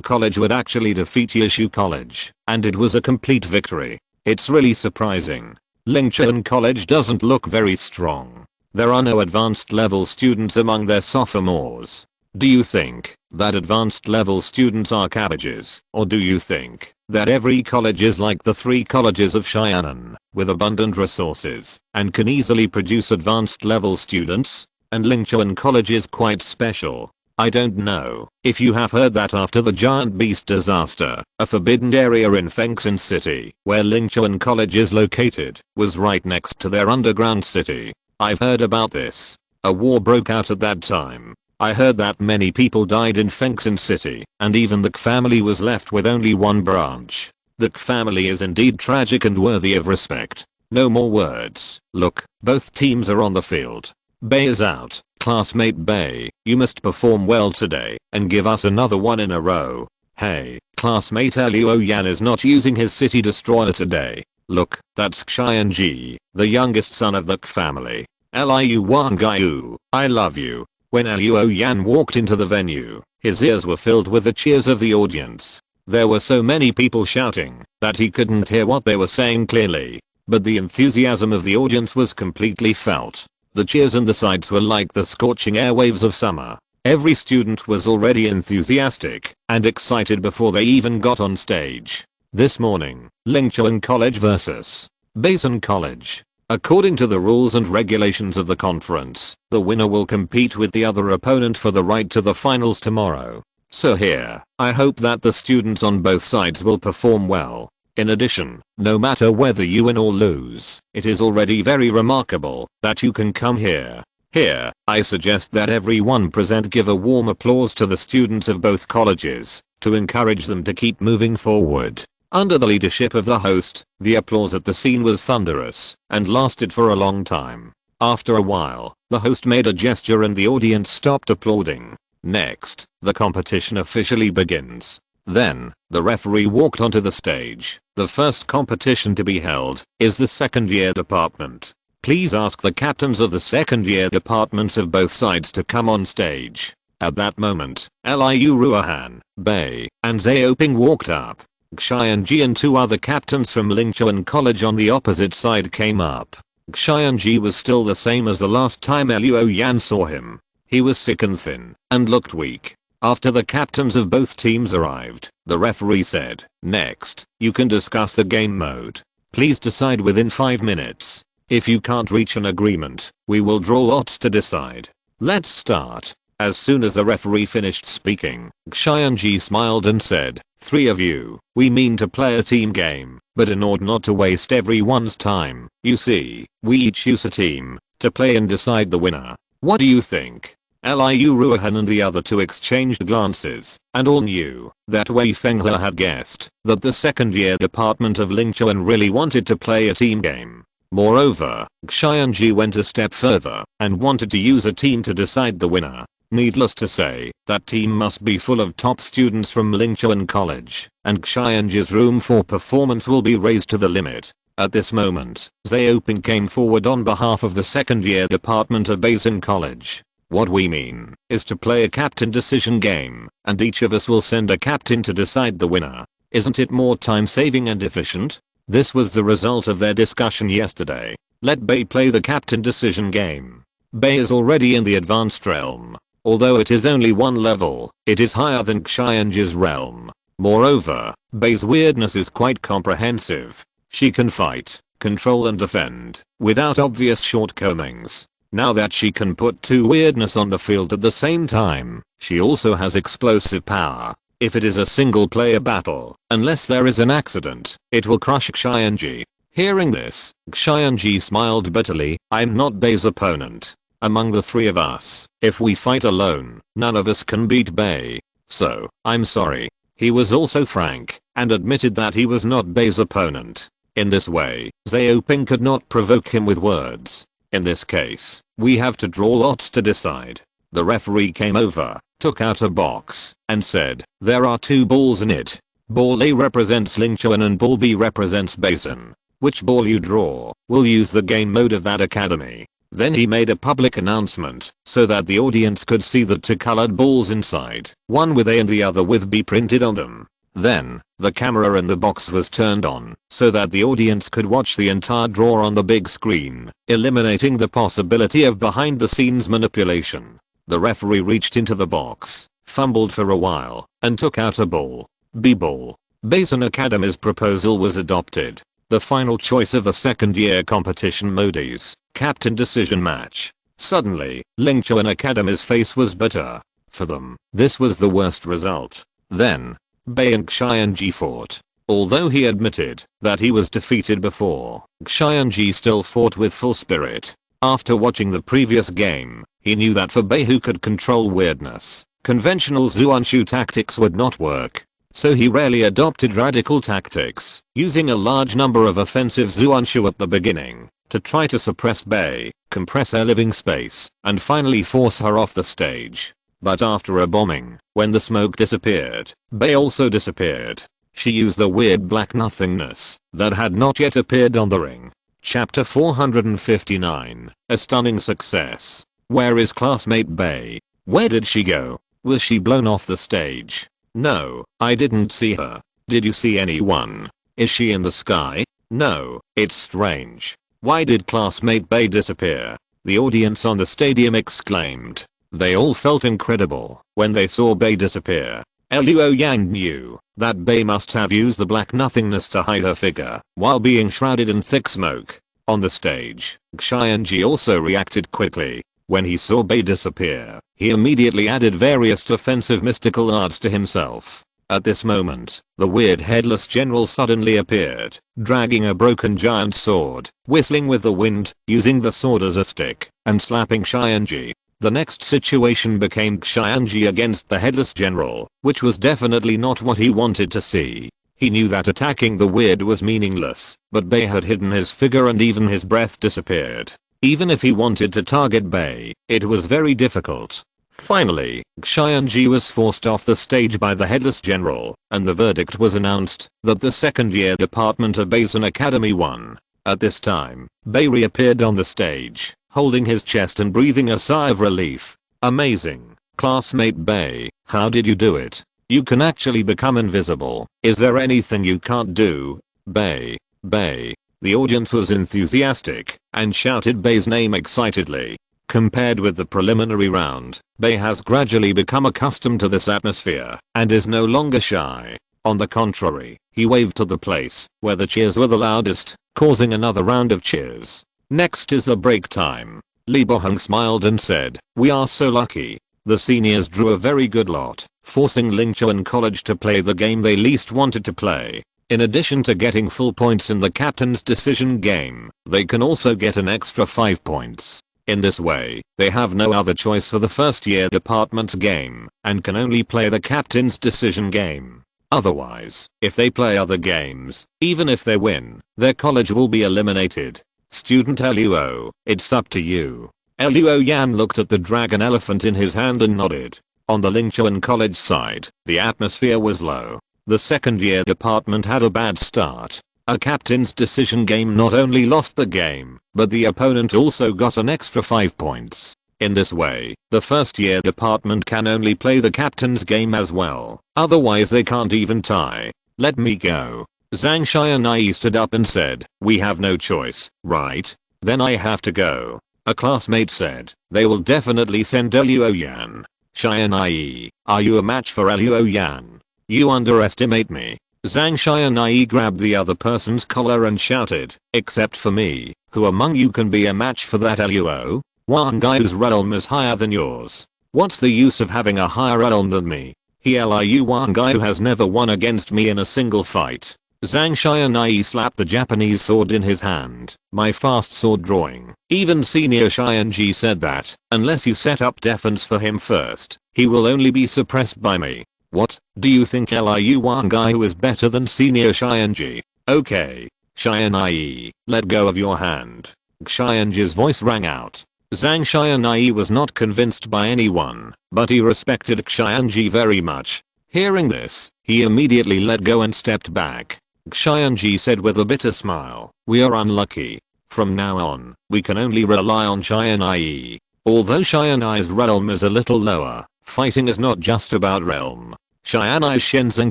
Speaker 1: college would actually defeat Yishu College, and it was a complete victory. It's really surprising. Lingchen College doesn't look very strong. There are no advanced level students among their sophomores. Do you think that advanced level students are cabbages, or do you think that every college is like the 3 colleges of Xianan, with abundant resources, and can easily produce advanced level students? And Lingchen College is quite special. I don't know if you have heard that after the giant beast disaster, a forbidden area in Fengxin City, where Lingchen College is located, was right next to their underground city. I've heard about this. A war broke out at that time. I heard that many people died in Fengxin City, and even the K family was left with only one branch. The K family is indeed tragic and worthy of respect. No more words. Look, both teams are on the field. Bei is out. Classmate Bei, you must perform well today and give us another one in a row. Hey, classmate Luo Yan is not using his city destroyer today. Look, that's Xianji, the youngest son of the K family. Liu Wangai, I love you. When Luo Yan walked into the venue, his ears were filled with the cheers of the audience. There were so many people shouting that he couldn't hear what they were saying clearly, but the enthusiasm of the audience was completely felt. The cheers and the sides were like the scorching airwaves of summer. Every student was already enthusiastic and excited before they even got on stage. This morning, Lingchen College vs. Beizhen College. According to the rules and regulations of the conference, the winner will compete with the other opponent for the right to the finals tomorrow. So here, I hope that the students on both sides will perform well. In addition, no matter whether you win or lose, it is already very remarkable that you can come here. Here, I suggest that everyone present give a warm applause to the students of both colleges, to encourage them to keep moving forward. Under the leadership of the host, the applause at the scene was thunderous and lasted for a long time. After a while, the host made a gesture and the audience stopped applauding. Next, the competition officially begins. Then, the referee walked onto the stage. The first competition to be held is the second year department. Please ask the captains of the second year departments of both sides to come on stage. At that moment, Liu Ruohan, Bei, and Xiaoping walked up. Xianji and 2 other captains from Lingchuan College on the opposite side came up. Xianji was still the same as the last time Luo Yan saw him. He was sick and thin, and looked weak. After the captains of both teams arrived, the referee said, "Next, you can discuss the game mode. Please decide within 5 minutes. If you can't reach an agreement, we will draw lots to decide. Let's start." As soon as the referee finished speaking, Xianji smiled and said, "3 of you, we mean to play a team game, but in order not to waste everyone's time, you see, we each use a team to play and decide the winner. What do you think?" Liu Ruohan and the other 2 exchanged glances, and all knew that Wei Fenghe had guessed that the second year department of Lingchuan really wanted to play a team game. Moreover, Xianji went a step further and wanted to use a team to decide the winner. Needless to say, that team must be full of top students from Lingchuan College, and Xianji's room for performance will be raised to the limit. At this moment, Xiaoping came forward on behalf of the second year department of Basin College. "What we mean is to play a captain decision game, and each of us will send a captain to decide the winner. Isn't it more time saving and efficient?" This was the result of their discussion yesterday. Let Bei play the captain decision game. Bei is already in the advanced realm. Although it is only 1 level, it is higher than Xianji's realm. Moreover, Bei's weirdness is quite comprehensive. She can fight, control and defend, without obvious shortcomings. Now that she can put 2 weirdness on the field at the same time, she also has explosive power. If it is a single player battle, unless there is an accident, it will crush Xianji. Hearing this, Xianji smiled bitterly. "I'm not Bei's opponent. Among the 3 of us, if we fight alone, none of us can beat Bei. So, I'm sorry." He was also frank, and admitted that he was not Bei's opponent. In this way, Xiaoping could not provoke him with words. "In this case, we have to draw lots to decide." The referee came over, took out a box, and said, "There are 2 balls in it. Ball A represents Lingchuan and ball B represents Basin. Which ball you draw will use the game mode of that academy." Then he made a public announcement so that the audience could see the 2 colored balls inside, one with A and the other with B printed on them. Then, the camera in the box was turned on so that the audience could watch the entire draw on the big screen, eliminating the possibility of behind the scenes manipulation. The referee reached into the box, fumbled for a while, and took out a ball. B ball. Basin Academy's proposal was adopted. The final choice of the second year competition mode is Captain Decision Match. Suddenly, Lingchuan Academy's face was bitter. For them, this was the worst result. Then, Bei and Xianji fought. Although he admitted that he was defeated before, Xianji still fought with full spirit. After watching the previous game, he knew that for Bei, who could control weirdness, conventional Zuanshu tactics would not work. So he rarely adopted radical tactics, using a large number of offensive Zuanshu at the beginning to try to suppress Bei, compress her living space, and finally force her off the stage. But after a bombing, when the smoke disappeared, Bei also disappeared. She used the weird black nothingness that had not yet appeared on the ring. Chapter 459, a stunning success. Where is classmate Bei? Where did she go? Was she blown off the stage? No, I didn't see her. Did you see anyone? Is she in the sky? No, it's strange. Why did classmate Bei disappear? The audience on the stadium exclaimed. They all felt incredible when they saw Bei disappear. Luo Yang knew that Bei must have used the black nothingness to hide her figure while being shrouded in thick smoke. On the stage, Xianji also reacted quickly. When he saw Bei disappear, he immediately added various defensive mystical arts to himself. At this moment, the weird headless general suddenly appeared, dragging a broken giant sword, whistling with the wind, using the sword as a stick, and slapping Xianji. The next situation became Xianji against the headless general, which was definitely not what he wanted to see. He knew that attacking the weird was meaningless, but Bei had hidden his figure and even his breath disappeared. Even if he wanted to target Bei, it was very difficult. Finally, Xianji was forced off the stage by the headless general, and the verdict was announced that the second-year department of Bei's Academy won. At this time, Bei reappeared on the stage, holding his chest and breathing a sigh of relief. Amazing, classmate Bei, how did you do it? You can actually become invisible. Is there anything you can't do? Bei. The audience was enthusiastic and shouted Bei's name excitedly. Compared with the preliminary round, Bei has gradually become accustomed to this atmosphere and is no longer shy. On the contrary, he waved to the place where the cheers were the loudest, causing another round of cheers. Next is the break time. Li Boheng smiled and said, "We are so lucky." The seniors drew a very good lot, forcing Lingchuan College to play the game they least wanted to play. In addition to getting full points in the captain's decision game, they can also get an extra 5 points. In this way, they have no other choice for the first year department's game, and can only play the captain's decision game. Otherwise, if they play other games, even if they win, their college will be eliminated. Student Luo, it's up to you. Luo Yan looked at the dragon elephant in his hand and nodded. On the Lingchuan College side, the atmosphere was low. The second year department had a bad start. A captain's decision game not only lost the game, but the opponent also got an extra 5 points. In this way, the first year department can only play the captain's game as well, otherwise they can't even tie. Let me go. Zhang Xianai stood up and said, "We have no choice, right? Then I have to go." A classmate said, "They will definitely send Luo Yan." Xianai, are you a match for Luo Yan? You underestimate me. Zhang Xianai grabbed the other person's collar and shouted, "Except for me, who among you can be a match for that Luo? One guy whose realm is higher than yours. What's the use of having a higher realm than me? Liu one guy who has never won against me in a single fight." Zhang Xianai slapped the Japanese sword in his hand. "My fast sword drawing." Even senior Xianji said that, unless you set up defense for him first, he will only be suppressed by me. What, do you think Liu one guy who is better than senior Xianji? Okay. Xianai, let go of your hand. Xianji's voice rang out. Zhang Xianai was not convinced by anyone, but he respected Xianji very much. Hearing this, he immediately let go and stepped back. Xianji said with a bitter smile, "We are unlucky. From now on, we can only rely on Xianai. Although Xianai's realm is a little lower, fighting is not just about realm. Xianai's Shenzhen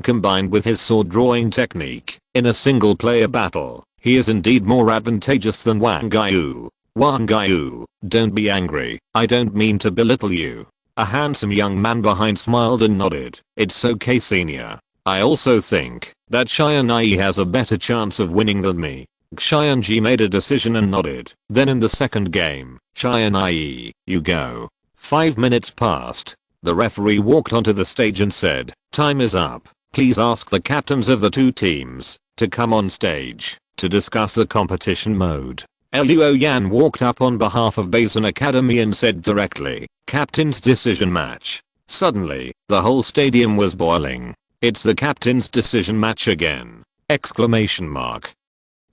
Speaker 1: combined with his sword drawing technique, in a single player battle, he is indeed more advantageous than Wang Gaiyu. Wang Gaiyu, don't be angry, I don't mean to belittle you." A handsome young man behind smiled and nodded. "It's okay senior. I also think that Xianai has a better chance of winning than me." Xianji made a decision and nodded. Then in the second game, "Xianai, you go." 5 minutes passed. The referee walked onto the stage and said, "Time is up. Please ask the captains of the two teams to come on stage to discuss the competition mode." Luo Yan walked up on behalf of Bei's Academy and said directly, "Captain's decision match." Suddenly, the whole stadium was boiling. "It's the captain's decision match again!" Exclamation mark.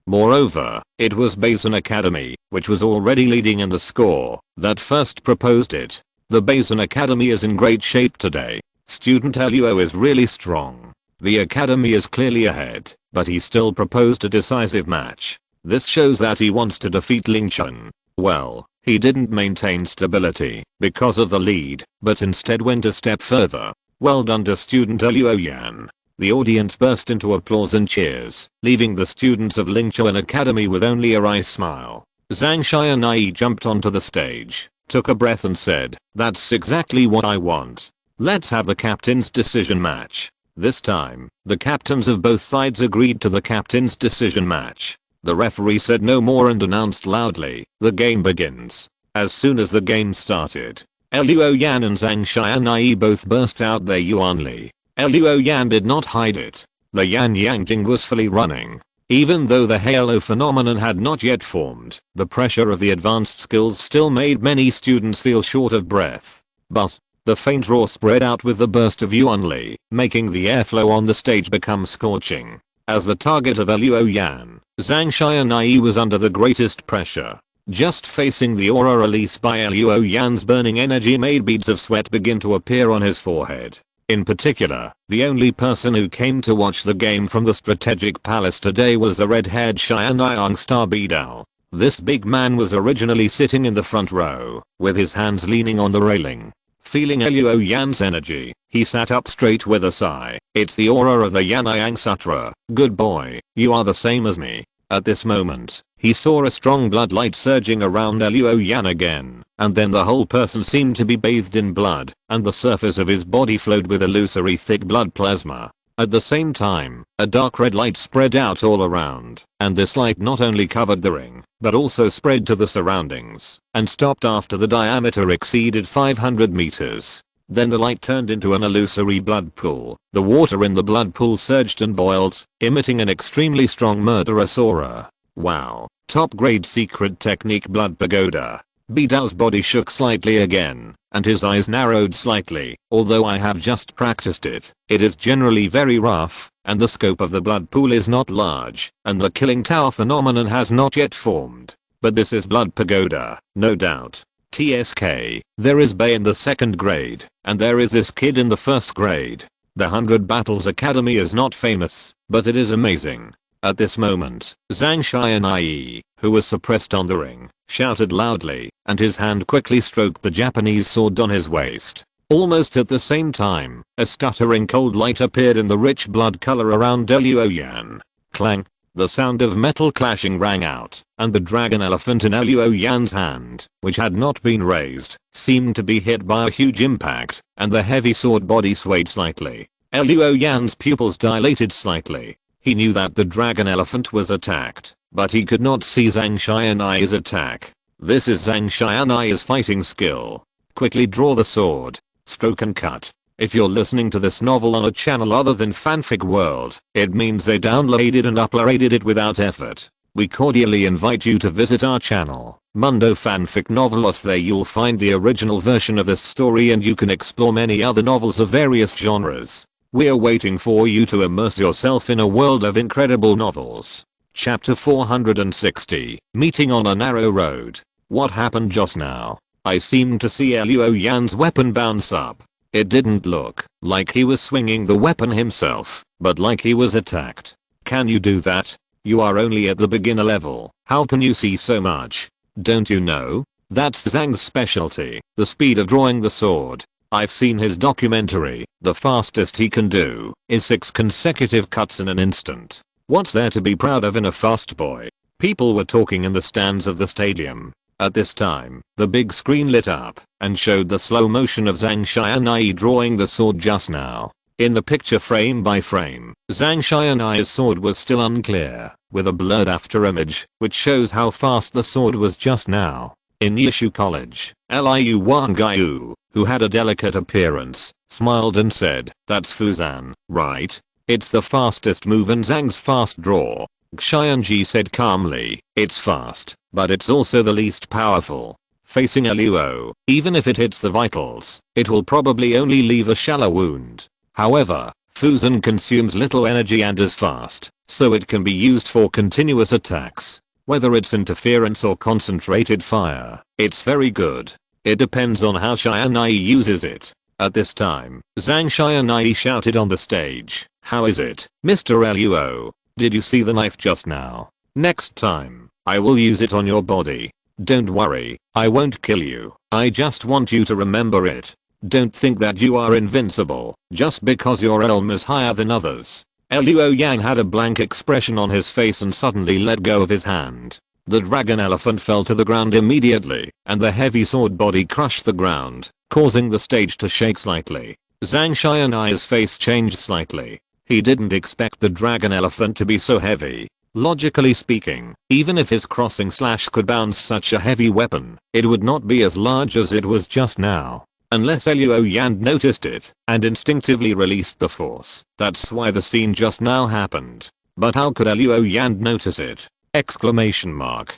Speaker 1: Moreover, it was Bei's Academy, which was already leading in the score, that first proposed it. The Bei's Academy is in great shape today. Student Luo is really strong. The academy is clearly ahead, but he still proposed a decisive match. This shows that he wants to defeat Lingchuan. Well, he didn't maintain stability because of the lead, but instead went a step further. Well done to student Luo Yan. The audience burst into applause and cheers, leaving the students of Lingchuan Academy with only a wry smile. Zhang Xianai jumped onto the stage, took a breath and said, "That's exactly what I want. Let's have the captain's decision match." This time, the captains of both sides agreed to the captain's decision match. The referee said no more and announced loudly, "The game begins." As soon as the game started, Luo Yan and Zhang Xianai both burst out their Yuanli. Luo Yan did not hide it. The Yan Yangjing was fully running. Even though the halo phenomenon had not yet formed, the pressure of the advanced skills still made many students feel short of breath. But the faint roar spread out with the burst of Yuanli, making the airflow on the stage become scorching. As the target of Luo Yan, Zhang Xianai was under the greatest pressure. Just facing the aura released by Luo Yan's burning energy made beads of sweat begin to appear on his forehead. In particular, the only person who came to watch the game from the strategic palace today was the red-haired Xianai Star Bidao. This big man was originally sitting in the front row, with his hands leaning on the railing. Feeling Luo Yan's energy, he sat up straight with a sigh. It's the aura of the Yanayang Sutra. Good boy, you are the same as me. At this moment, he saw a strong blood light surging around Luo Yan again, and then the whole person seemed to be bathed in blood, and the surface of his body flowed with illusory thick blood plasma. At the same time, a dark red light spread out all around, and this light not only covered the ring, but also spread to the surroundings, and stopped after the diameter exceeded 500 meters. Then the light turned into an illusory blood pool. The water in the blood pool surged and boiled, emitting an extremely strong murderous aura. Wow. Top grade secret technique blood pagoda. Bidao's body shook slightly again, and his eyes narrowed slightly. Although I have just practiced it, it is generally very rough, and the scope of the blood pool is not large, and the killing tower phenomenon has not yet formed. But this is blood pagoda, no doubt. TSK, there is Bay in the 2nd grade, and there is this kid in the 1st grade. The 100 Battles Academy is not famous, but it is amazing. At this moment, Zhang Xianai, who was suppressed on the ring, shouted loudly, and his hand quickly stroked the Japanese sword on his waist. Almost at the same time, a stuttering cold light appeared in the rich blood color around Luo Yan. Clang. The sound of metal clashing rang out, and the dragon elephant in Luo Yan's hand, which had not been raised, seemed to be hit by a huge impact, and the heavy sword body swayed slightly. Luo Yan's pupils dilated slightly. He knew that the dragon elephant was attacked, but he could not see Zhang Xianai's attack. This is Zhang Xianai's fighting skill. Quickly draw the sword, stroke and cut. If you're listening to this novel on a channel other than Fanfic World, it means they downloaded and uploaded it without effort. We cordially invite you to visit our channel, Mundo Fanfic Novelos. There you'll find the original version of this story and you can explore many other novels of various genres. We're waiting for you to immerse yourself in a world of incredible novels. Chapter 460, Meeting on a Narrow Road. What happened just now? I seemed to see Luo Yan's weapon bounce up. It didn't look like he was swinging the weapon himself, but like he was attacked. Can you do that? You are only at the beginner level. How can you see so much? Don't you know? That's Zhang's specialty, the speed of drawing the sword. I've seen his documentary. The fastest he can do is 6 consecutive cuts in an instant. What's there to be proud of in a fast boy? People were talking in the stands of the stadium. At this time, the big screen lit up and showed the slow motion of Zhang Xianai drawing the sword just now. In the picture frame by frame, Zhang Xianai's sword was still unclear, with a blurred after image, which shows how fast the sword was just now. In Yishu College, Liu Wangyu, who had a delicate appearance, smiled and said, "That's Fuzan, right? It's the fastest move in Zhang's fast draw." Xianji said calmly, "It's fast, but it's also the least powerful. Facing a Luo, even if it hits the vitals, it will probably only leave a shallow wound. However, Fuzan consumes little energy and is fast, so it can be used for continuous attacks. Whether it's interference or concentrated fire, it's very good. It depends on how Xianai uses it." At this time, Zhang Xianai shouted on the stage, "How is it, Mr. Luo? Did you see the knife just now? Next time, I will use it on your body. Don't worry, I won't kill you. I just want you to remember it. Don't think that you are invincible just because your realm is higher than others." Luo Yang had a blank expression on his face and suddenly let go of his hand. The dragon elephant fell to the ground immediately, and the heavy sword body crushed the ground, causing the stage to shake slightly. Zhang Xianai's face changed slightly. He didn't expect the dragon elephant to be so heavy. Logically speaking, even if his crossing slash could bounce such a heavy weapon, it would not be as large as it was just now. Unless Luo Yan noticed it and instinctively released the force. That's why the scene just now happened. But how could Luo Yan notice it? Exclamation mark.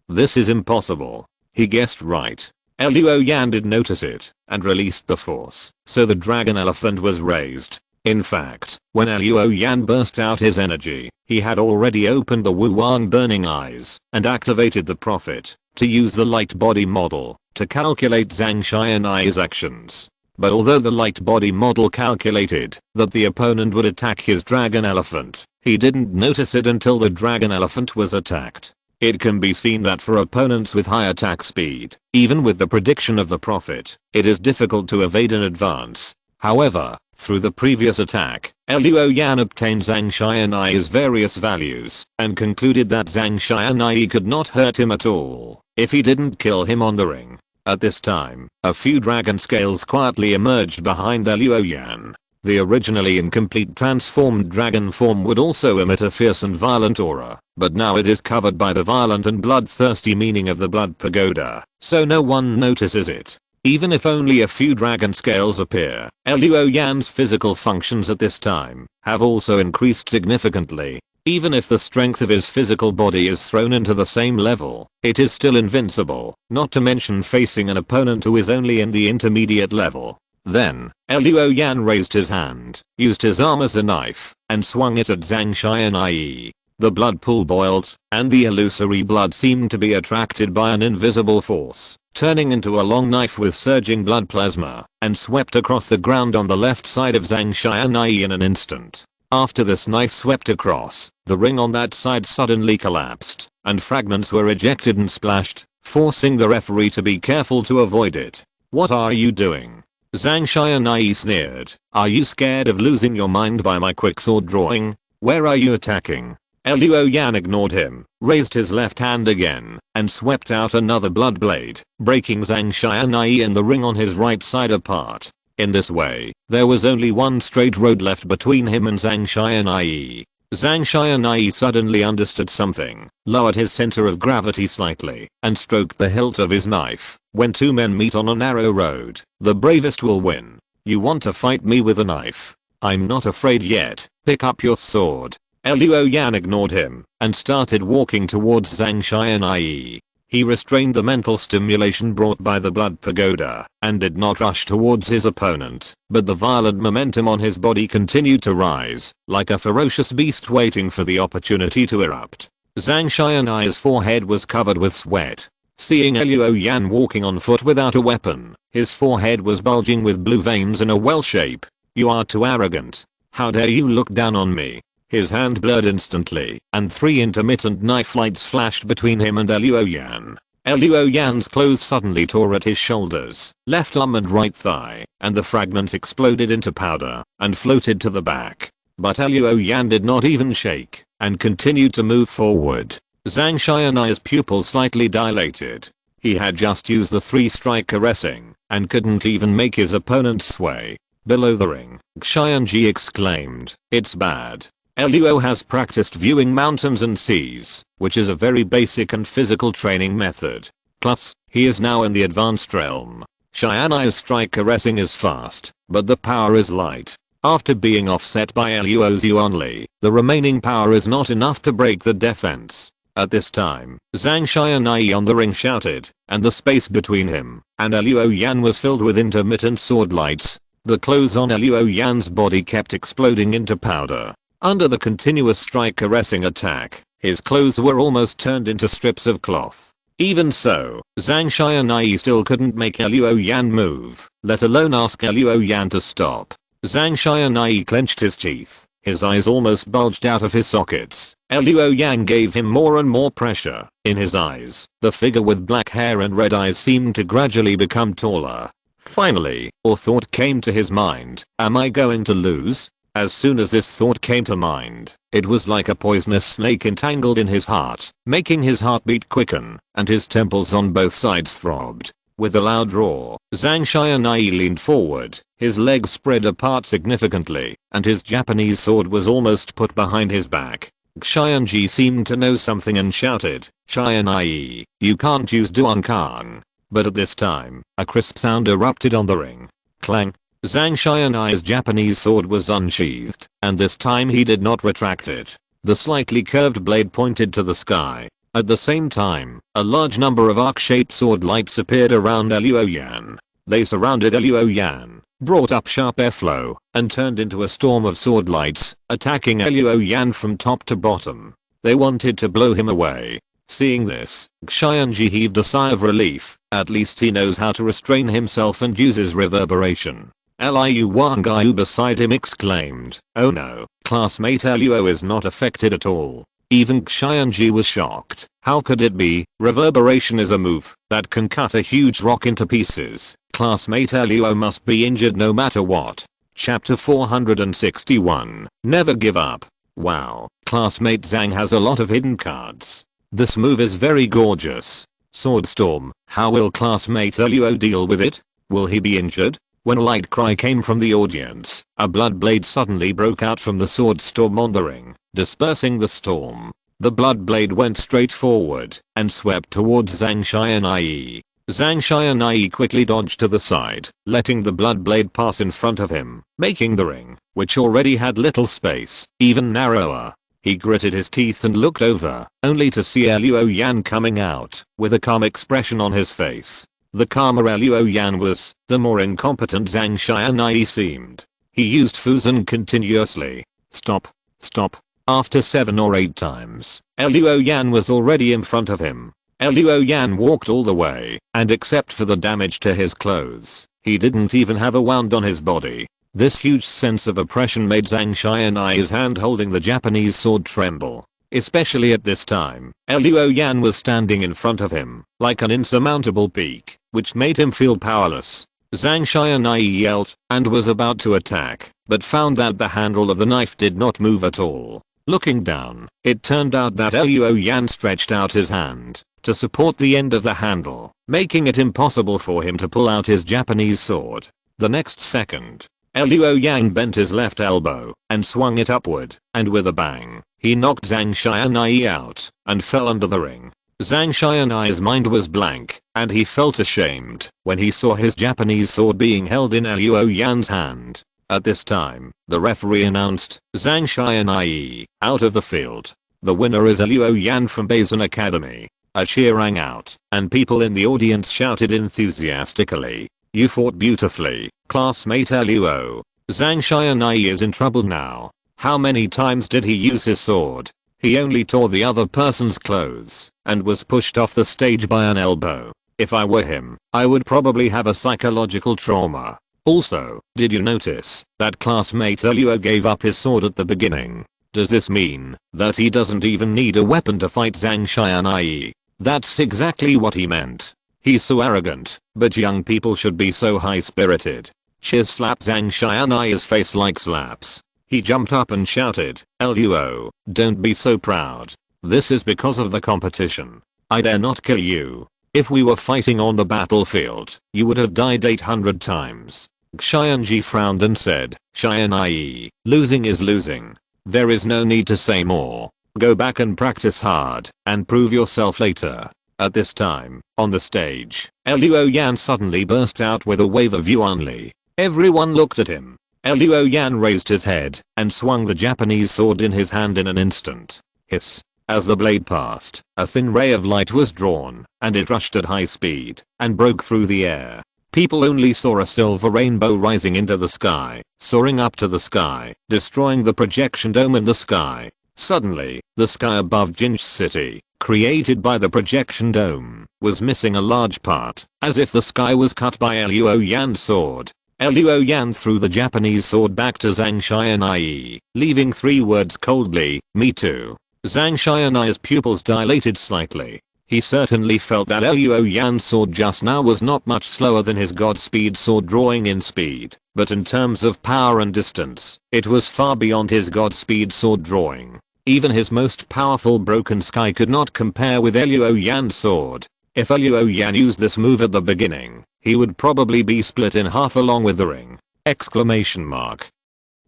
Speaker 1: This is impossible. He guessed right. Luo Yan did notice it and released the force, so the dragon elephant was raised. In fact, when Luo Yan burst out his energy, he had already opened the Wu Wang burning eyes and activated the prophet to use the light body model to calculate Zhang Xianai's actions. But although the light body model calculated that the opponent would attack his dragon elephant, he didn't notice it until the dragon elephant was attacked. It can be seen that for opponents with high attack speed, even with the prediction of the prophet, it is difficult to evade in advance. However, through the previous attack, Luo Yan obtained Zhang Xianai's various values and concluded that Zhang Xianai could not hurt him at all if he didn't kill him on the ring. At this time, a few dragon scales quietly emerged behind Luo Yan. The originally incomplete transformed dragon form would also emit a fierce and violent aura, but now it is covered by the violent and bloodthirsty meaning of the blood pagoda, so no one notices it. Even if only a few dragon scales appear, Luo Yan's physical functions at this time have also increased significantly. Even if the strength of his physical body is thrown into the same level, it is still invincible, not to mention facing an opponent who is only in the intermediate level. Then, Luo Yan raised his hand, used his arm as a knife, and swung it at Zhang Xianai. The blood pool boiled, and the illusory blood seemed to be attracted by an invisible force, turning into a long knife with surging blood plasma, and swept across the ground on the left side of Zhang Xianai in an instant. After this knife swept across, the ring on that side suddenly collapsed, and fragments were ejected and splashed, forcing the referee to be careful to avoid it. "What are you doing?" Zhang Xianai sneered. "Are you scared of losing your mind by my quicksword drawing? Where are you attacking?" Luo Yan ignored him, raised his left hand again, and swept out another blood blade, breaking Zhang Xianai and the ring on his right side apart. In this way, there was only one straight road left between him and Zhang Xianai. Zhang Xianai suddenly understood something, lowered his center of gravity slightly, and stroked the hilt of his knife. When two men meet on a narrow road, the bravest will win. "You want to fight me with a knife? I'm not afraid yet. Pick up your sword." Luo Yan ignored him and started walking towards Zhang Xianai. He restrained the mental stimulation brought by the blood pagoda and did not rush towards his opponent, but the violent momentum on his body continued to rise, like a ferocious beast waiting for the opportunity to erupt. Zhang Xianai's forehead was covered with sweat. Seeing Luo Yan walking on foot without a weapon, his forehead was bulging with blue veins in a well shape. "You are too arrogant. How dare you look down on me?" His hand blurred instantly, and three intermittent knife lights flashed between him and Luo Yan. Luo Yan's clothes suddenly tore at his shoulders, left arm and right thigh, and the fragments exploded into powder and floated to the back. But Luo Yan did not even shake, and continued to move forward. Zhang Xianai's pupils slightly dilated. He had just used the three-strike caressing, and couldn't even make his opponent sway. Below the ring, Xianji exclaimed, "It's bad." Luo has practiced viewing mountains and seas, which is a very basic and physical training method. Plus, he is now in the advanced realm. Xianai's strike caressing is fast, but the power is light. After being offset by Luo's only, the remaining power is not enough to break the defense. At this time, Zhang Xianai on the ring shouted, and the space between him and Luo Yan was filled with intermittent sword lights. The clothes on Luo Yan's body kept exploding into powder. Under the continuous strike caressing attack, his clothes were almost turned into strips of cloth. Even so, Zhang Xianai still couldn't make Luo Yan move, let alone ask Luo Yan to stop. Zhang Xianai clenched his teeth, his eyes almost bulged out of his sockets. Luo Yan gave him more and more pressure. In his eyes, the figure with black hair and red eyes seemed to gradually become taller. Finally, a thought came to his mind. Am I going to lose? As soon as this thought came to mind, it was like a poisonous snake entangled in his heart, making his heartbeat quicken, and his temples on both sides throbbed. With a loud roar, Zhang Xianai leaned forward, his legs spread apart significantly, and his Japanese sword was almost put behind his back. Xianji seemed to know something and shouted, "Xianai, you can't use Duankang." But at this time, a crisp sound erupted on the ring. Clang. Zhang Xianai's Japanese sword was unsheathed, and this time he did not retract it. The slightly curved blade pointed to the sky. At the same time, a large number of arc-shaped sword lights appeared around Luo Yan. They surrounded Luo Yan, brought up sharp airflow, and turned into a storm of sword lights, attacking Luo Yan from top to bottom. They wanted to blow him away. Seeing this, Xianji heaved a sigh of relief. At least he knows how to restrain himself and uses reverberation. Liu Wangai beside him exclaimed, "Oh no, classmate Luo is not affected at all." Even Xianji was shocked. How could it be? Reverberation is a move that can cut a huge rock into pieces. Classmate Luo must be injured no matter what. Chapter 461. Never give up. Wow, classmate Zhang has a lot of hidden cards. This move is very gorgeous. Sword Storm. How will classmate Luo deal with it? Will he be injured? When a light cry came from the audience, a blood blade suddenly broke out from the sword storm on the ring, dispersing the storm. The blood blade went straight forward and swept towards Zhang Xianai. Zhang Xianai quickly dodged to the side, letting the blood blade pass in front of him, making the ring, which already had little space, even narrower. He gritted his teeth and looked over, only to see Luo Yan coming out, with a calm expression on his face. The calmer Luo Yan was, the more incompetent Zhang Xianai seemed. He used Fusion continuously. Stop. Stop. After 7 or 8 times, Luo Yan was already in front of him. Luo Yan walked all the way, and except for the damage to his clothes, he didn't even have a wound on his body. This huge sense of oppression made Zhang Xianai's hand holding the Japanese sword tremble. Especially at this time, Luo Yan was standing in front of him, like an insurmountable peak, which made him feel powerless. Zhang Xianai yelled, and was about to attack, but found that the handle of the knife did not move at all. Looking down, it turned out that Luo Yan stretched out his hand to support the end of the handle, making it impossible for him to pull out his Japanese sword. The next second, Luo Yan bent his left elbow and swung it upward, and with a bang, he knocked Zhang Xianai out and fell under the ring. Zhang Xianai's mind was blank, and he felt ashamed when he saw his Japanese sword being held in Luo Yan's hand. At this time, the referee announced, Zhang Xianai, out of the field. The winner is Luo Yan from Baizun Academy. A cheer rang out, and people in the audience shouted enthusiastically, "You fought beautifully, classmate Luo. Zhang Xianai is in trouble now." How many times did he use his sword? He only tore the other person's clothes, and was pushed off the stage by an elbow. If I were him, I would probably have a psychological trauma. Also, did you notice that classmate Luo gave up his sword at the beginning? Does this mean that he doesn't even need a weapon to fight Zhang Xianai? That's exactly what he meant. He's so arrogant, but young people should be so high-spirited. Cheers slapped Zhang Xianai's face like slaps. He jumped up and shouted, "Luo, don't be so proud. This is because of the competition. I dare not kill you. If we were fighting on the battlefield, you would have died 800 times. Xianji frowned and said, "Xianai, losing is losing. There is no need to say more. Go back and practice hard, and prove yourself later." At this time, on the stage, Luo Yan suddenly burst out with a wave of Yuanli. Everyone looked at him. Luo Yan raised his head, and swung the Japanese sword in his hand in an instant. Hiss. As the blade passed, a thin ray of light was drawn, and it rushed at high speed, and broke through the air. People only saw a silver rainbow rising into the sky, soaring up to the sky, destroying the projection dome in the sky. Suddenly, the sky above Jinj City, created by the projection dome, was missing a large part, as if the sky was cut by Luo Yan's sword. Luo Yan threw the Japanese sword back to Zhang Xianai, leaving 3 words coldly, "Me too." Zhang Xianai's pupils dilated slightly. He certainly felt that Luo Yan's sword just now was not much slower than his Godspeed sword drawing in speed, but in terms of power and distance, it was far beyond his Godspeed sword drawing. Even his most powerful Broken Sky could not compare with Luo Yan's sword. If Luo Yan used this move at the beginning, he would probably be split in half along with the ring. Exclamation mark.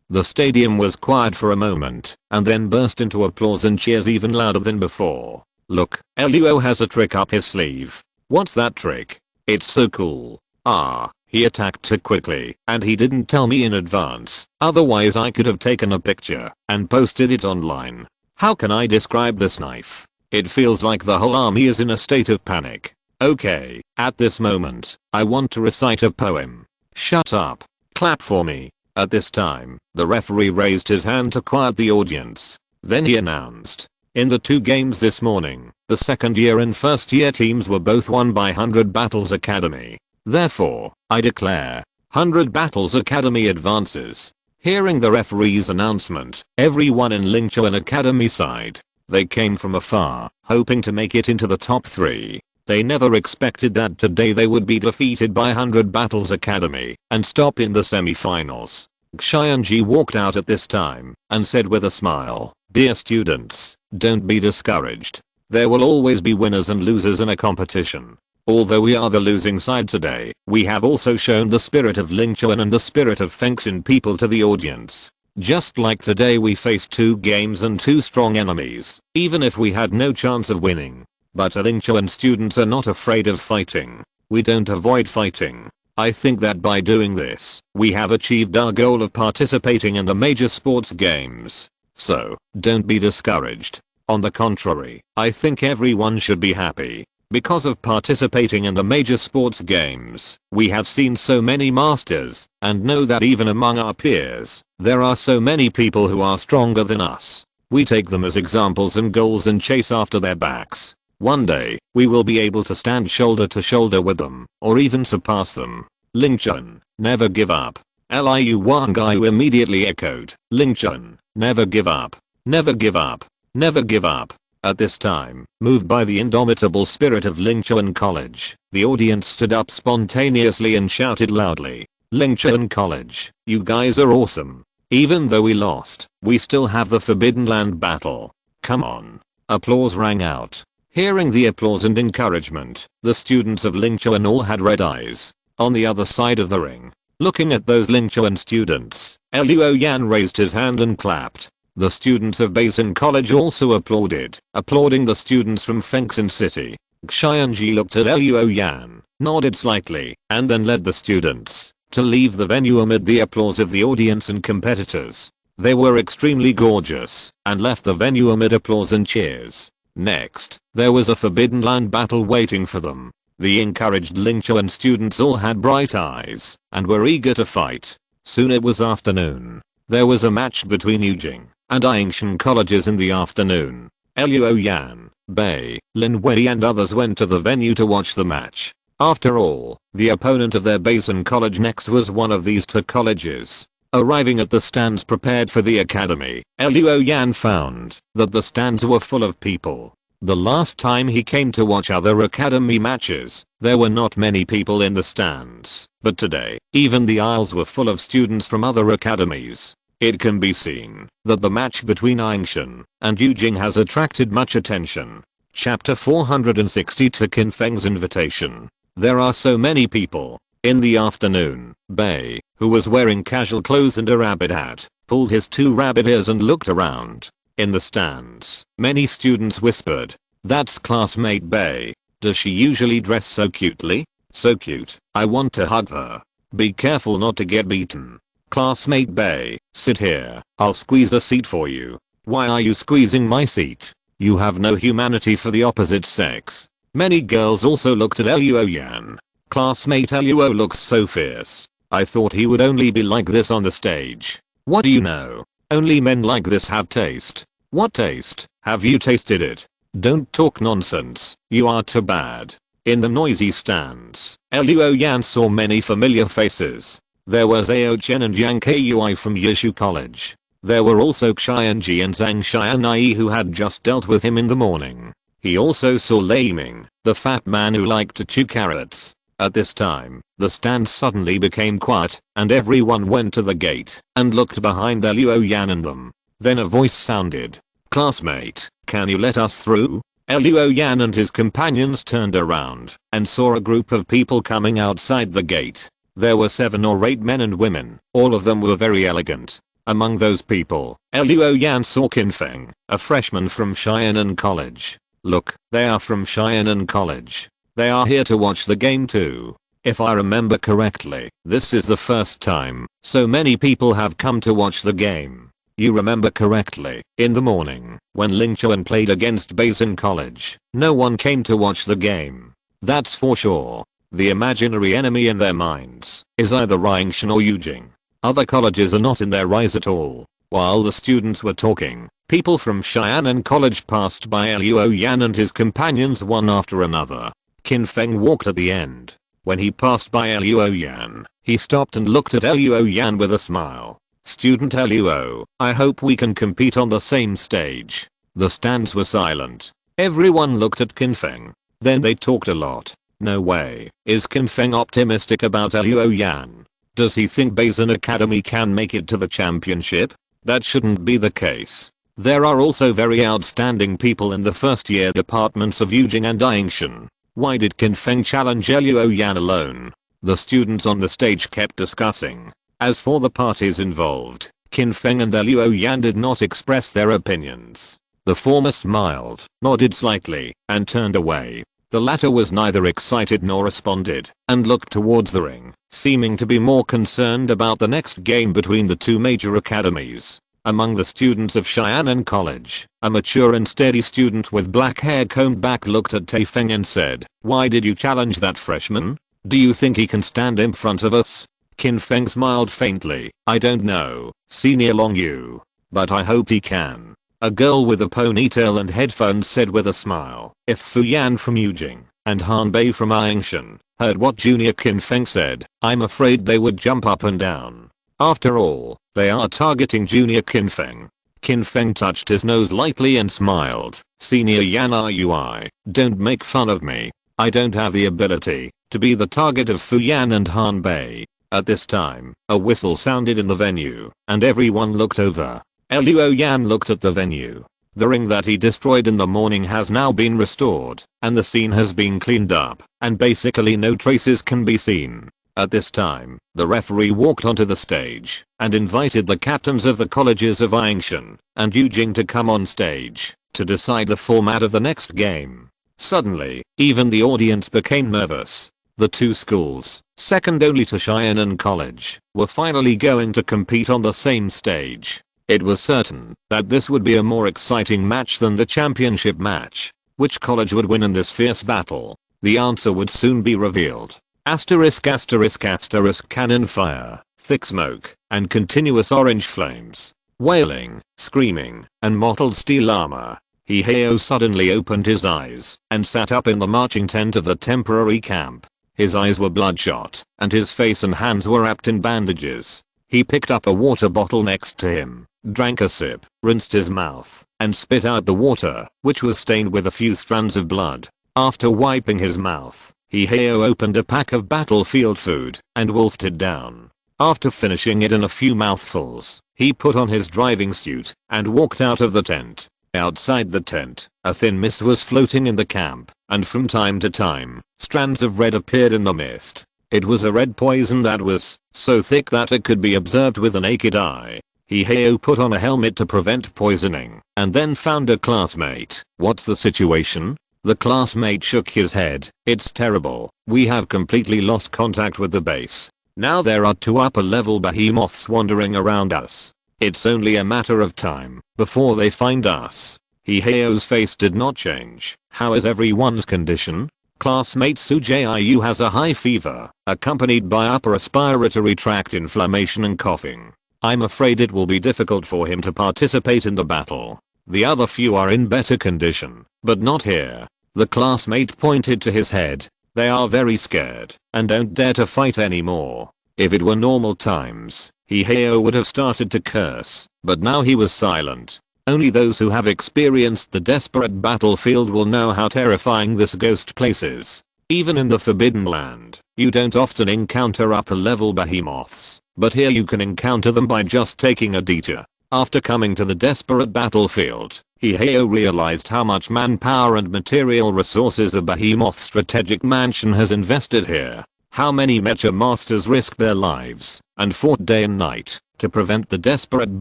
Speaker 1: The stadium was quiet for a moment, and then burst into applause and cheers even louder than before. Look, Luo has a trick up his sleeve. What's that trick? It's so cool. Ah, he attacked too quickly, and he didn't tell me in advance, otherwise I could have taken a picture and posted it online. How can I describe this knife? It feels like the whole army is in a state of panic. Okay, at this moment, I want to recite a poem. Shut up. Clap for me. At this time, the referee raised his hand to quiet the audience. Then he announced, in the 2 games this morning, the second year and first year teams were both won by 100 Battles Academy. Therefore, I declare, 100 Battles Academy advances. Hearing the referee's announcement, everyone in Lingchuan Academy sighed. They came from afar, hoping to make it into the top 3. They never expected that today they would be defeated by 100 Battles Academy and stop in the semi-finals. Xianji walked out at this time and said with a smile, "Dear students, don't be discouraged. There will always be winners and losers in a competition. Although we are the losing side today, we have also shown the spirit of Lingchuan and the spirit of Feng's in people to the audience. Just like today we faced 2 games and 2 strong enemies, even if we had no chance of winning. But Lingchuan students are not afraid of fighting. We don't avoid fighting. I think that by doing this, we have achieved our goal of participating in the major sports games. So, don't be discouraged. On the contrary, I think everyone should be happy. Because of participating in the major sports games, we have seen so many masters, and know that even among our peers, there are so many people who are stronger than us. We take them as examples and goals and chase after their backs. One day, we will be able to stand shoulder to shoulder with them, or even surpass them. Lingchuan, never give up." Liu Wangai immediately echoed, "Lingchuan, never give up. Never give up. Never give up." At this time, moved by the indomitable spirit of Lingchuan College, the audience stood up spontaneously and shouted loudly, "Lingchuan College, you guys are awesome. Even though we lost, we still have the Forbidden Land battle. Come on." Applause rang out. Hearing the applause and encouragement, the students of Lingchuan all had red eyes. On the other side of the ring, looking at those Lingchuan students, Luo Yan raised his hand and clapped. The students of Basin College also applauded, applauding the students from Fengxin City. Xianji looked at Luo Yan, nodded slightly, and then led the students to leave the venue amid the applause of the audience and competitors. They were extremely gorgeous, and left the venue amid applause and cheers. Next, there was a Forbidden Land battle waiting for them. The encouraged Lingchuan students all had bright eyes, and were eager to fight. Soon it was afternoon. There was a match between Jiuying and Angshan colleges in the afternoon. Luo Yan, Bei, Lin Wei and others went to the venue to watch the match. After all, the opponent of their Basin College next was one of these 2 colleges. Arriving at the stands prepared for the academy, Luo Yan found that the stands were full of people. The last time he came to watch other academy matches, there were not many people in the stands, but today, even the aisles were full of students from other academies. It can be seen that the match between Angshan and Jiuying has attracted much attention. Chapter 462 Xing Feng's invitation. There are so many people. In the afternoon, Bei, who was wearing casual clothes and a rabbit hat, pulled his 2 rabbit ears and looked around. In the stands, many students whispered, "That's classmate Bei. Does she usually dress so cutely? So cute, I want to hug her. Be careful not to get beaten. Classmate Bei, sit here, I'll squeeze a seat for you." "Why are you squeezing my seat? You have no humanity for the opposite sex." Many girls also looked at Luo Yan. "Classmate Luo looks so fierce. I thought he would only be like this on the stage. What do you know? Only men like this have taste." "What taste? Have you tasted it? Don't talk nonsense, you are too bad." In the noisy stands, Luo Yan saw many familiar faces. There was Ao Chen and Yang Kui from Yishu College. There were also Xianji and Zhang Xianai who had just dealt with him in the morning. He also saw Lei Ming, the fat man who liked to chew carrots. At this time, the stand suddenly became quiet, and everyone went to the gate and looked behind Luo Yan and them. Then a voice sounded. "Classmate, can you let us through?" Luo Yan and his companions turned around and saw a group of people coming outside the gate. There were 7 or 8 men and women, all of them were very elegant. Among those people, Luo Yan saw Xing Feng, a freshman from Xianan College. "Look, they are from Xianan College. They are here to watch the game too. If I remember correctly, this is the first time so many people have come to watch the game." You remember correctly, in the morning, when Lingchuan played against Basin College, no one came to watch the game. That's for sure. The imaginary enemy in their minds is either Yangshan or Jiuying. Other colleges are not in their eyes at all. While the students were talking, people from Xianan College passed by Luo Yan and his companions one after another. Xing Feng walked at the end. When he passed by Luo Yan, he stopped and looked at Luo Yan with a smile. "Student Luo, I hope we can compete on the same stage." The stands were silent. Everyone looked at Xing Feng. Then they talked a lot. No way. Is Xing Feng optimistic about Luo Yan? Does he think Basin Academy can make it to the championship? That shouldn't be the case. There are also very outstanding people in the first year departments of Jiuying and Yangshan. Why did Xing Feng challenge Luo Yan alone? The students on the stage kept discussing. As for the parties involved, Xing Feng and Luo Yan did not express their opinions. The former smiled, nodded slightly, and turned away. The latter was neither excited nor responded, and looked towards the ring, seeming to be more concerned about the next game between the two major academies. Among the students of Xianan College, a mature and steady student with black hair combed back looked at Xing Feng and said, "Why did you challenge that freshman? Do you think he can stand in front of us?" Xing Feng smiled faintly. "I don't know, Senior Long Yu. But I hope he can." A girl with a ponytail and headphones said with a smile. If Fu Yan from Jiuying and Han Bei from Yangshan heard what Junior Xing Feng said, I'm afraid they would jump up and down. After all, they are targeting Junior Xing Feng. Xing Feng touched his nose lightly and smiled. "Senior Yan Rui, don't make fun of me. I don't have the ability to be the target of Fu Yan and Han Bei." At this time, a whistle sounded in the venue, and everyone looked over. Luo Yan looked at the venue. The ring that he destroyed in the morning has now been restored, and the scene has been cleaned up, and basically no traces can be seen. At this time, the referee walked onto the stage and invited the captains of the colleges of Yangshan and Jiuying to come on stage to decide the format of the next game. Suddenly, even the audience became nervous. The two schools, second only to Xianan College, were finally going to compete on the same stage. It was certain that this would be a more exciting match than the championship match. Which college would win in this fierce battle? The answer would soon be revealed. Asterisk asterisk asterisk cannon fire, thick smoke, and continuous orange flames. Wailing, screaming, and mottled steel armor. Hiheo suddenly opened his eyes and sat up in the marching tent of the temporary camp. His eyes were bloodshot, and his face and hands were wrapped in bandages. He picked up a water bottle next to him, drank a sip, rinsed his mouth, and spit out the water, which was stained with a few strands of blood. After wiping his mouth, Hiheo opened a pack of battlefield food and wolfed it down. After finishing it in a few mouthfuls, he put on his driving suit and walked out of the tent. Outside the tent, a thin mist was floating in the camp, and from time to time, strands of red appeared in the mist. It was a red poison that was so thick that it could be observed with the naked eye. Hiheo put on a helmet to prevent poisoning, and then found a classmate. "What's the situation?" The classmate shook his head. "It's terrible. We have completely lost contact with the base. Now there are two upper level behemoths wandering around us. It's only a matter of time before they find us." Hiheo's face did not change. "How is everyone's condition?" Classmate Sujiu has a high fever, accompanied by upper respiratory tract inflammation and coughing. I'm afraid it will be difficult for him to participate in the battle. The other few are in better condition, but not here. The classmate pointed to his head. They are very scared and don't dare to fight anymore. If it were normal times, Hiheo would have started to curse, but now he was silent. Only those who have experienced the desperate battlefield will know how terrifying this ghost place is. Even in the Forbidden Land, you don't often encounter upper level behemoths, but here you can encounter them by just taking a detour. After coming to the desperate battlefield, Hiheo realized how much manpower and material resources a behemoth strategic mansion has invested here. How many mecha masters risked their lives and fought day and night to prevent the desperate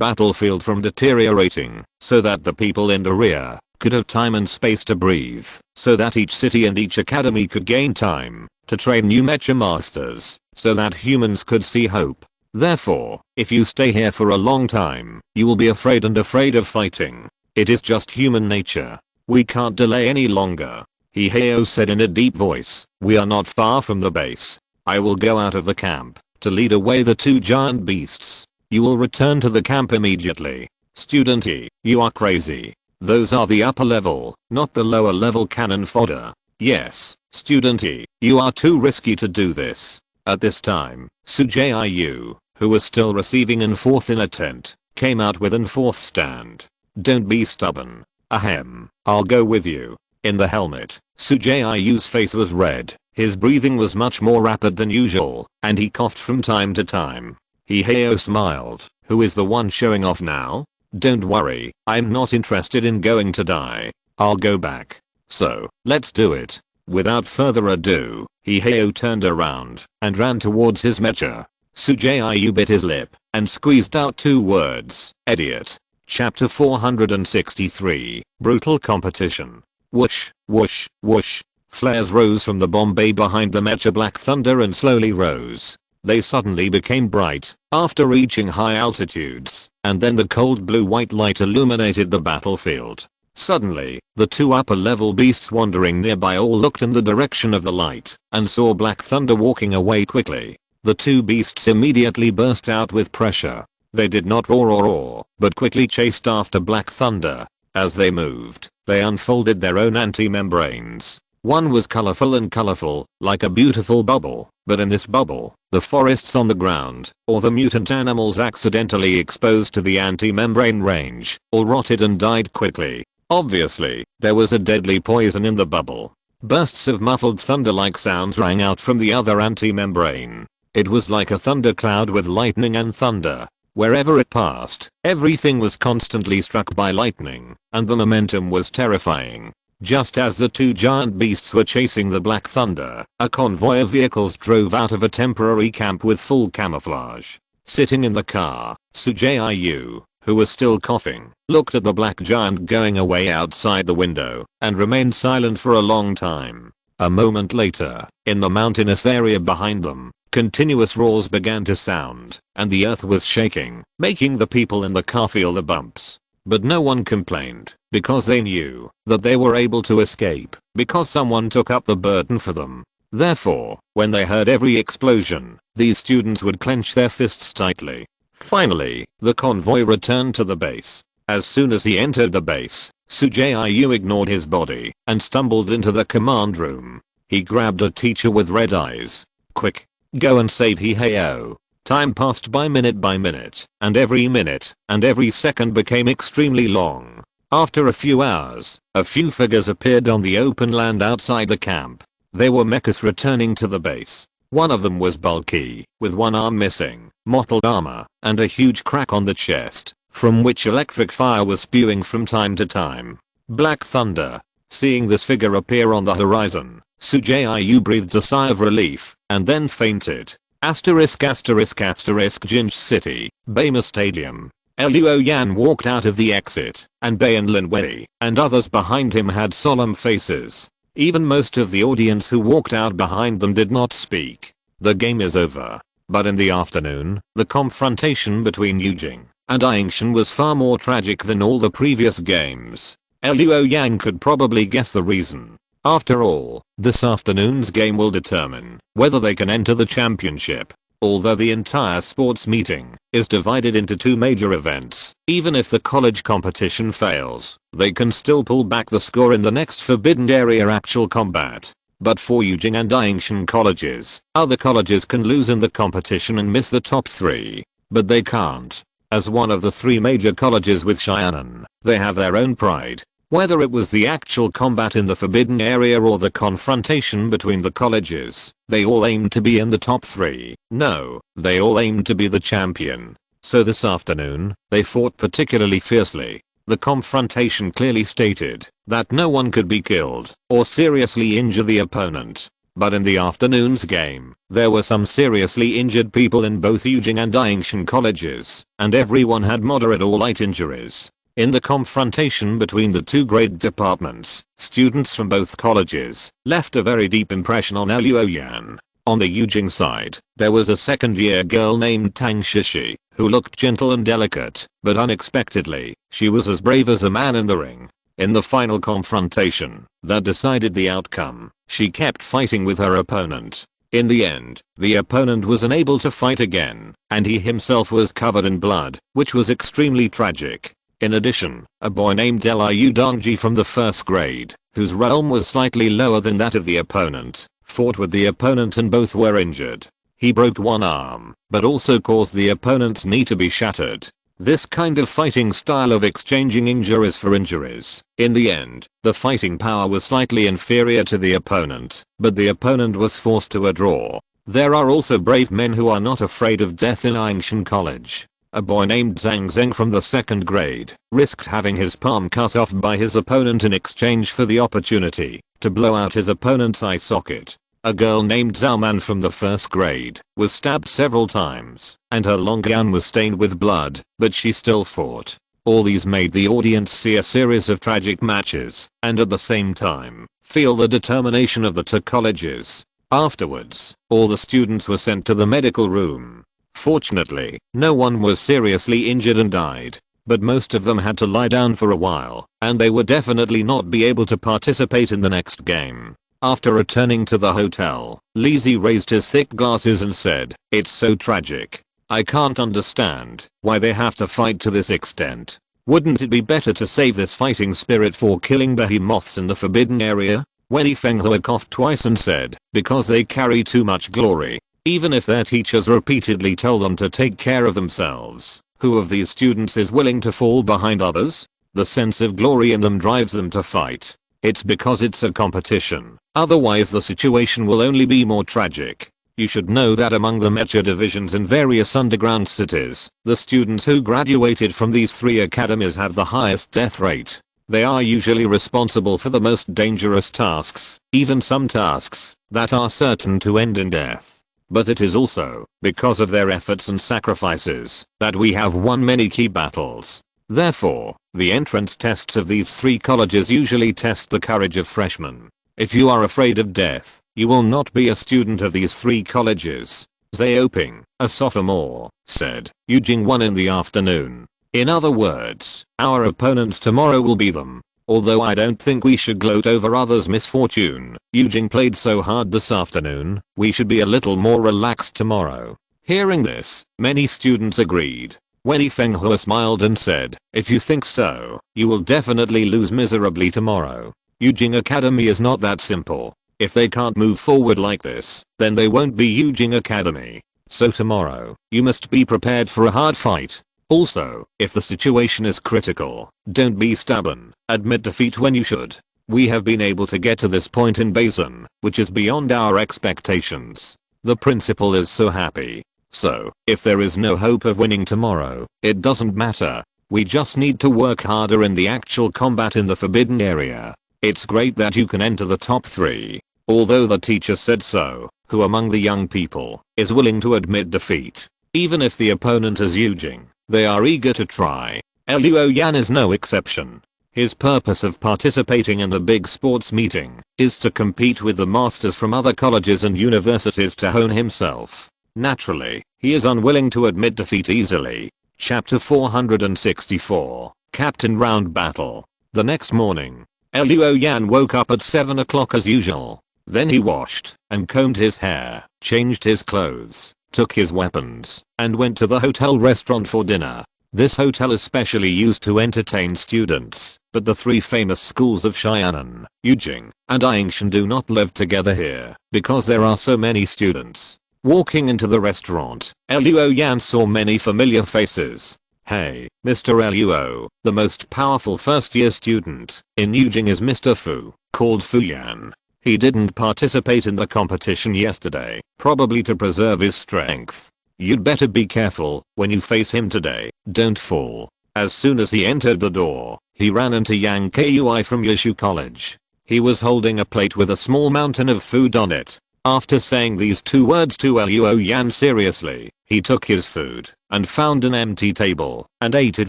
Speaker 1: battlefield from deteriorating, so that the people in the rear could have time and space to breathe, so that each city and each academy could gain time to train new mecha masters, so that humans could see hope. Therefore, if you stay here for a long time, you will be afraid of fighting. It is just human nature. We can't delay any longer. Hiheo said in a deep voice. We are not far from the base. I will go out of the camp to lead away the two giant beasts. You will return to the camp immediately. Student E, you are crazy. Those are the upper level, not the lower level cannon fodder. Yes, Student E, you are too risky to do this. At this time, Jiuying, who was still receiving an fourth in a tent, came out with an fourth stand. Don't be stubborn. Ahem, I'll go with you. In the helmet, Jiuying's face was red, his breathing was much more rapid than usual, and he coughed from time to time. Hiheo smiled. Who is the one showing off now? Don't worry, I'm not interested in going to die. I'll go back. So, let's do it. Without further ado, Hiheo turned around and ran towards his mecha. Jiuying bit his lip and squeezed out two words, idiot. Chapter 463, Brutal Competition. Whoosh, whoosh, whoosh. Flares rose from the bomb bay behind the mecha Black Thunder and slowly rose. They suddenly became bright after reaching high altitudes, and then the cold blue-white light illuminated the battlefield. Suddenly, the two upper-level beasts wandering nearby all looked in the direction of the light and saw Black Thunder walking away quickly. The two beasts immediately burst out with pressure. They did not roar or roar, but quickly chased after Black Thunder. As they moved, they unfolded their own anti-membranes. One was colorful, like a beautiful bubble, but in this bubble, the forests on the ground, or the mutant animals accidentally exposed to the anti-membrane range, all rotted and died quickly. Obviously, there was a deadly poison in the bubble. Bursts of muffled thunder-like sounds rang out from the other anti-membrane. It was like a thundercloud with lightning and thunder. Wherever it passed, everything was constantly struck by lightning, and the momentum was terrifying. Just as the two giant beasts were chasing the Black Thunder, a convoy of vehicles drove out of a temporary camp with full camouflage. Sitting in the car, Jiuying, who was still coughing, looked at the black giant going away outside the window, and remained silent for a long time. A moment later, in the mountainous area behind them, continuous roars began to sound, and the earth was shaking, making the people in the car feel the bumps. But no one complained, because they knew that they were able to escape, because someone took up the burden for them. Therefore, when they heard every explosion, these students would clench their fists tightly. Finally, the convoy returned to the base. As soon as he entered the base, Jiuying ignored his body and stumbled into the command room. He grabbed a teacher with red eyes. Quick, go and save Hiheo. Time passed by minute, and every second became extremely long. After a few hours, a few figures appeared on the open land outside the camp. They were mechs returning to the base. One of them was bulky, with one arm missing, mottled armor, and a huge crack on the chest, from which electric fire was spewing from time to time. Black Thunder. Seeing this figure appear on the horizon, Jiuying breathed a sigh of relief, and then fainted. Ginch City, Behemoths Stadium. Luoyan walked out of the exit, and Bei and Lin Wei and others behind him had solemn faces. Even most of the audience who walked out behind them did not speak. The game is over. But in the afternoon, the confrontation between Jiuying and Angshan was far more tragic than all the previous games. Luoyan could probably guess the reason. After all, this afternoon's game will determine whether they can enter the championship. Although the entire sports meeting is divided into two major events, even if the college competition fails, they can still pull back the score in the next Forbidden Area actual combat. But for Jiuying and Angshan colleges, other colleges can lose in the competition and miss the top 3. But they can't. As one of the 3 major colleges with Cheyenne, they have their own pride. Whether it was the actual combat in the Forbidden Area or the confrontation between the colleges, they all aimed to be in the top 3. No, they all aimed to be the champion. So this afternoon, they fought particularly fiercely. The confrontation clearly stated that no one could be killed or seriously injure the opponent. But in the afternoon's game, there were some seriously injured people in both Jiuying and Angshan colleges, and everyone had moderate or light injuries. In the confrontation between the two grade departments, students from both colleges left a very deep impression on Luoyan. On the Jiuying side, there was a second-year girl named Tang Shishi, who looked gentle and delicate, but unexpectedly, she was as brave as a man in the ring. In the final confrontation that decided the outcome, she kept fighting with her opponent. In the end, the opponent was unable to fight again, and he himself was covered in blood, which was extremely tragic. In addition, a boy named Liu Dongji from the first grade, whose realm was slightly lower than that of the opponent, fought with the opponent and both were injured. He broke one arm, but also caused the opponent's knee to be shattered. This kind of fighting style of exchanging injuries for injuries. In the end, the fighting power was slightly inferior to the opponent, but the opponent was forced to a draw. There are also brave men who are not afraid of death in Jiuying College. A boy named Zhang from the second grade risked having his palm cut off by his opponent in exchange for the opportunity to blow out his opponent's eye socket. A girl named Zhaoman from the first grade was stabbed several times, and her long gown was stained with blood, but she still fought. All these made the audience see a series of tragic matches, and at the same time, feel the determination of the two colleges. Afterwards, all the students were sent to the medical room. Fortunately, no one was seriously injured and died, but most of them had to lie down for a while, and they would definitely not be able to participate in the next game. After returning to the hotel, Lizzie raised his thick glasses and said, "It's so tragic. I can't understand why they have to fight to this extent. Wouldn't it be better to save this fighting spirit for killing behemoths in the forbidden area?" Wen Feng coughed twice and said, "Because they carry too much glory. Even if their teachers repeatedly tell them to take care of themselves, who of these students is willing to fall behind others? The sense of glory in them drives them to fight. It's because it's a competition. Otherwise the situation will only be more tragic. You should know that among the mecha divisions in various underground cities, the students who graduated from these 3 academies have the highest death rate. They are usually responsible for the most dangerous tasks, even some tasks that are certain to end in death. But it is also because of their efforts and sacrifices that we have won many key battles. Therefore, the entrance tests of these 3 colleges usually test the courage of freshmen. If you are afraid of death, you will not be a student of these 3 colleges." Xiaoping, a sophomore, said, "Jiuying won in the afternoon. In other words, our opponents tomorrow will be them. Although I don't think we should gloat over others' misfortune. Jiuying played so hard this afternoon, we should be a little more relaxed tomorrow." Hearing this, many students agreed. Wen Feng smiled and said, "If you think so, you will definitely lose miserably tomorrow. Jiuying Academy is not that simple. If they can't move forward like this, then they won't be Jiuying Academy. So tomorrow, you must be prepared for a hard fight. Also, if the situation is critical, don't be stubborn. Admit defeat when you should. We have been able to get to this point in Basin, which is beyond our expectations. The principal is so happy. So, if there is no hope of winning tomorrow, it doesn't matter. We just need to work harder in the actual combat in the forbidden area. It's great that you can enter the top 3. Although the teacher said so, who among the young people is willing to admit defeat? Even if the opponent is Jiuying, they are eager to try. Liu Yan is no exception. His purpose of participating in the big sports meeting is to compete with the masters from other colleges and universities to hone himself. Naturally, he is unwilling to admit defeat easily. Chapter 464, Captain Round Battle. The next morning, Liu Yan woke up at 7 o'clock as usual. Then he washed and combed his hair, changed his clothes, took his weapons, and went to the hotel restaurant for dinner. This hotel is specially used to entertain students, but the 3 famous schools of Xianan, Jiuying, and Yingshan do not live together here because there are so many students. Walking into the restaurant, Liu Yan saw many familiar faces. "Hey, Mr. Luo, the most powerful first-year student in Jiuying is Mr. Fu, called Fu Yan. He didn't participate in the competition yesterday, probably to preserve his strength. You'd better be careful when you face him today, don't fall." As soon as he entered the door, he ran into Yang Kui from Yushu College. He was holding a plate with a small mountain of food on it. After saying these 2 words to Luo Yan seriously, he took his food and found an empty table and ate it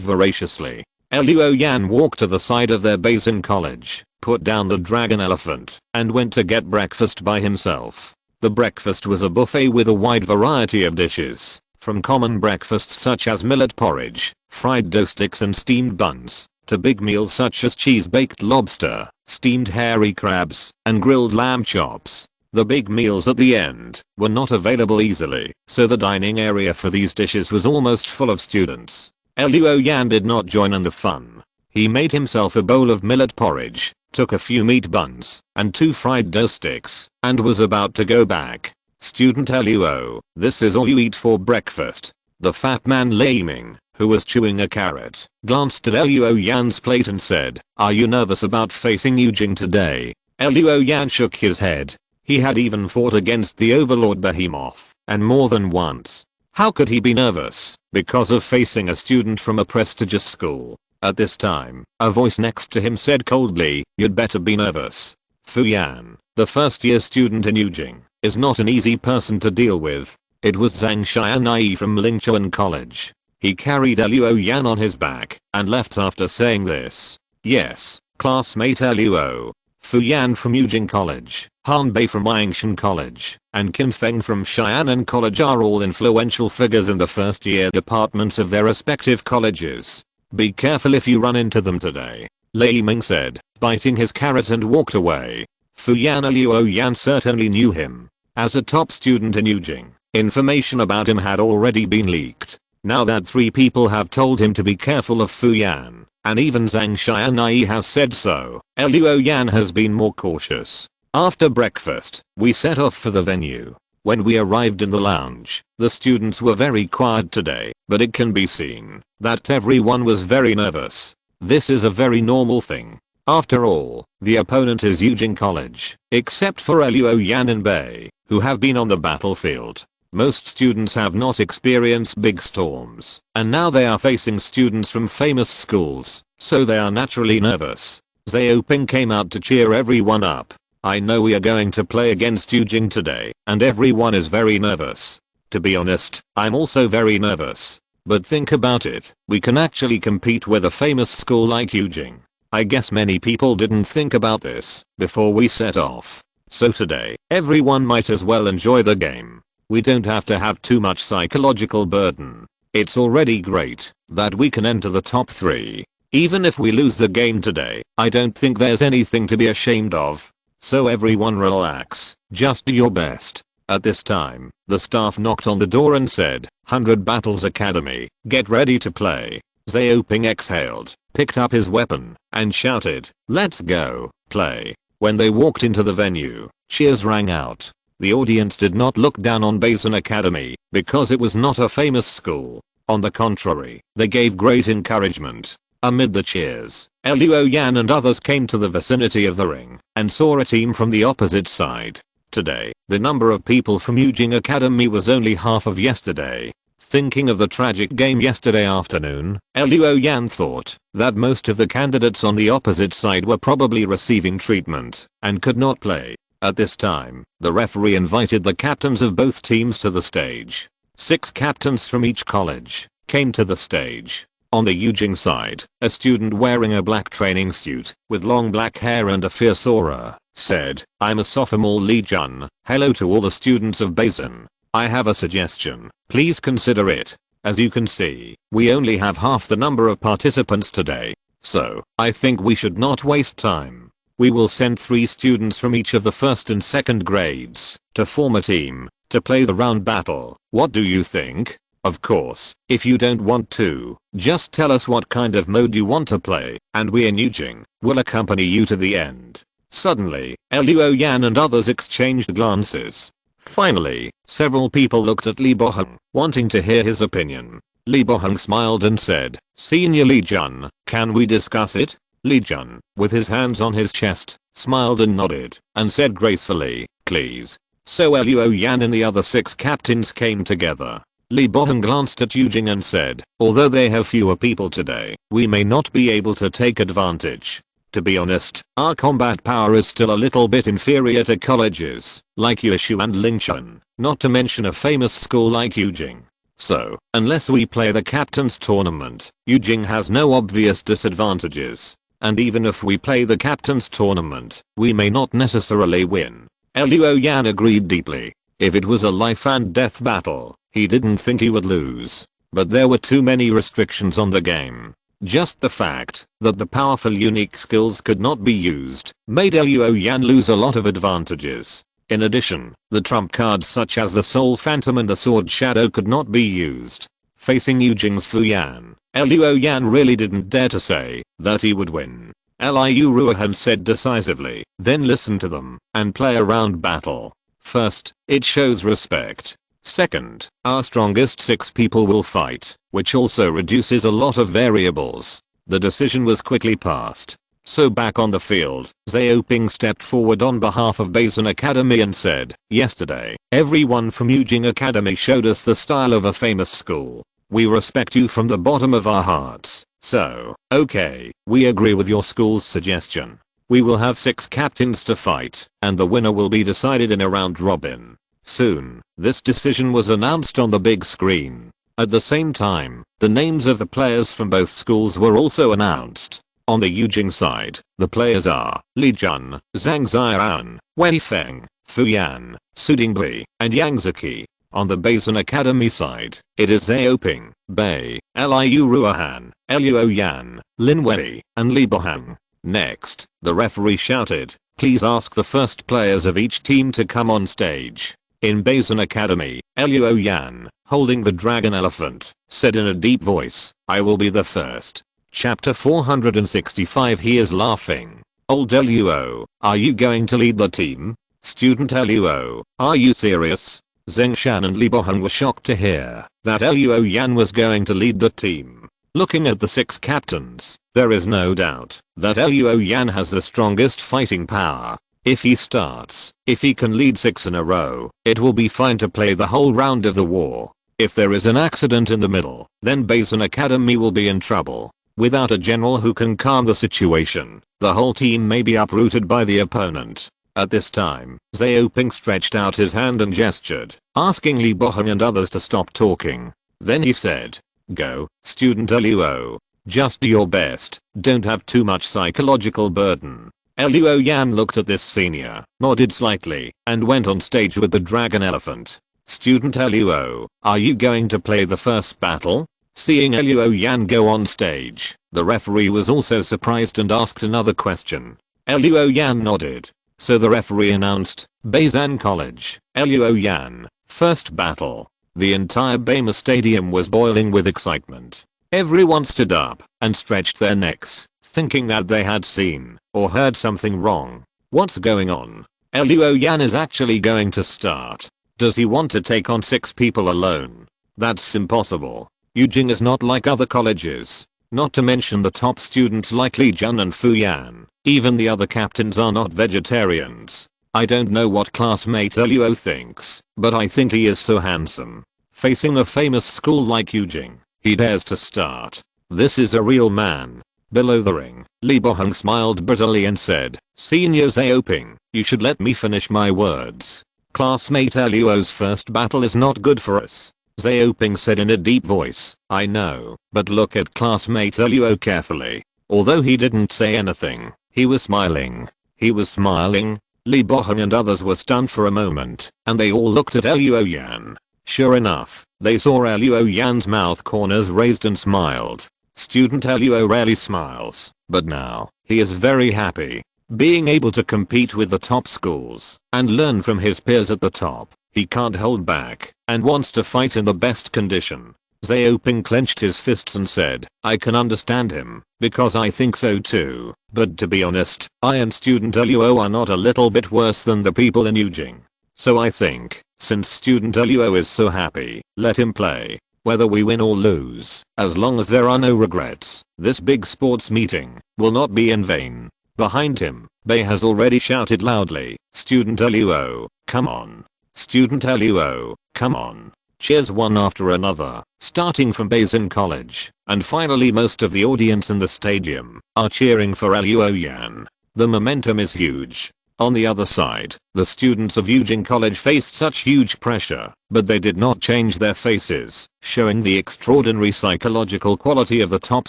Speaker 1: voraciously. Luo Yan walked to the side of their base in college, put down the dragon elephant, and went to get breakfast by himself. The breakfast was a buffet with a wide variety of dishes, from common breakfasts such as millet porridge, fried dough sticks and steamed buns, to big meals such as cheese-baked lobster, steamed hairy crabs, and grilled lamb chops. The big meals at the end were not available easily, so the dining area for these dishes was almost full of students. Luo Yan did not join in the fun. He made himself a bowl of millet porridge, took a few meat buns, and 2 fried dough sticks, and was about to go back. Student Luo, this is all you eat for breakfast. The fat man Laming, who was chewing a carrot, glanced at Luo Yan's plate and said, "Are you nervous about facing Jiuying today?" Luo Yan shook his head. He had even fought against the overlord Behemoth, and more than once. How could he be nervous because of facing a student from a prestigious school? At this time, a voice next to him said coldly, "You'd better be nervous. Fu Yan, the first-year student in Jiuying, is not an easy person to deal with." It was Zhang Xianyi from Lingchuan College. He carried Luo Yan on his back and left after saying this. Yes, classmate Luo. Fu Yan from Jiuying College, Han Bei from Yingshan College, and Xing Feng from Xianan College are all influential figures in the first-year departments of their respective colleges. Be careful if you run into them today, Lei Ming said, biting his carrot and walked away. Fu Yan Luo Yan certainly knew him. As a top student in Jiuying, information about him had already been leaked. Now that 3 people have told him to be careful of Fu Yan, and even Zhang Xianyi has said so, Luo Yan has been more cautious. After breakfast, we set off for the venue. When we arrived in the lounge, the students were very quiet today, but it can be seen that everyone was very nervous. This is a very normal thing. After all, the opponent is Jiuying College, except for Luo Yan and Bei, who have been on the battlefield. Most students have not experienced big storms, and now they are facing students from famous schools, so they are naturally nervous. Xiaoping came out to cheer everyone up. I know we are going to play against Jiuying today, and everyone is very nervous. To be honest, I'm also very nervous. But think about it, we can actually compete with a famous school like Jiuying. I guess many people didn't think about this before we set off. So today, everyone might as well enjoy the game. We don't have to have too much psychological burden. It's already great that we can enter the top 3. Even if we lose the game today, I don't think there's anything to be ashamed of. So everyone relax, just do your best. At this time, the staff knocked on the door and said, 100 Battles Academy, get ready to play. Xiaoping exhaled, picked up his weapon, and shouted, let's go, play. When they walked into the venue, cheers rang out. The audience did not look down on Basin Academy, because it was not a famous school. On the contrary, they gave great encouragement. Amid the cheers, Luo Yan and others came to the vicinity of the ring, and saw a team from the opposite side. Today, the number of people from Jiuying Academy was only half of yesterday. Thinking of the tragic game yesterday afternoon, Luo Yan thought that most of the candidates on the opposite side were probably receiving treatment, and could not play. At this time, the referee invited the captains of both teams to the stage. 6 captains from each college came to the stage. On the Jiuying side, a student wearing a black training suit with long black hair and a fierce aura said, I'm a sophomore Li Jun. Hello to all the students of Basin. I have a suggestion. Please consider it. As you can see, we only have half the number of participants today. So, I think we should not waste time. We will send 3 students from each of the first and second grades to form a team to play the round battle. What do you think? Of course, if you don't want to, just tell us what kind of mode you want to play, and we in Jiuying will accompany you to the end. Suddenly, Luo Yan and others exchanged glances. Finally, several people looked at Li Boheng, wanting to hear his opinion. Li Boheng smiled and said, Senior Li Jun, can we discuss it? Li Jun, with his hands on his chest, smiled and nodded, and said gracefully, please. So Luo Yan and the other 6 captains came together. Li Boheng glanced at Jiuying and said, although they have fewer people today, we may not be able to take advantage. To be honest, our combat power is still a little bit inferior to colleges like Yushu and Lingchuan, not to mention a famous school like Jiuying. So, unless we play the captain's tournament, Jiuying has no obvious disadvantages. And even if we play the captain's tournament, we may not necessarily win. Luo Yan agreed deeply. If it was a life and death battle, he didn't think he would lose. But there were too many restrictions on the game. Just the fact that the powerful unique skills could not be used made Luo Yan lose a lot of advantages. In addition, the trump cards such as the Soul Phantom and the Sword Shadow could not be used. Facing Yujing's Fu Yan, Luo Yan really didn't dare to say that he would win. Liu Ruohan said decisively, then listen to them and play a round battle. First, it shows respect. Second, our strongest 6 people will fight, which also reduces a lot of variables. The decision was quickly passed. So back on the field, Xiaoping stepped forward on behalf of Basin Academy and said, yesterday, everyone from Yujing Academy showed us the style of a famous school. We respect you from the bottom of our hearts. So, okay, we agree with your school's suggestion. We will have 6 captains to fight, and the winner will be decided in a round robin. Soon, this decision was announced on the big screen. At the same time, the names of the players from both schools were also announced. On the Yujing side, the players are Li Jun, Zhang Xian, Wei Feng, Fu Yan, Su Dingbei, and Yang Ziki. On the Basin Academy side, it is Xiaoping, Bei, Liu Ruohan, Luo Yan, Lin Wei, and Li Bohang. Next, the referee shouted, please ask the first players of each team to come on stage. In Basin Academy, Luo Yan, holding the dragon elephant, said in a deep voice, I will be the first. Chapter 465. He is laughing. Old Luo, are you going to lead the team? Student Luo, are you serious? Zheng Shan and Li Boheng were shocked to hear that Luo Yan was going to lead the team. Looking at the 6 captains, there is no doubt that Luo Yan has the strongest fighting power. If he starts, if he can lead 6 in a row, it will be fine to play the whole round of the war. If there is an accident in the middle, then Basin Academy will be in trouble. Without a general who can calm the situation, the whole team may be uprooted by the opponent. At this time, Xiaoping stretched out his hand and gestured, asking Li Boheng and others to stop talking. Then he said, go, student Luo. Just do your best, don't have too much psychological burden. Luo Yan looked at this senior, nodded slightly, and went on stage with the dragon elephant. Student Luo, are you going to play the first battle? Seeing Luo Yan go on stage, the referee was also surprised and asked another question. Luo Yan nodded. So the referee announced, Beizan College, Luo Yan, first battle. The entire Behemoths stadium was boiling with excitement. Everyone stood up and stretched their necks, thinking that they had seen or heard something wrong. What's going on? Luo Yan is actually going to start. Does he want to take on 6 people alone? That's impossible. Yujing is not like other colleges. Not to mention the top students like Li Jun and Fu Yan. Even the other captains are not vegetarians. I don't know what classmate Luo thinks, but I think he is so handsome. Facing a famous school like Yujing, he dares to start. This is a real man. Below the ring, Li Boheng smiled bitterly and said, Senior Xiaoping, you should let me finish my words. Classmate Luo's first battle is not good for us. Xiaoping said in a deep voice, I know, but look at classmate Luo carefully. Although he didn't say anything, he was smiling. He was smiling. Li Boheng and others were stunned for a moment, and they all looked at Luo Yan. Sure enough, they saw Luo Yan's mouth corners raised and smiled. Student Luo rarely smiles, but now, he is very happy. Being able to compete with the top schools and learn from his peers at the top, he can't hold back and wants to fight in the best condition. Xiaoping clenched his fists and said, I can understand him, because I think so too, but to be honest, I and student Luo are not a little bit worse than the people in Yujing. So I think, since student Luo is so happy, let him play. Whether we win or lose, as long as there are no regrets, this big sports meeting will not be in vain. Behind him, Bei has already shouted loudly, Student Luo, come on. Student Luo, come on. Cheers one after another, starting from Basin College, and finally most of the audience in the stadium are cheering for Luo Yan. The momentum is huge. On the other side, the students of Yujing College faced such huge pressure, but they did not change their faces, showing the extraordinary psychological quality of the top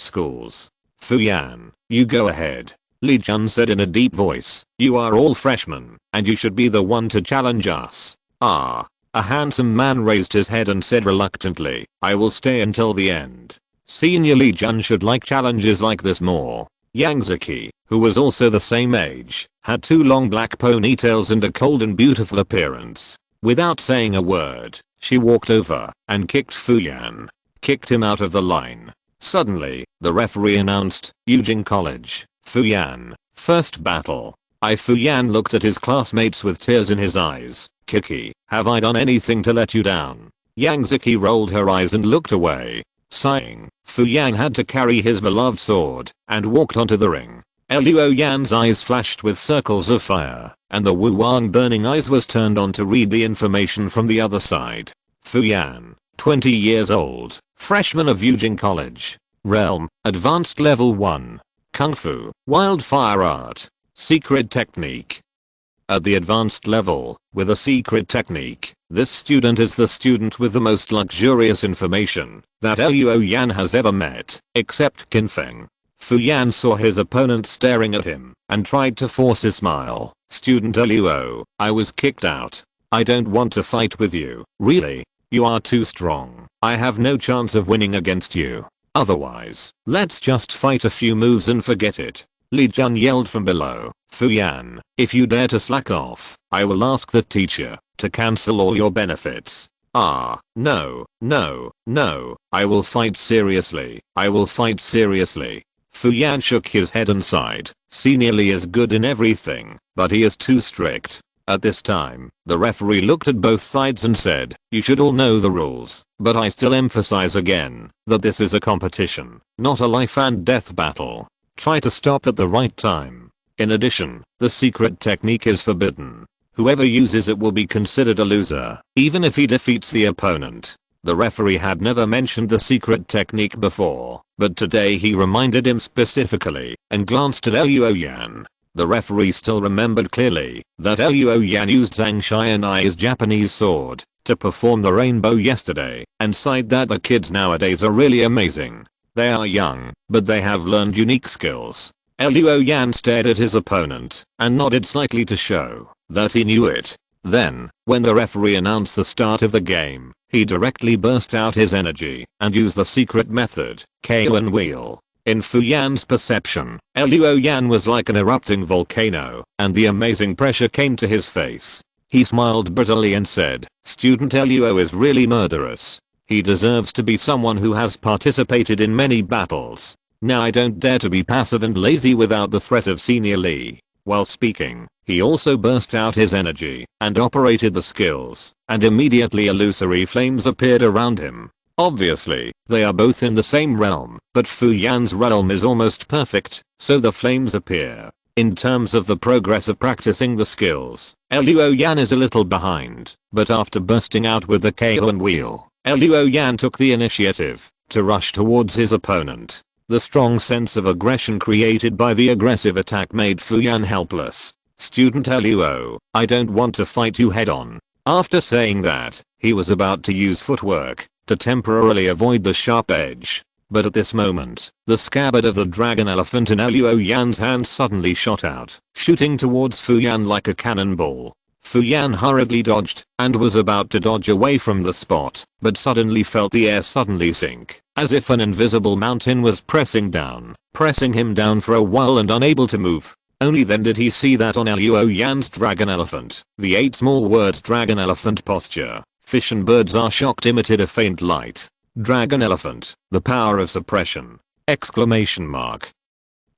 Speaker 1: schools. Fu Yan, you go ahead. Li Jun said in a deep voice, you are all freshmen, and you should be the one to challenge us. A handsome man raised his head and said reluctantly, I will stay until the end. Senior Li Jun should like challenges like this more. Yang Ziki, who was also the same age, had 2 long black ponytails and a cold and beautiful appearance. Without saying a word, she walked over and kicked Fu Yan. Kicked him out of the line. Suddenly, the referee announced, Jiuying College, Fu Yan, first battle. Fu Yan looked at his classmates with tears in his eyes. Kiki, have I done anything to let you down? Yang Ziki rolled her eyes and looked away. Sighing, Fu Yan had to carry his beloved sword and walked onto the ring. Luo Yan's eyes flashed with circles of fire, and the Wu Wang burning eyes was turned on to read the information from the other side. Fu Yan, 20 years old, freshman of Jiuying College. Realm, Advanced Level 1. Kung Fu, Wildfire Art. Secret Technique. At the advanced level, with a secret technique, this student is the student with the most luxurious information that Luo Yan has ever met, except Xing Feng. Fu Yan saw his opponent staring at him and tried to force a smile. Student Luo, I was kicked out. I don't want to fight with you. Really? You are too strong. I have no chance of winning against you. Otherwise, let's just fight a few moves and forget it. Li Jun yelled from below. Fu Yan, if you dare to slack off, I will ask the teacher to cancel all your benefits. No, I will fight seriously. I will fight seriously. Fu Yan shook his head and sighed. Senior Li is good in everything, but he is too strict. At this time, the referee looked at both sides and said, you should all know the rules, but I still emphasize again that this is a competition, not a life and death battle. Try to stop at the right time. In addition, the secret technique is forbidden. Whoever uses it will be considered a loser, even if he defeats the opponent. The referee had never mentioned the secret technique before, but today he reminded him specifically and glanced at Luo Yan. The referee still remembered clearly that Luo Yan used Zhang Xianai's Japanese sword to perform the rainbow yesterday and sighed that the kids nowadays are really amazing. They are young, but they have learned unique skills. Luo Yan stared at his opponent and nodded slightly to show that he knew it. Then, when the referee announced the start of the game, he directly burst out his energy and used the secret method, KO wheel. In Fu Yan's perception, Luo Yan was like an erupting volcano, and the amazing pressure came to his face. He smiled bitterly and said, Student Luo is really murderous. He deserves to be someone who has participated in many battles. Now I don't dare to be passive and lazy without the threat of Senior Li. While speaking, he also burst out his energy and operated the skills, and immediately illusory flames appeared around him. Obviously, they are both in the same realm, but Fu Yan's realm is almost perfect, so the flames appear. In terms of the progress of practicing the skills, Luo Yan is a little behind, but after bursting out with the KO wheel, Luo Yan took the initiative to rush towards his opponent. The strong sense of aggression created by the aggressive attack made Fu Yan helpless. Student Luo, I don't want to fight you head on. After saying that, he was about to use footwork to temporarily avoid the sharp edge. But at this moment, the scabbard of the dragon elephant in Luo Yan's hand suddenly shot out, shooting towards Fu Yan like a cannonball. Fu Yan hurriedly dodged and was about to dodge away from the spot, but suddenly felt the air suddenly sink, as if an invisible mountain was pressing him down for a while and unable to move. Only then did he see that on Luo Yan's dragon elephant, the 8 small words dragon elephant posture, fish and birds are shocked emitted a faint light. Dragon elephant, the power of suppression! Exclamation mark.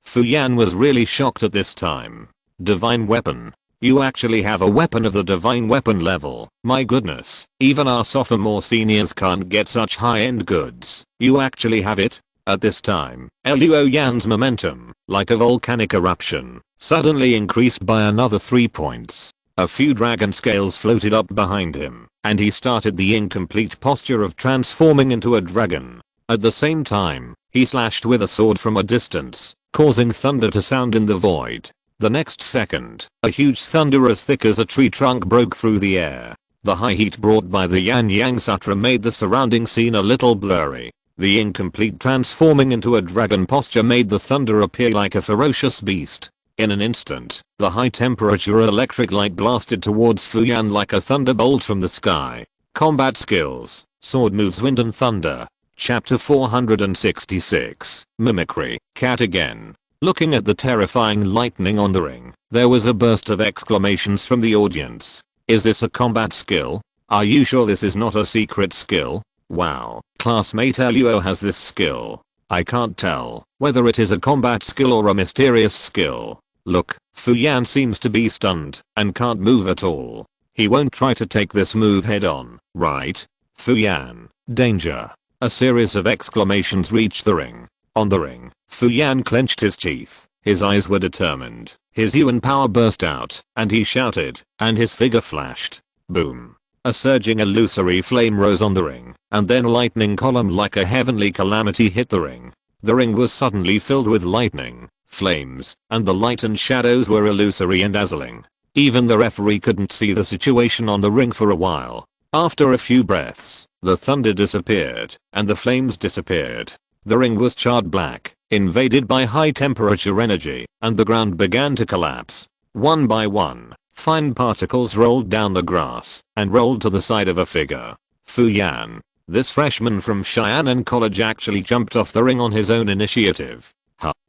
Speaker 1: Fu Yan was really shocked at this time. Divine weapon. You actually have a weapon of the divine weapon level. My goodness, even our sophomore seniors can't get such high-end goods. You actually have it? At this time, Luo Yan's momentum, like a volcanic eruption, suddenly increased by another 3 points. A few dragon scales floated up behind him, and he started the incomplete posture of transforming into a dragon. At the same time, he slashed with a sword from a distance, causing thunder to sound in the void. The next second, a huge thunder as thick as a tree trunk broke through the air. The high heat brought by the Yan Yang Sutra made the surrounding scene a little blurry. The incomplete transforming into a dragon posture made the thunder appear like a ferocious beast. In an instant, the high temperature electric light blasted towards Fu Yan like a thunderbolt from the sky. Combat skills, sword moves, wind and thunder. Chapter 466, Mimicry, Cat again. Looking at the terrifying lightning on the ring, there was a burst of exclamations from the audience. Is this a combat skill? Are you sure this is not a secret skill? Wow, classmate Luo has this skill. I can't tell whether it is a combat skill or a mysterious skill. Look, Fu Yan seems to be stunned and can't move at all. He won't try to take this move head on, right? Fu Yan, danger. A series of exclamations reached the ring. On the ring, Fu Yan clenched his teeth. His eyes were determined. His Yuan power burst out, and he shouted, and his figure flashed. Boom. A surging illusory flame rose on the ring, and then a lightning column like a heavenly calamity hit the ring. The ring was suddenly filled with lightning, flames, and the light and shadows were illusory and dazzling. Even the referee couldn't see the situation on the ring for a while. After a few breaths, the thunder disappeared, and the flames disappeared. The ring was charred black, invaded by high temperature energy, and the ground began to collapse. One by one, fine particles rolled down the grass, and rolled to the side of a figure. Fu Yan. This freshman from Xianan College actually jumped off the ring on his own initiative.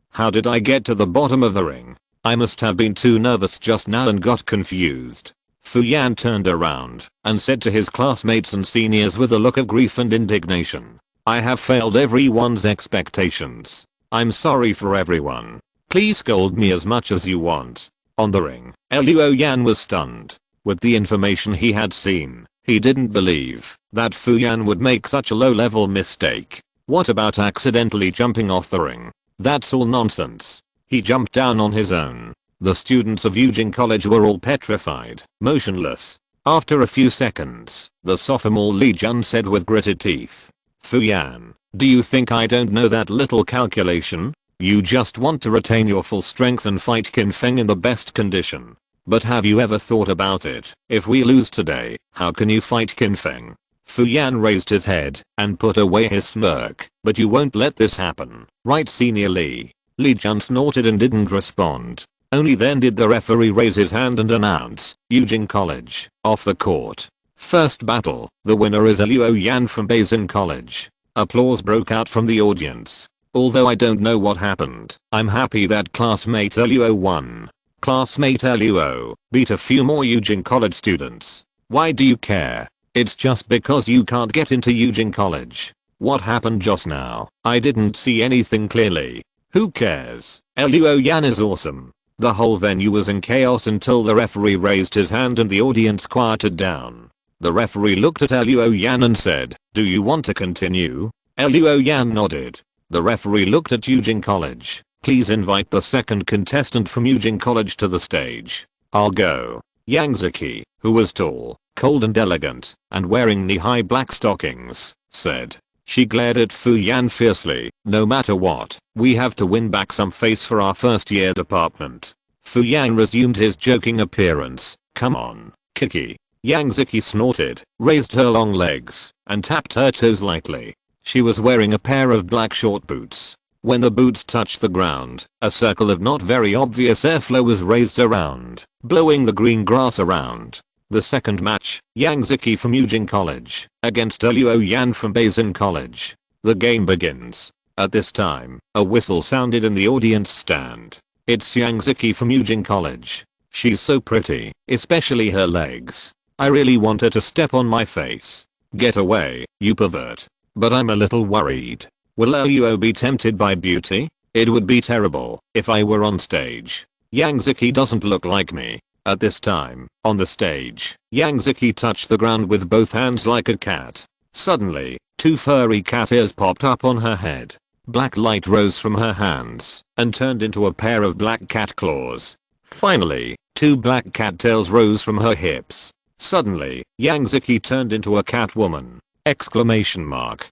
Speaker 1: How did I get to the bottom of the ring? I must have been too nervous just now and got confused. Fu Yan turned around and said to his classmates and seniors with a look of grief and indignation. I have failed everyone's expectations. I'm sorry for everyone. Please scold me as much as you want. On the ring, Luo Yan was stunned. With the information he had seen, he didn't believe that Fu Yan would make such a low-level mistake. What about accidentally jumping off the ring? That's all nonsense. He jumped down on his own. The students of Jiuying College were all petrified, motionless. After a few seconds, the sophomore Li Jun said with gritted teeth. Fu Yan, do you think I don't know that little calculation? You just want to retain your full strength and fight Xing Feng in the best condition. But have you ever thought about it? If we lose today, how can you fight Xing Feng? Fu Yan raised his head and put away his smirk. But you won't let this happen, right, Senior Li? Li Jun snorted and didn't respond. Only then did the referee raise his hand and announce, Jiuying College, off the court. First battle, the winner is Luo Yan from Beijing College. Applause broke out from the audience. Although I don't know what happened, I'm happy that classmate Luo won. Classmate Luo beat a few more Jiuying College students. Why do you care? It's just because you can't get into Jiuying College. What happened just now? I didn't see anything clearly. Who cares? Luo Yan is awesome. The whole venue was in chaos until the referee raised his hand and the audience quieted down. The referee looked at Luo Yan and said, do you want to continue? Luo Yan nodded. The referee looked at Jiuying College. Please invite the second contestant from Jiuying College to the stage. I'll go. Yang Ziki, who was tall, cold and elegant, and wearing knee-high black stockings, said. She glared at Fu Yan fiercely. No matter what, we have to win back some face for our first year department. Fu Yan resumed his joking appearance. Come on, Kiki. Yang Ziki snorted, raised her long legs, and tapped her toes lightly. She was wearing a pair of black short boots. When the boots touched the ground, a circle of not very obvious airflow was raised around, blowing the green grass around. The second match, Yang Ziki from Jiuying College against Luo Yan from Beijing College. The game begins. At this time, a whistle sounded in the audience stand. It's Yang Ziki from Jiuying College. She's so pretty, especially her legs. I really want her to step on my face. Get away, you pervert. But I'm a little worried. Will Luo be tempted by beauty? It would be terrible if I were on stage. Yang Ziki doesn't look like me. At this time, on the stage, Yang Ziki touched the ground with both hands like a cat. Suddenly, two furry cat ears popped up on her head. Black light rose from her hands and turned into a pair of black cat claws. Finally, two black cat tails rose from her hips. Suddenly, Yang Ziki turned into a cat woman! Exclamation mark.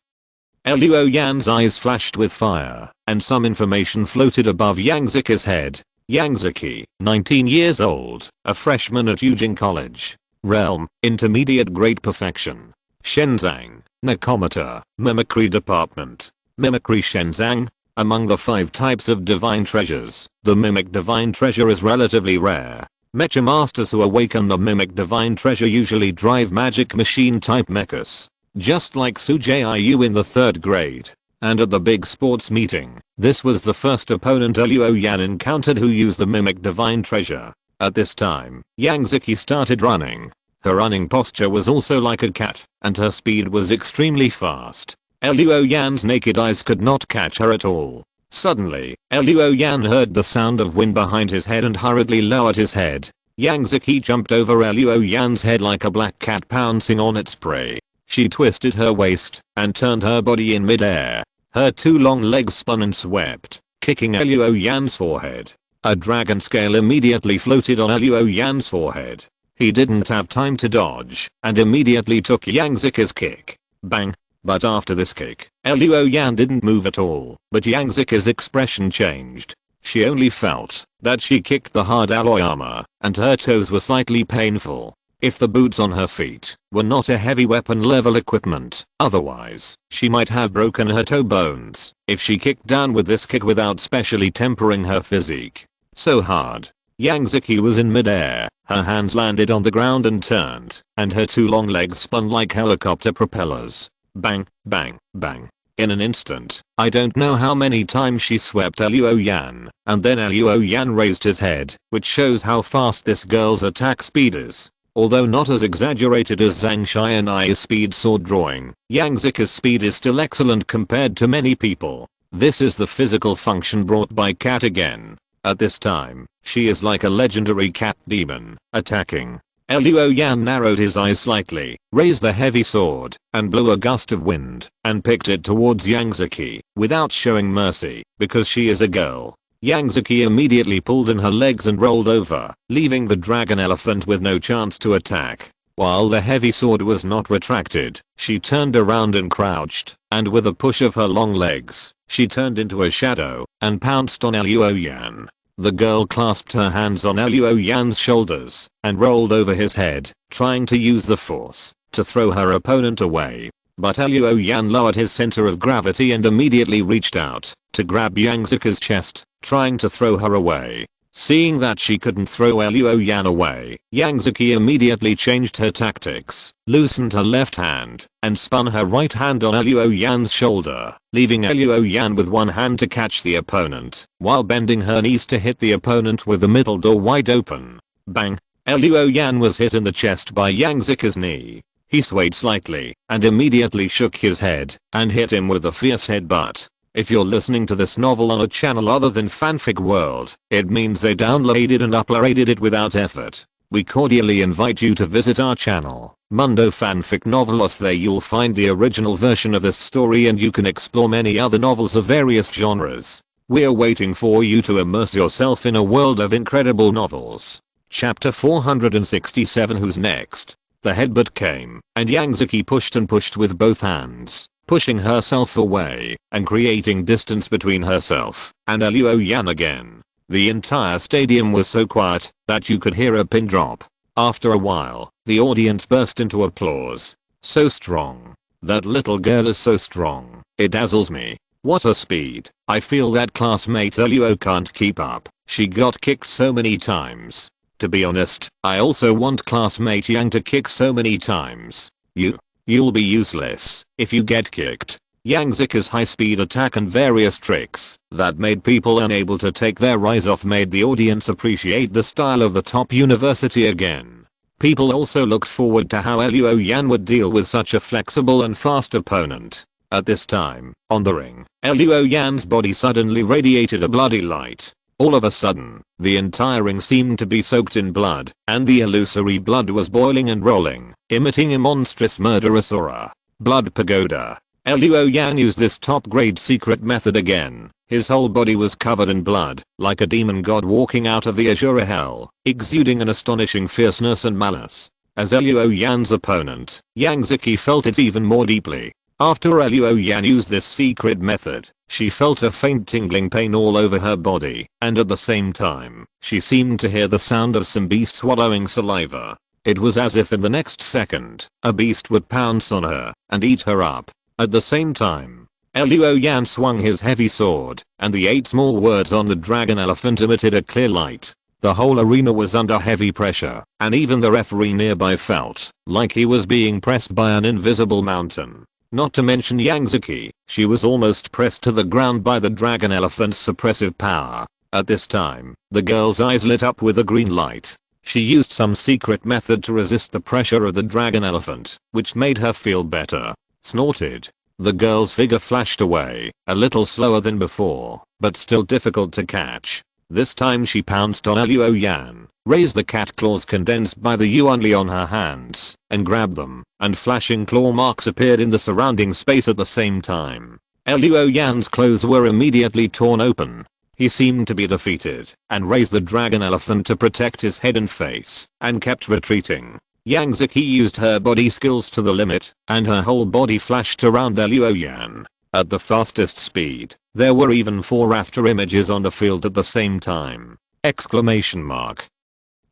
Speaker 1: Luo Yan's eyes flashed with fire, and some information floated above Yang Ziki's head. Yang Ziki, 19 years old, a freshman at Jiuying College. Realm, intermediate grade perfection. Shenzang, Nakomata, Mimicry Department. Mimicry Shenzang. Among the 5 types of divine treasures, the mimic divine treasure is relatively rare. Mecha masters who awaken the mimic divine treasure usually drive magic machine type mechs. just like Jiuying in the 3rd grade. And at the big sports meeting, this was the first opponent Luo Yan encountered who used the mimic divine treasure. At this time, Yang Ziki started running. Her running posture was also like a cat, and her speed was extremely fast. Luo Yan's naked eyes could not catch her at all. Suddenly, Luo Yan heard the sound of wind behind his head and hurriedly lowered his head. Yang Ziki jumped over Luo Yan's head like a black cat pouncing on its prey. She twisted her waist and turned her body in midair. Her 2 long legs spun and swept, kicking Luo Yan's forehead. A dragon scale immediately floated on Luo Yan's forehead. He didn't have time to dodge and immediately took Yang Ziki's kick. Bang! But after this kick, Luo Yan didn't move at all, but Yang Ziki's expression changed. She only felt that she kicked the hard alloy armor, and her toes were slightly painful. If the boots on her feet were not a heavy weapon level equipment, otherwise, she might have broken her toe bones if she kicked down with this kick without specially tempering her physique. So hard. Yang Ziki was in midair, her hands landed on the ground and turned, and her 2 long legs spun like helicopter propellers. Bang, bang, bang. In an instant, I don't know how many times she swept Luo Yan, and then Luo Yan raised his head, which shows how fast this girl's attack speed is. Although not as exaggerated as Zhang Xianai's speed sword drawing, Yang Ziki's speed is still excellent compared to many people. This is the physical function brought by cat again. At this time, she is like a legendary cat demon, attacking. Luo Yan narrowed his eyes slightly, raised the heavy sword, and blew a gust of wind, and picked it towards Yang Ziki, without showing mercy, because she is a girl. Yang Ziki immediately pulled in her legs and rolled over, leaving the dragon elephant with no chance to attack. While the heavy sword was not retracted, she turned around and crouched, and with a push of her long legs, she turned into a shadow, and pounced on Luo Yan. The girl clasped her hands on Luo Yan's shoulders, and rolled over his head, trying to use the force to throw her opponent away. But Luo Yan lowered his center of gravity and immediately reached out to grab Yang Ziki's chest, trying to throw her away. Seeing that she couldn't throw Luo Yan away, Yang Ziki immediately changed her tactics, loosened her left hand, and spun her right hand on Luo Yan's shoulder, leaving Luo Yan with one hand to catch the opponent, while bending her knees to hit the opponent with the middle door wide open. Bang! Luo Yan was hit in the chest by Yang Ziki's knee. He swayed slightly, and immediately shook his head, and hit him with a fierce headbutt. If you're listening to this novel on a channel other than Fanfic World, it means they downloaded and uploaded it without effort. We cordially invite you to visit our channel, Mundo Fanfic Novelos. There you'll find the original version of this story and you can explore many other novels of various genres. We're waiting for you to immerse yourself in a world of incredible novels. Chapter 467. Who's next? The headbutt came, and Yang Ziki pushed and pushed with both hands, pushing herself away and creating distance between herself and Luo Yan again. The entire stadium was so quiet that you could hear a pin drop. After a while, the audience burst into applause. So strong. That little girl is so strong. It dazzles me. What a speed. I feel that classmate Luo can't keep up. She got kicked so many times. To be honest, I also want classmate Yang to kick so many times. You'll be useless if you get kicked. Yang Ziki's high-speed attack and various tricks that made people unable to take their eyes off made the audience appreciate the style of the top university again. People also looked forward to how Luo Yan would deal with such a flexible and fast opponent. At this time, on the ring, Luo Yan's body suddenly radiated a bloody light. All of a sudden, the entire ring seemed to be soaked in blood, and the illusory blood was boiling and rolling, emitting a monstrous murderous aura. Blood pagoda. Luo Yan used this top-grade secret method again. His whole body was covered in blood, like a demon god walking out of the Azura hell, exuding an astonishing fierceness and malice. As Luo Yan's opponent, Yang Ziki felt it even more deeply. After Luo Yan used this secret method, she felt a faint tingling pain all over her body, and at the same time, she seemed to hear the sound of some beast swallowing saliva. It was as if in the next second, a beast would pounce on her and eat her up. At the same time, Luo Yan swung his heavy sword, and the 8 small words on the dragon elephant emitted a clear light. The whole arena was under heavy pressure, and even the referee nearby felt like he was being pressed by an invisible mountain. Not to mention Yang Ziki, she was almost pressed to the ground by the dragon elephant's suppressive power. At this time, the girl's eyes lit up with a green light. She used some secret method to resist the pressure of the dragon elephant, which made her feel better. Snorted. The girl's figure flashed away, a little slower than before, but still difficult to catch. This time she pounced on Luo Yan, raised the cat claws condensed by the Yuanli on her hands, and grabbed them, and flashing claw marks appeared in the surrounding space at the same time. Luo Yan's clothes were immediately torn open. He seemed to be defeated, and raised the dragon elephant to protect his head and face, and kept retreating. Yang Ziki used her body skills to the limit, and her whole body flashed around Luo Yan. At the fastest speed, there were even 4 after images on the field at the same time. Exclamation mark.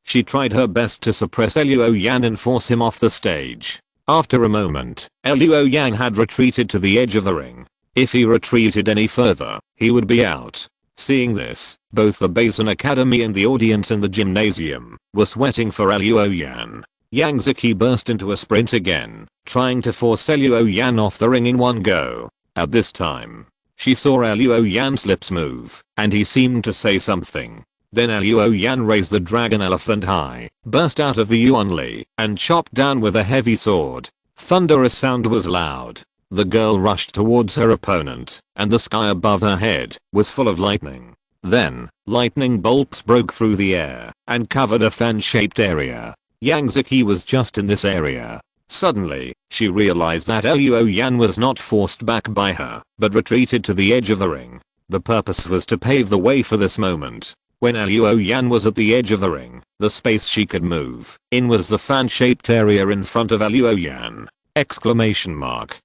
Speaker 1: She tried her best to suppress Luo Yan and force him off the stage. After a moment, Luo Yan had retreated to the edge of the ring. If he retreated any further, he would be out. Seeing this, both the Basin Academy and the audience in the gymnasium were sweating for Luo Yan. Yang Ziki burst into a sprint again, trying to force Luo Yan off the ring in one go. At this time, she saw Luo Yan's lips move, and he seemed to say something. Then Luo Yan raised the dragon elephant high, burst out of the Yuanli, and chopped down with a heavy sword. Thunderous sound was loud. The girl rushed towards her opponent, and the sky above her head was full of lightning. Then, lightning bolts broke through the air, and covered a fan-shaped area. Yang Ziki was just in this area. Suddenly, she realized that Luo Yan was not forced back by her, but retreated to the edge of the ring. The purpose was to pave the way for this moment. When Luo Yan was at the edge of the ring, the space she could move in was the fan-shaped area in front of Luo Yan. Exclamation mark.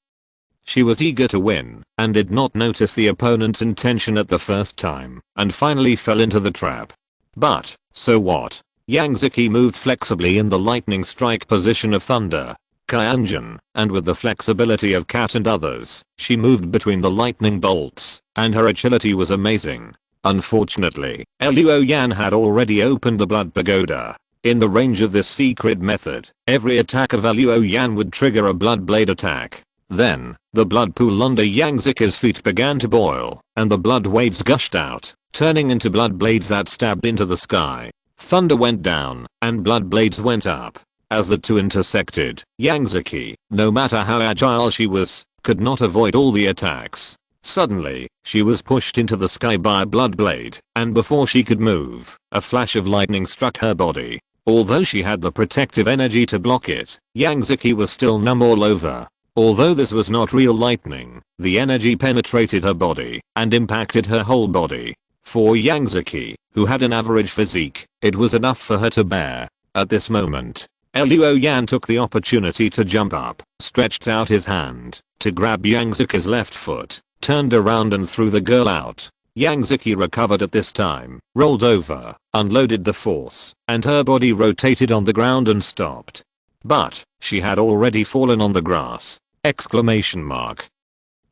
Speaker 1: She was eager to win, and did not notice the opponent's intention at the first time, and finally fell into the trap. But, so what? Yang Ziki moved flexibly in the lightning strike position of Thunder, Kyanjin, and with the flexibility of Cat and others, she moved between the lightning bolts, and her agility was amazing. Unfortunately, Luo Yan had already opened the Blood Pagoda. In the range of this secret method, every attack of Luo Yan would trigger a blood blade attack. Then, the blood pool under Yang Ziki's feet began to boil, and the blood waves gushed out, turning into blood blades that stabbed into the sky. Thunder went down, and blood blades went up. As the two intersected, Yang Ziki, no matter how agile she was, could not avoid all the attacks. Suddenly, she was pushed into the sky by a blood blade, and before she could move, a flash of lightning struck her body. Although she had the protective energy to block it, Yang Ziki was still numb all over. Although this was not real lightning, the energy penetrated her body and impacted her whole body. For Yang Ziki, who had an average physique, it was enough for her to bear. At this moment, Luo Yan took the opportunity to jump up, stretched out his hand to grab Yang Ziki's left foot, turned around and threw the girl out. Yang Ziki recovered at this time, rolled over, unloaded the force, and her body rotated on the ground and stopped. But, she had already fallen on the grass. Exclamation mark.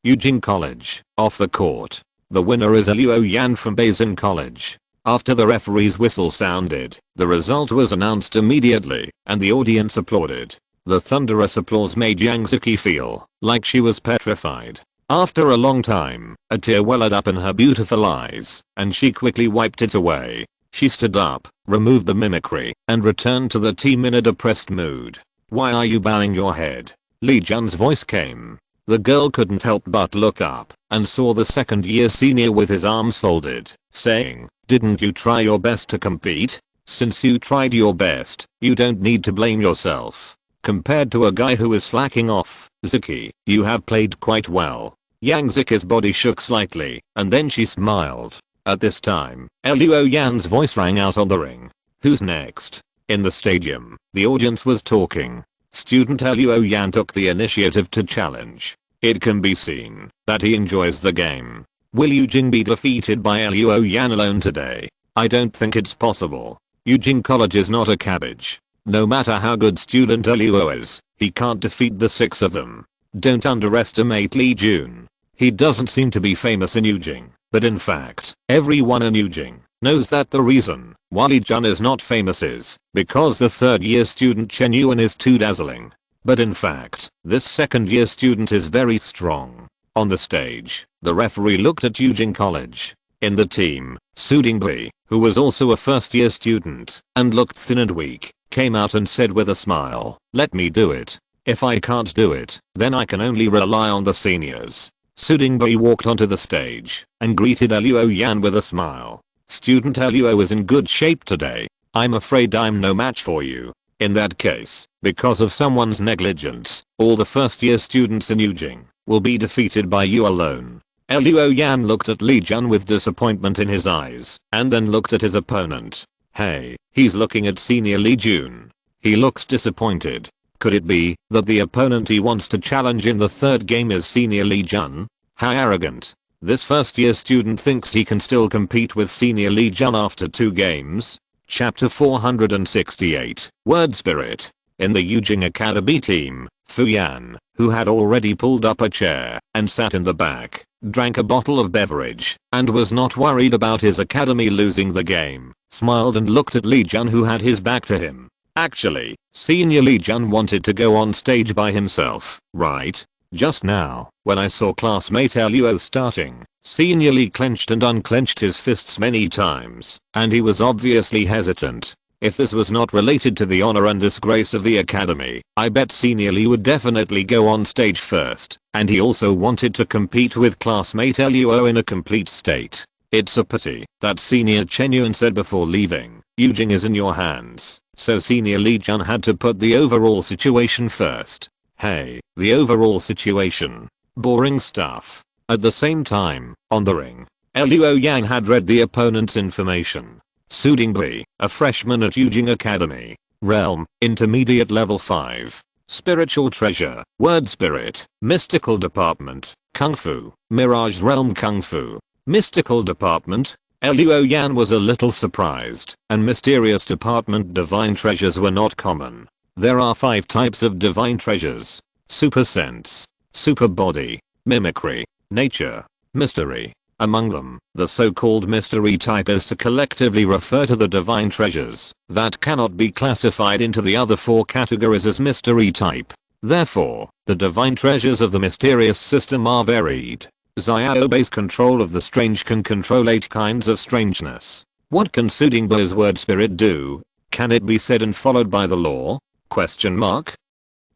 Speaker 1: Jiuying College, off the court. The winner is Luo Yan from Basin College. After the referee's whistle sounded, the result was announced immediately, and the audience applauded. The thunderous applause made Yang Ziki feel like she was petrified. After a long time, a tear welled up in her beautiful eyes, and she quickly wiped it away. She stood up, removed the mimicry, and returned to the team in a depressed mood. "Why are you bowing your head?" Li Jun's voice came. The girl couldn't help but look up, and saw the second-year senior with his arms folded, saying, "Didn't you try your best to compete? Since you tried your best, you don't need to blame yourself. Compared to a guy who is slacking off, Ziki, you have played quite well." Yang Ziki's body shook slightly, and then she smiled. At this time, Luo Yan's voice rang out on the ring. "Who's next?" In the stadium, the audience was talking. Student Luo Yan took the initiative to challenge. It can be seen that he enjoys the game. Will Jiuying be defeated by Luo Yan alone today? I don't think it's possible. Jiuying College is not a cabbage. No matter how good student Luo is, he can't defeat the 6 of them. Don't underestimate Li Jun. He doesn't seem to be famous in Jiuying, but in fact, everyone in Jiuying knows that the reason why Li Jun is not famous is because the third year student Chen Yuan is too dazzling. But in fact, this second year student is very strong. On the stage, the referee looked at Jiuying College. In the team, Su Dingbei, who was also a first year student and looked thin and weak, came out and said with a smile, "Let me do it. If I can't do it, then I can only rely on the seniors." Su Dingbei walked onto the stage and greeted Luo Yan with a smile. "Student Luo is in good shape today. I'm afraid I'm no match for you. In that case, because of someone's negligence, all the first year students in Jiuying will be defeated by you alone." Luo Yan looked at Li Jun with disappointment in his eyes and then looked at his opponent. Hey, he's looking at senior Li Jun. He looks disappointed. Could it be that the opponent he wants to challenge in the third game is senior Li Jun? How arrogant. This first year student thinks he can still compete with senior Li Jun after 2 games. Chapter 468, Word Spirit. In the Jiuying Academy team, Fu Yan, who had already pulled up a chair and sat in the back, drank a bottle of beverage and was not worried about his academy losing the game, smiled and looked at Li Jun who had his back to him. Actually, senior Li Jun wanted to go on stage by himself, right? Just now, when I saw classmate Luo starting, senior Li clenched and unclenched his fists many times, and he was obviously hesitant. If this was not related to the honor and disgrace of the academy, I bet senior Li would definitely go on stage first, and he also wanted to compete with classmate Luo in a complete state. It's a pity that senior Chen Yuan said before leaving, "Jiuying is in your hands," so senior Li Jun had to put the overall situation first. Hey, the overall situation. Boring stuff. At the same time, on the ring, Luo Yang had read the opponent's information. Su Dingbei, a freshman at Jiuying Academy. Realm, Intermediate Level 5. Spiritual Treasure, Word Spirit, Mystical Department, Kung Fu, Mirage Realm Kung Fu. Mystical Department. Luo Yan was a little surprised, and Mysterious Department divine treasures were not common. There are 5 types of divine treasures. Super Sense, Super Body, Mimicry, Nature, Mystery. Among them, the so-called mystery type is to collectively refer to the divine treasures that cannot be classified into the other 4 categories as mystery type. Therefore, the divine treasures of the mysterious system are varied. Xiaobay's control of the strange can control 8 kinds of strangeness. What can Su Dingbei's word spirit do? Can it be said and followed by the law? Question mark.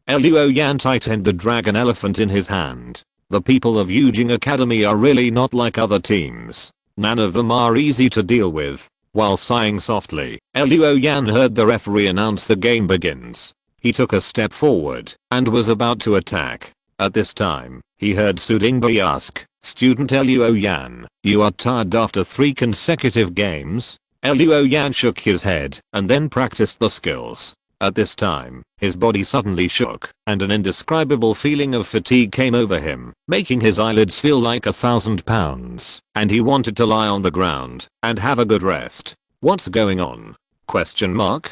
Speaker 1: Luo Yan tightened the dragon elephant in his hand. The people of Jiuying Academy are really not like other teams. None of them are easy to deal with. While sighing softly, Luo Yan heard the referee announce the game begins. He took a step forward and was about to attack. At this time, he heard Su Dingbei ask, "Student Luo Yan, you are tired after 3 consecutive games?" Luo Yan shook his head and then practiced the skills. At this time, his body suddenly shook, and an indescribable feeling of fatigue came over him, making his eyelids feel like 1,000 pounds, and he wanted to lie on the ground and have a good rest. What's going on? Question mark.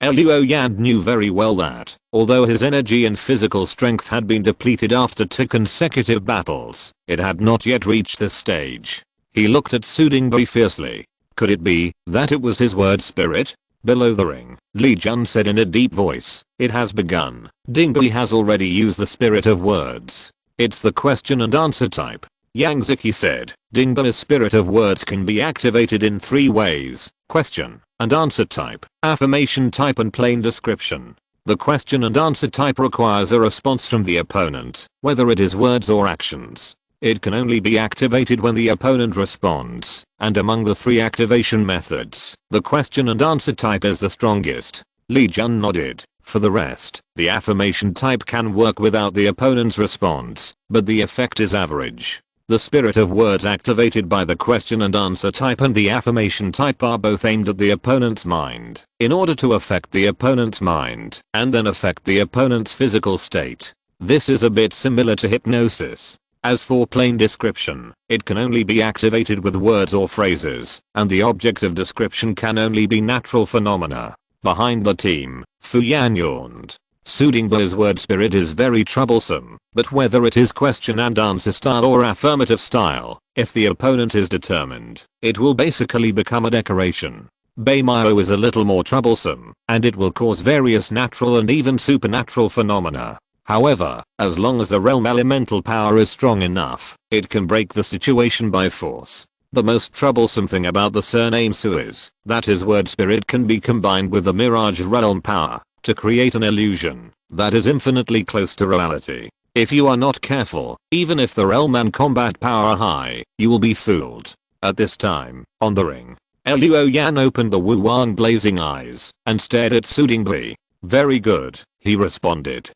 Speaker 1: Luo Yan knew very well that, although his energy and physical strength had been depleted after 2 consecutive battles, it had not yet reached this stage. He looked at Su Dingbei fiercely. Could it be that it was his word spirit? Below the ring, Li Jun said in a deep voice, "It has begun. Dingbei has already used the spirit of words. It's the question and answer type." Yang Ziki said, "Dingbei's spirit of words can be activated in 3 ways, question and answer type, affirmation type and plain description. The question and answer type requires a response from the opponent, whether it is words or actions. It can only be activated when the opponent responds, and among the 3 activation methods, the question and answer type is the strongest." Li Jun nodded. For the rest, the affirmation type can work without the opponent's response, but the effect is average. The spirit of words activated by the question and answer type and the affirmation type are both aimed at the opponent's mind, in order to affect the opponent's mind, and then affect the opponent's physical state. This is a bit similar to hypnosis. As for plain description, it can only be activated with words or phrases, and the object of description can only be natural phenomena. Behind the team, Fu Yan yawned. Su Dingbei's word spirit is very troublesome, but whether it is question and answer style or affirmative style, If the opponent is determined, it will basically become a decoration. Behemoths is a little more troublesome, and it will cause various natural and even supernatural phenomena. However, as long as the realm elemental power is strong enough, it can break the situation by force. The most troublesome thing about the surname Su is that his word spirit can be combined with the mirage realm power to create an illusion that is infinitely close to reality. If you are not careful, even if the realm and combat power are high, you will be fooled. At this time, on the ring, Luo Yan opened the Wu Wang blazing eyes and stared at Su Dinghui. Very good, he responded.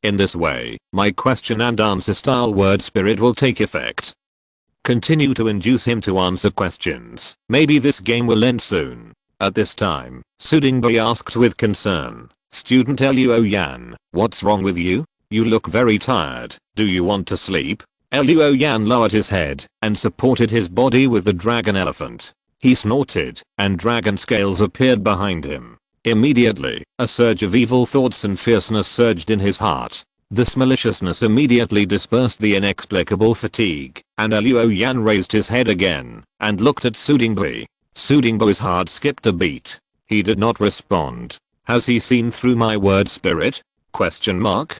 Speaker 1: In this way, my question and answer style word spirit will take effect. Continue to induce him to answer questions. Maybe this game will end soon. At this time, Su Dinghui asked with concern, Student Luo Yan, what's wrong with you? You look very tired. Do you want to sleep? Luo Yan lowered his head and supported his body with the dragon elephant. He snorted, and dragon scales appeared behind him. Immediately, a surge of evil thoughts and fierceness surged in his heart. This maliciousness immediately dispersed the inexplicable fatigue, and Luo Yan raised his head again and looked at Su Dinghui. Su Dinghui's heart skipped a beat. He did not respond. Has he seen through my word spirit? Question mark.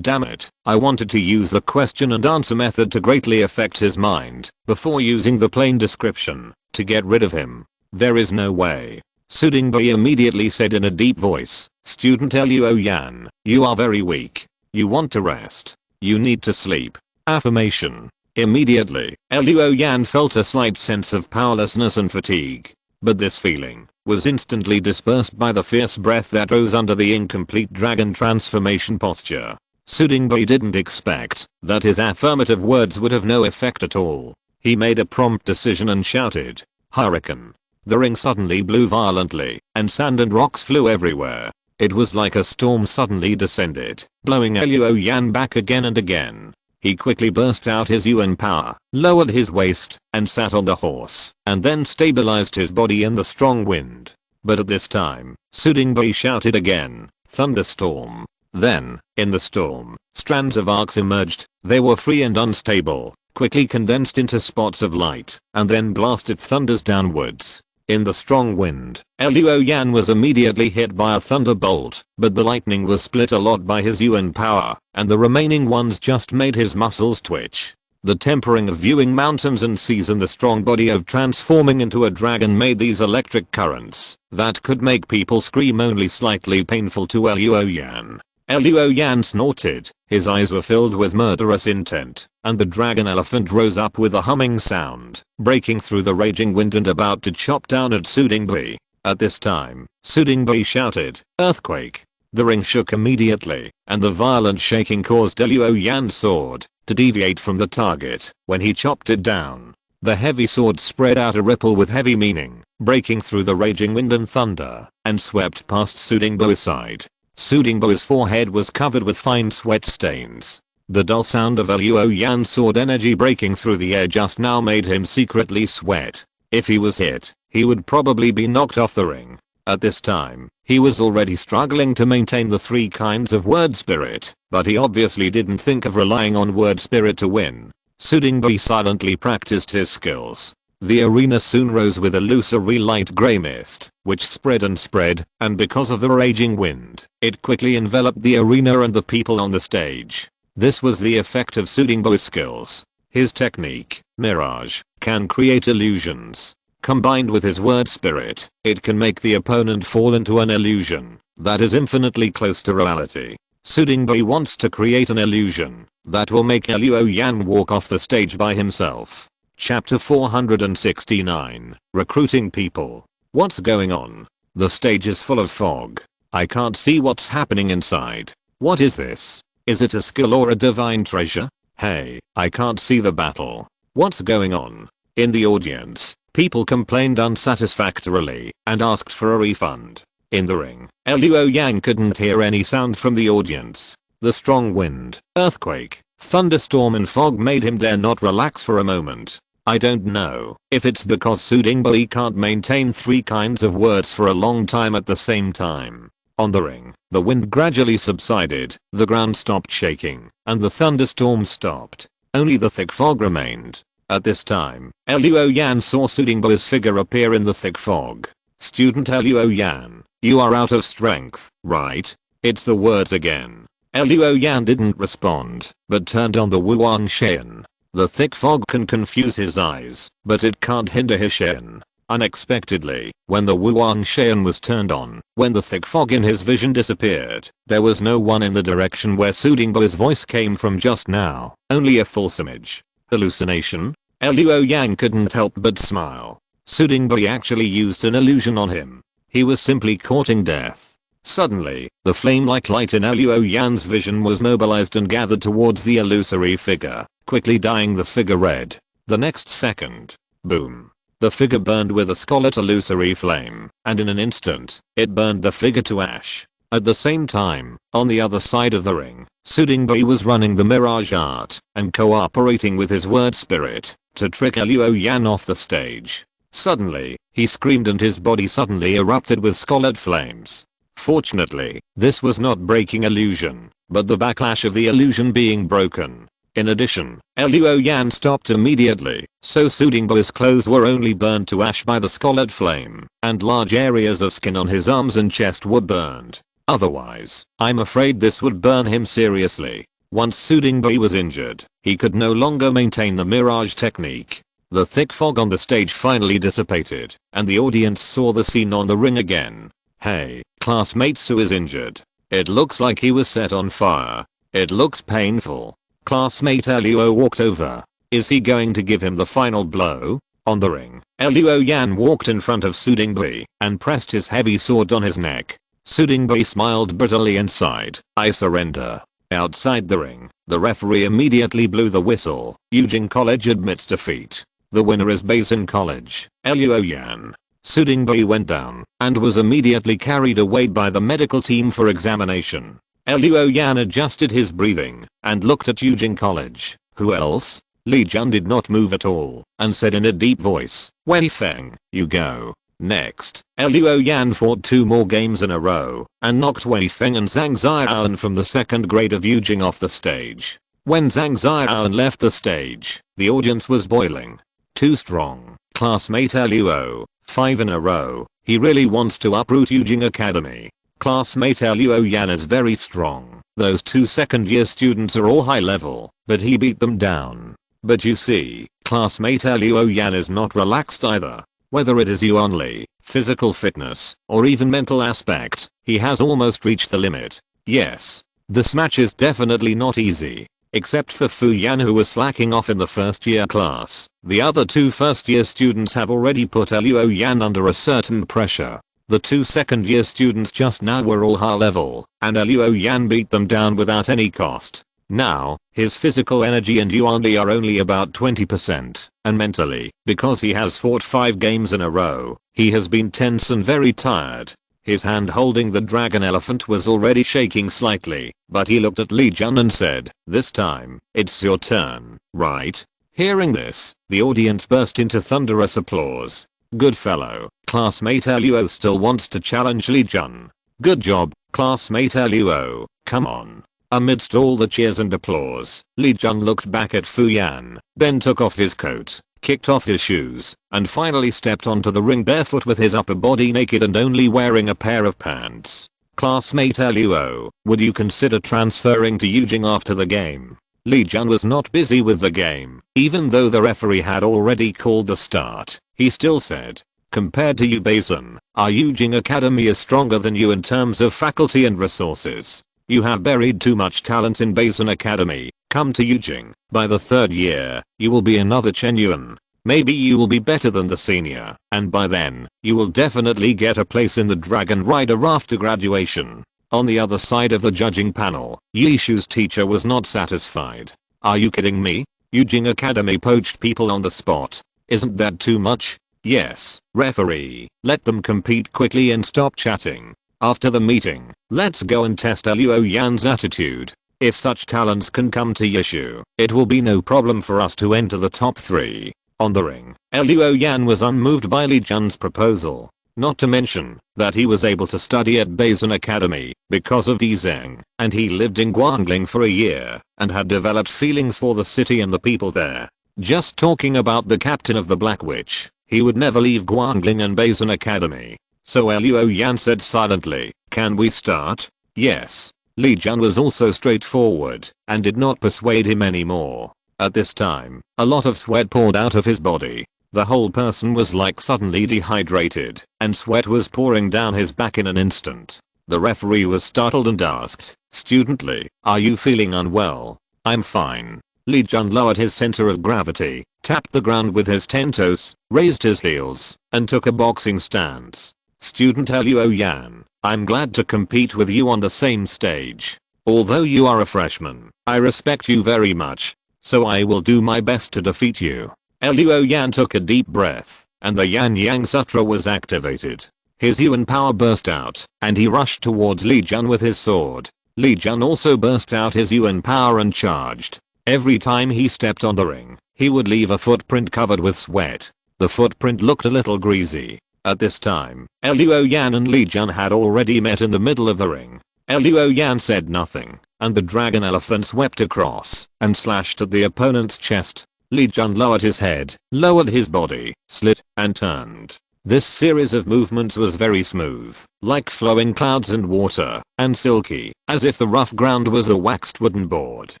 Speaker 1: Damn it, I wanted to use the question and answer method to greatly affect his mind before using the plain description to get rid of him. There is no way. Su Dinghui immediately said in a deep voice, Student Luo Yan, you are very weak. You want to rest. You need to sleep. Affirmation. Immediately, Luo Yan felt a slight sense of powerlessness and fatigue. But this feeling was instantly dispersed by the fierce breath that rose under the incomplete dragon transformation posture. Su Dinghui didn't expect that his affirmative words would have no effect at all. He made a prompt decision and shouted, Hurricane. The ring suddenly blew violently, and sand and rocks flew everywhere. It was like a storm suddenly descended, blowing Luo Yan back again and again. He quickly burst out his yuan power, lowered his waist, and sat on the horse, and then stabilized his body in the strong wind. But at this time, Su Dinghui shouted again, Thunderstorm. Then, in the storm, strands of arcs emerged. They were free and unstable, quickly condensed into spots of light, and then blasted thunders downwards. In the strong wind, Luo Yan was immediately hit by a thunderbolt, but the lightning was split a lot by his yuan power, and the remaining ones just made his muscles twitch. The tempering of viewing mountains and seas and the strong body of transforming into a dragon made these electric currents that could make people scream only slightly painful to Luo Yan. Luo Yan snorted, his eyes were filled with murderous intent, and the dragon elephant rose up with a humming sound, breaking through the raging wind and about to chop down at Su Dinghui. At this time, Su Dinghui shouted, Earthquake. The ring shook immediately, and the violent shaking caused Luo Yan's sword to deviate from the target. When he chopped it down, the heavy sword spread out a ripple with heavy meaning, breaking through the raging wind and thunder, and swept past Su Dinghui's side. Su Dinghui's forehead was covered with fine sweat stains. The dull sound of Luo Yan's sword energy breaking through the air just now made him secretly sweat. If he was hit, he would probably be knocked off the ring. At this time, he was already struggling to maintain the 3 kinds of word spirit, but he obviously didn't think of relying on word spirit to win. Su Dinghui silently practiced his skills. The arena soon rose with illusory light grey mist, which spread and spread, and because of the raging wind, it quickly enveloped the arena and the people on the stage. This was the effect of Su Dinghui's skills. His technique, Mirage, can create illusions. Combined with his word spirit, it can make the opponent fall into an illusion that is infinitely close to reality. Su Dinghui wants to create an illusion that will make Luo Yan walk off the stage by himself. Chapter 469, Recruiting People. What's going on? The stage is full of fog. I can't see what's happening inside. What is this? Is it a skill or a divine treasure? Hey, I can't see the battle. What's going on? In the audience, people complained unsatisfactorily and asked for a refund. In the ring, Luo Yan couldn't hear any sound from the audience. The strong wind, earthquake, thunderstorm and fog made him dare not relax for a moment. I don't know if it's because Su Dinghui can't maintain 3 kinds of words for a long time at the same time. On the ring, the wind gradually subsided, the ground stopped shaking, and the thunderstorm stopped. Only the thick fog remained. At this time, Luo Yan saw Sudingbo's figure appear in the thick fog. "Student Luo Yan, you are out of strength, right?" It's the words again. Luo Yan didn't respond, but turned on the Wuang Shen. The thick fog can confuse his eyes, but it can't hinder his Shen. Unexpectedly, when the Wuang Shen was turned on, when the thick fog in his vision disappeared, there was no one in the direction where Sudingbo's voice came from just now, only a false image. Hallucination? Luo Yan couldn't help but smile. Sudingbo actually used an illusion on him. He was simply courting death. Suddenly, the flame-like light in Luo Yan's vision was mobilized and gathered towards the illusory figure, quickly dyeing the figure red. The next second, boom. The figure burned with a scarlet illusory flame, and in an instant, it burned the figure to ash. At the same time, on the other side of the ring, Sudingbo was running the mirage art and cooperating with his word spirit to trick Luo Yan off the stage. Suddenly, he screamed and his body suddenly erupted with scarlet flames. Fortunately, this was not breaking illusion, but the backlash of the illusion being broken. In addition, Luo Yan stopped immediately, so Sudingbo's clothes were only burned to ash by the scarlet flame, and large areas of skin on his arms and chest were burned. Otherwise, I'm afraid this would burn him seriously. Once Sudingbo was injured, he could no longer maintain the mirage technique. The thick fog on the stage finally dissipated, and the audience saw the scene on the ring again. "Hey, classmate Su is injured. It looks like he was set on fire. It looks painful." Classmate Luo walked over. Is he going to give him the final blow? On the ring, Luo Yan walked in front of Sudingbo and pressed his heavy sword on his neck. Sudingbo smiled bitterly and sighed, "I surrender." Outside the ring, the referee immediately blew the whistle. Jiuying College admits defeat. The winner is Basin College, Luo Yan. Sudingbo went down and was immediately carried away by the medical team for examination. Luo Yan adjusted his breathing and looked at Jiuying College. "Who else?" Li Jun did not move at all and said in a deep voice, "Wei Feng, you go." Next, Luo Yan fought 2 more games in a row and knocked Wei Feng and Zhang Xiaoan from the second grade of Jiuying off the stage. When Zhang Xiaoan left the stage, the audience was boiling. Too strong. Classmate Luo, 5 in a row. He really wants to uproot Jiuying Academy. Classmate Luo Yan is very strong. Those 2 second-year students are all high level, but he beat them down. But you see, classmate Luo Yan is not relaxed either. Whether it is Yuan Li, physical fitness, or even mental aspect, he has almost reached the limit. Yes, this match is definitely not easy. Except for Fu Yan who was slacking off in the first year class, the other 2 first year students have already put Luo Yan under a certain pressure. The 2 second year students just now were all high level, and Luo Yan beat them down without any cost. Now, his physical energy and Yuan Li are only about 20%, and mentally, because he has fought 5 games in a row, he has been tense and very tired. His hand holding the dragon elephant was already shaking slightly, but he looked at Li Jun and said, "This time, it's your turn, right?" Hearing this, the audience burst into thunderous applause. Good fellow, classmate Luo still wants to challenge Li Jun. Good job, classmate Luo, come on. Amidst all the cheers and applause, Li Jun looked back at Fu Yan, then took off his coat, kicked off his shoes, and finally stepped onto the ring barefoot with his upper body naked and only wearing a pair of pants. Classmate Luo, would you consider transferring to Jiuying after the game? Li Jun was not busy with the game, even though the referee had already called the start. He still said, "Compared to you Basin, our Jiuying Academy is stronger than you in terms of faculty and resources. You have buried too much talent in Basin Academy. Come to Jiuying. By the 3rd year, you will be another Chen Yuan. Maybe you will be better than the senior, and by then, you will definitely get a place in the Dragon Rider after graduation." On the other side of the judging panel, Yishu's teacher was not satisfied. "Are you kidding me? Jiuying Academy poached people on the spot. Isn't that too much?" "Yes, referee, let them compete quickly and stop chatting. After the meeting, let's go and test Luo Yan's attitude. If such talents can come to Yishu, it will be no problem for us to enter the top 3. On the ring, Luo Yan was unmoved by Li Jun's proposal. Not to mention that he was able to study at Basin Academy because of Di Zheng, and he lived in Guangling for a year and had developed feelings for the city and the people there. Just talking about the captain of the Black Witch. He would never leave Guangling and Basin Academy. So Luo Yan said silently, "Can we start?" Yes. Li Jun was also straightforward and did not persuade him anymore. At this time, a lot of sweat poured out of his body. The whole person was like suddenly dehydrated, and sweat was pouring down his back in an instant. The referee was startled and asked, "Student-Li, are you feeling unwell?" "I'm fine." Li Jun lowered his center of gravity, tapped the ground with his 10 toes, raised his heels, and took a boxing stance. "Student Luo Yan, I'm glad to compete with you on the same stage. Although you are a freshman, I respect you very much, so I will do my best to defeat you." Luo Yan took a deep breath, and the Yan Yang Sutra was activated. His Yuan power burst out, and he rushed towards Li Jun with his sword. Li Jun also burst out his Yuan power and charged. Every time he stepped on the ring, he would leave a footprint covered with sweat. The footprint looked a little greasy. At this time, Luo Yan and Li Jun had already met in the middle of the ring. Luo Yan said nothing, and the dragon elephant swept across and slashed at the opponent's chest. Li Jun lowered his head, lowered his body, slid, and turned. This series of movements was very smooth, like flowing clouds and water, and silky, as if the rough ground was a waxed wooden board.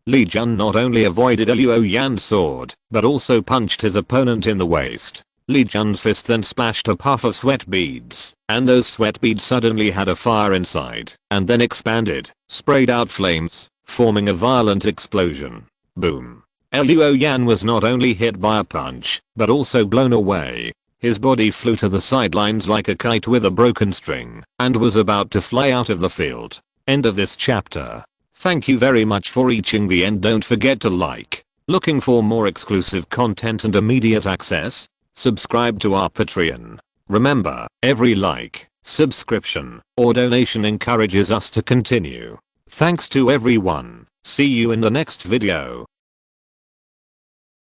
Speaker 1: Li Jun not only avoided Luo Yan's sword, but also punched his opponent in the waist. Li Jun's fist then splashed a puff of sweat beads, and those sweat beads suddenly had a fire inside, and then expanded, sprayed out flames, forming a violent explosion. Boom. Luo Yan was not only hit by a punch, but also blown away. His body flew to the sidelines like a kite with a broken string, and was about to fly out of the field. End of this chapter. Thank you very much for reaching the end. Don't forget to like. Looking for more exclusive content and immediate access? Subscribe to our Patreon. Remember, every like, subscription, or donation encourages us to continue. Thanks to everyone. See you in the next video.